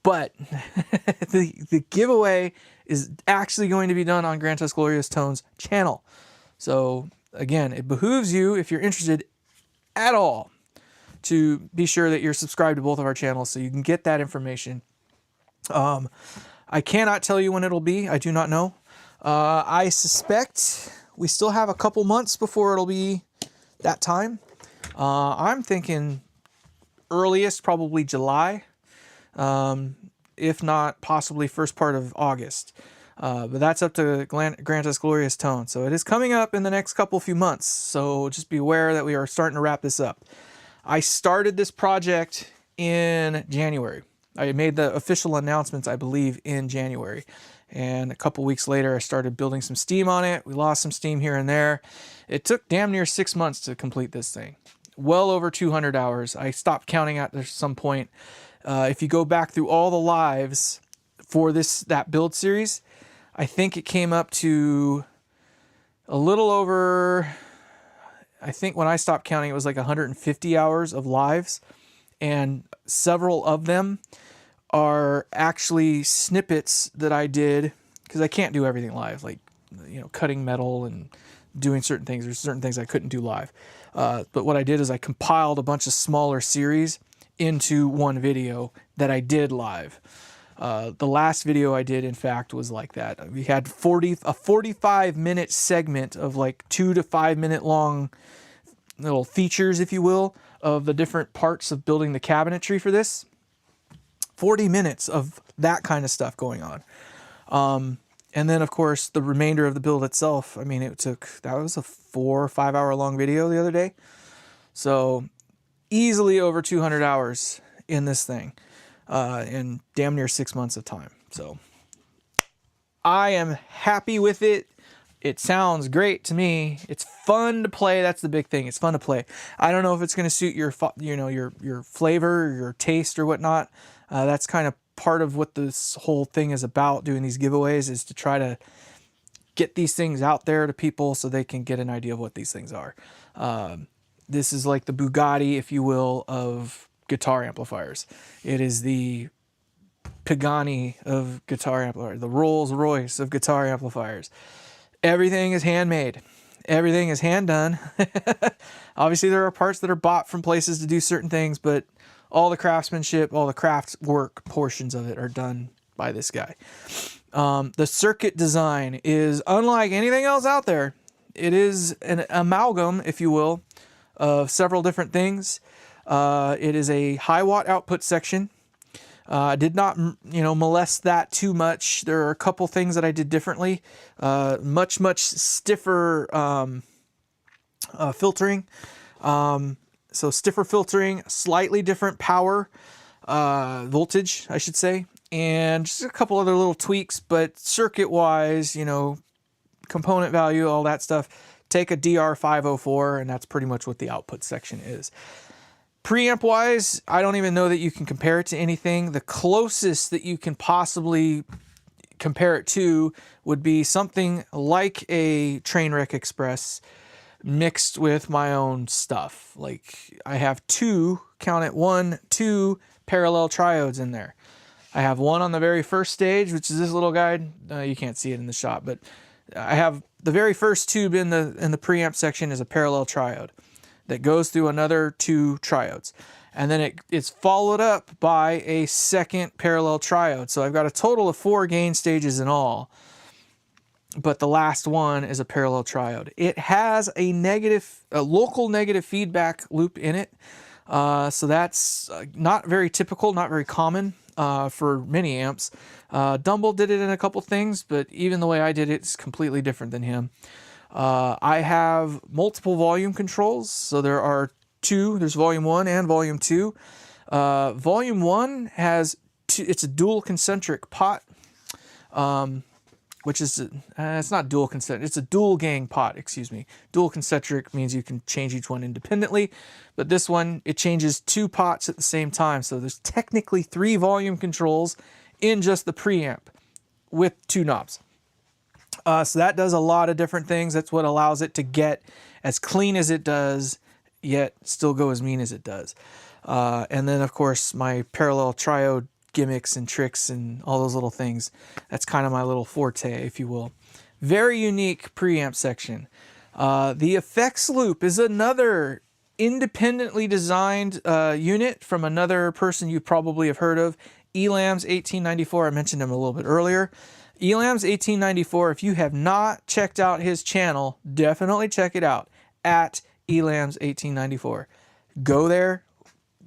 But the giveaway is actually going to be done on Grant Us Glorious Tones channel. So again, it behooves you, if you're interested at all, to be sure that you're subscribed to both of our channels so you can get that information. I cannot tell you when it'll be. I do not know. I suspect we still have a couple months before it'll be that time. I'm thinking earliest probably July, if not possibly first part of August. But that's up to Grant Us Glorious Tone. So it is coming up in the next few months. So just be aware that we are starting to wrap this up. I started this project in January. I made the official announcements, I believe, in January. And a couple weeks later, I started building some steam on it. We lost some steam here and there. It took damn near 6 months to complete this thing. Well over 200 hours. I stopped counting at some point. If you go back through all the lives for that build series, I think it came up to a little over, I think when I stopped counting, it was like 150 hours of lives. And several of them are actually snippets that I did, because I can't do everything live, like, cutting metal and doing certain things. There's certain things I couldn't do live. But what I did is I compiled a bunch of smaller series into one video that I did live. The last video I did, in fact, was like that. We had a 45-minute segment of like 2 to 5 minute long little features, if you will, of the different parts of building the cabinetry for this. 40 minutes of that kind of stuff going on. And then, of course, the remainder of the build itself. I mean, that was a 4 or 5 hour long video the other day. So easily over 200 hours in this thing. In damn near 6 months of time. So I am happy with it. It sounds great to me. It's fun to play. That's the big thing. It's fun to play. I don't know if it's going to suit your flavor, your taste or whatnot. That's kind of part of what this whole thing is about, doing these giveaways, is to try to get these things out there to people so they can get an idea of what these things are. This is like the Bugatti, if you will, of guitar amplifiers. It is the Pagani of guitar amplifiers, the Rolls Royce of guitar amplifiers. Everything is handmade. Everything is hand done. Obviously, there are parts that are bought from places to do certain things, but all the craftsmanship, all the craft work portions of it are done by this guy. The circuit design is unlike anything else out there. It is an amalgam, if you will, of several different things. It is a high watt output section. I did not, molest that too much. There are a couple things that I did differently. Much stiffer filtering. So stiffer filtering, slightly different power, voltage, I should say, and just a couple other little tweaks. But circuit-wise, component value, all that stuff, take a DR504, and that's pretty much what the output section is. Preamp wise, I don't even know that you can compare it to anything. The closest that you can possibly compare it to would be something like a Trainwreck Express mixed with my own stuff. Like, I have two parallel triodes in there. I have one on the very first stage, which is this little guy. You can't see it in the shot, but I have the very first tube in the preamp section is a parallel triode that goes through another 2 triodes. And then it's followed up by a second parallel triode. So I've got a total of 4 gain stages in all, but the last one is a parallel triode. It has a local negative feedback loop in it. So that's not very typical, not very common for mini amps. Dumble did it in a couple things, but even the way I did it's completely different than him. I have multiple volume controls, so there are 2. There's volume 1 and volume 2. Volume 1 has it's a dual concentric pot. which is, it's not dual concentric, it's a dual gang pot, excuse me. Dual concentric means you can change each one independently, but this one, it changes 2 pots at the same time. So there's technically 3 volume controls in just the preamp with 2 knobs. So that does a lot of different things. That's what allows it to get as clean as it does, yet still go as mean as it does. And then of course my parallel triode gimmicks and tricks and all those little things. That's kind of my little forte, if you will. Very unique preamp section. The effects loop is another independently designed unit from another person you probably have heard of, Elam's 1894. I mentioned him a little bit earlier. Elam's 1894, if you have not checked out his channel, definitely check it out, at Elam's 1894. Go there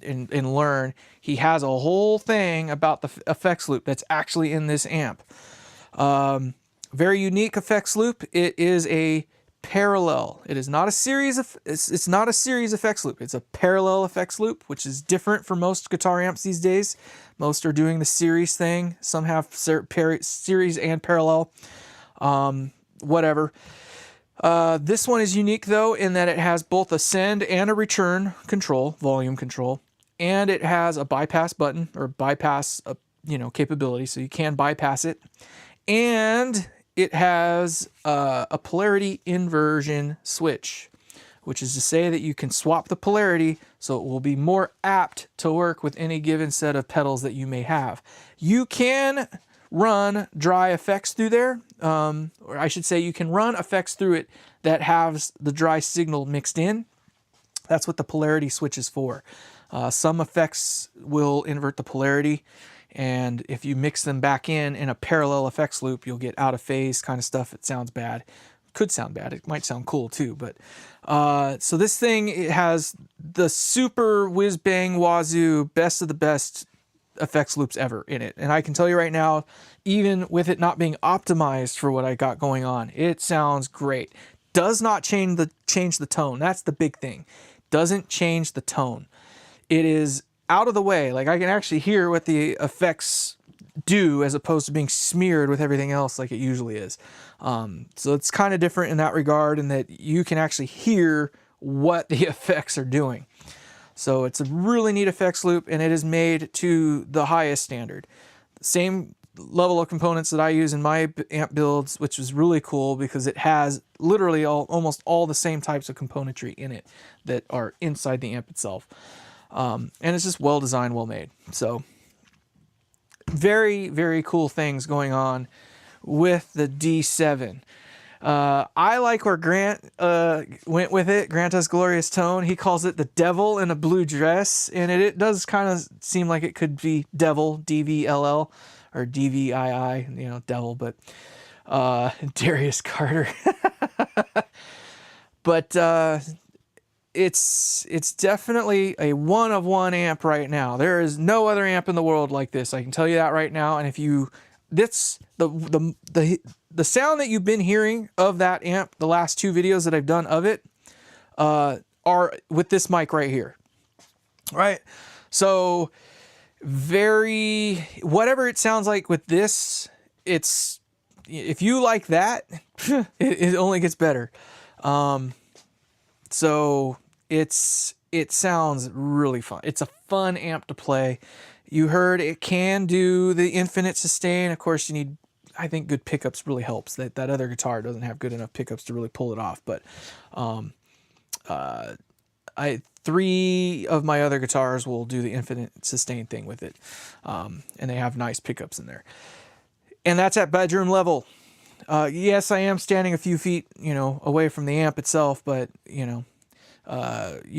and learn. He has a whole thing about the effects loop that's actually in this amp. Very unique effects loop. It is a parallel. It is not a series of, it's not a series effects loop. It's a parallel effects loop, which is different for most guitar amps these days. Most are doing the series thing. Some have series and parallel. Whatever. This one is unique though in that it has both a send and a return control, volume control, and it has a bypass button or bypass, capability, so you can bypass it, and it has a polarity inversion switch, which is to say that you can swap the polarity so it will be more apt to work with any given set of pedals that you may have. You can run dry effects through there, or I should say you can run effects through it that has the dry signal mixed in. That's what the polarity switch is for. Some effects will invert the polarity, and if you mix them back in a parallel effects loop, you'll get out of phase kind of stuff. It sounds bad. Could sound bad. It might sound cool too, but so this thing, it has the super whiz bang wazoo best of the best effects loops ever in it. And I can tell you right now, even with it not being optimized for what I got going on, it sounds great. Does not change the tone. That's the big thing. Doesn't change the tone. It is out of the way. Like I can actually hear what the effects do as opposed to being smeared with everything else like it usually is. So it's kind of different in that regard, in that you can actually hear what the effects are doing. So it's a really neat effects loop, and it is made to the highest standard. Same level of components that I use in my amp builds, which is really cool because it has literally almost all the same types of componentry in it that are inside the amp itself. And it's just well designed, well made. So very, very cool things going on with the D7. I like where Grant went with it. Grant has glorious tone. He calls it the devil in a blue dress, and it does kind of seem like it could be devil, DVLL, or DVII, devil, but Darius Carter. But it's definitely a one-of-one amp right now. There is no other amp in the world like this. I can tell you that right now. And if you, that's the sound that you've been hearing of that amp, the last 2 videos that I've done of it, are with this mic right here. Right? So whatever it sounds like with this, if you like that, it only gets better. So it sounds really fun. It's a fun amp to play. You heard it can do the infinite sustain. Of course, you need, I think, good pickups really helps. That other guitar doesn't have good enough pickups to really pull it off. But 3 of my other guitars will do the infinite sustain thing with it, and they have nice pickups in there. And that's at bedroom level. Yes, I am standing a few feet, away from the amp itself, but you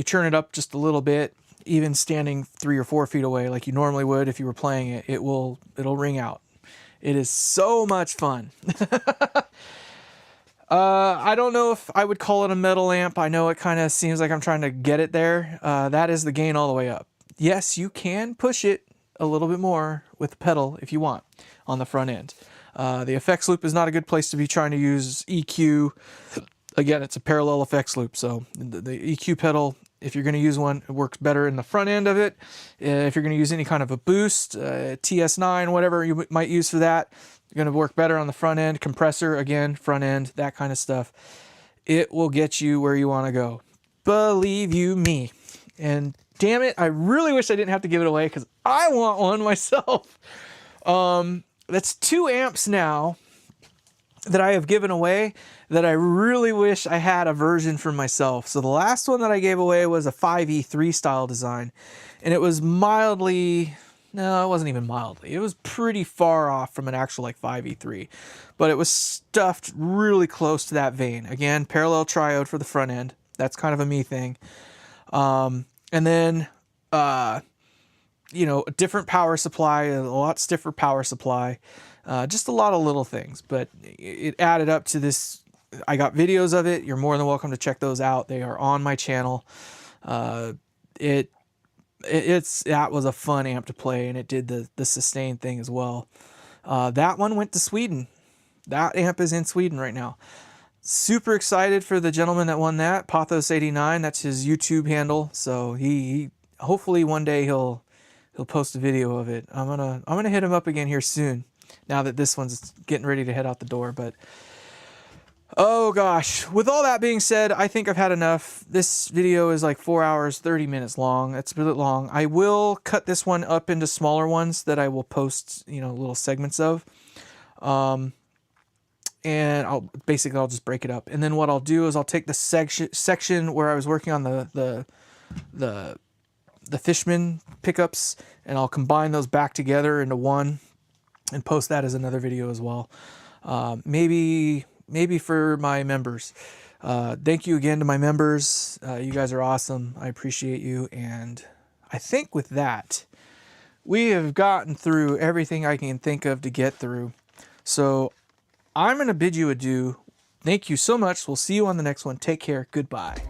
turn it up just a little bit, even standing 3 or 4 feet away, like you normally would if you were playing it, it'll ring out. It is so much fun. I don't know if I would call it a metal amp. I know it kind of seems like I'm trying to get it there. That is the gain all the way up. Yes, you can push it a little bit more with the pedal if you want on the front end. The effects loop is not a good place to be trying to use EQ. Again, it's a parallel effects loop, so the EQ pedal, if you're going to use one, it works better in the front end of it. If you're going to use any kind of a boost, TS9, whatever you might use for that, Going to work better on the front end. Compressor, again, front end, that kind of stuff. It will get you where you want to go. Believe you me. And damn it, I really wish I didn't have to give it away because I want one myself. That's 2 amps now that I have given away that I really wish I had a version for myself. So the last one that I gave away was a 5E3 style design, and it was mildly, no, it wasn't even mildly, it was pretty far off from an actual like 5E3, but it was stuffed really close to that vein. Again, parallel triode for the front end. That's kind of a me thing. And then, you know, a different power supply, a lot stiffer power supply, just a lot of little things, but it added up to this. I got videos of it. You're more than welcome to check those out. They are on my channel. That was a fun amp to play, and it did the sustain thing as well. That one went to Sweden. That amp is in Sweden right now. Super excited for the gentleman that won that, Pothos89. That's his YouTube handle. So he hopefully one day he'll post a video of it. I'm gonna hit him up again here soon, now that this one's getting ready to head out the door. But oh gosh, with all that being said, I think I've had enough. This video is like 4 hours, 30 minutes long. That's a bit long. I will cut this one up into smaller ones that I will post, you know, little segments of. And I'll just break it up. And then what I'll do is I'll take the section where I was working on the Fishman pickups, and I'll combine those back together into one and post that as another video as well. Maybe for my members. Thank you again to my members. You guys are awesome. I appreciate you. And I think with that, we have gotten through everything I can think of to get through. So I'm going to bid you adieu. Thank you so much. We'll see you on the next one. Take care. Goodbye.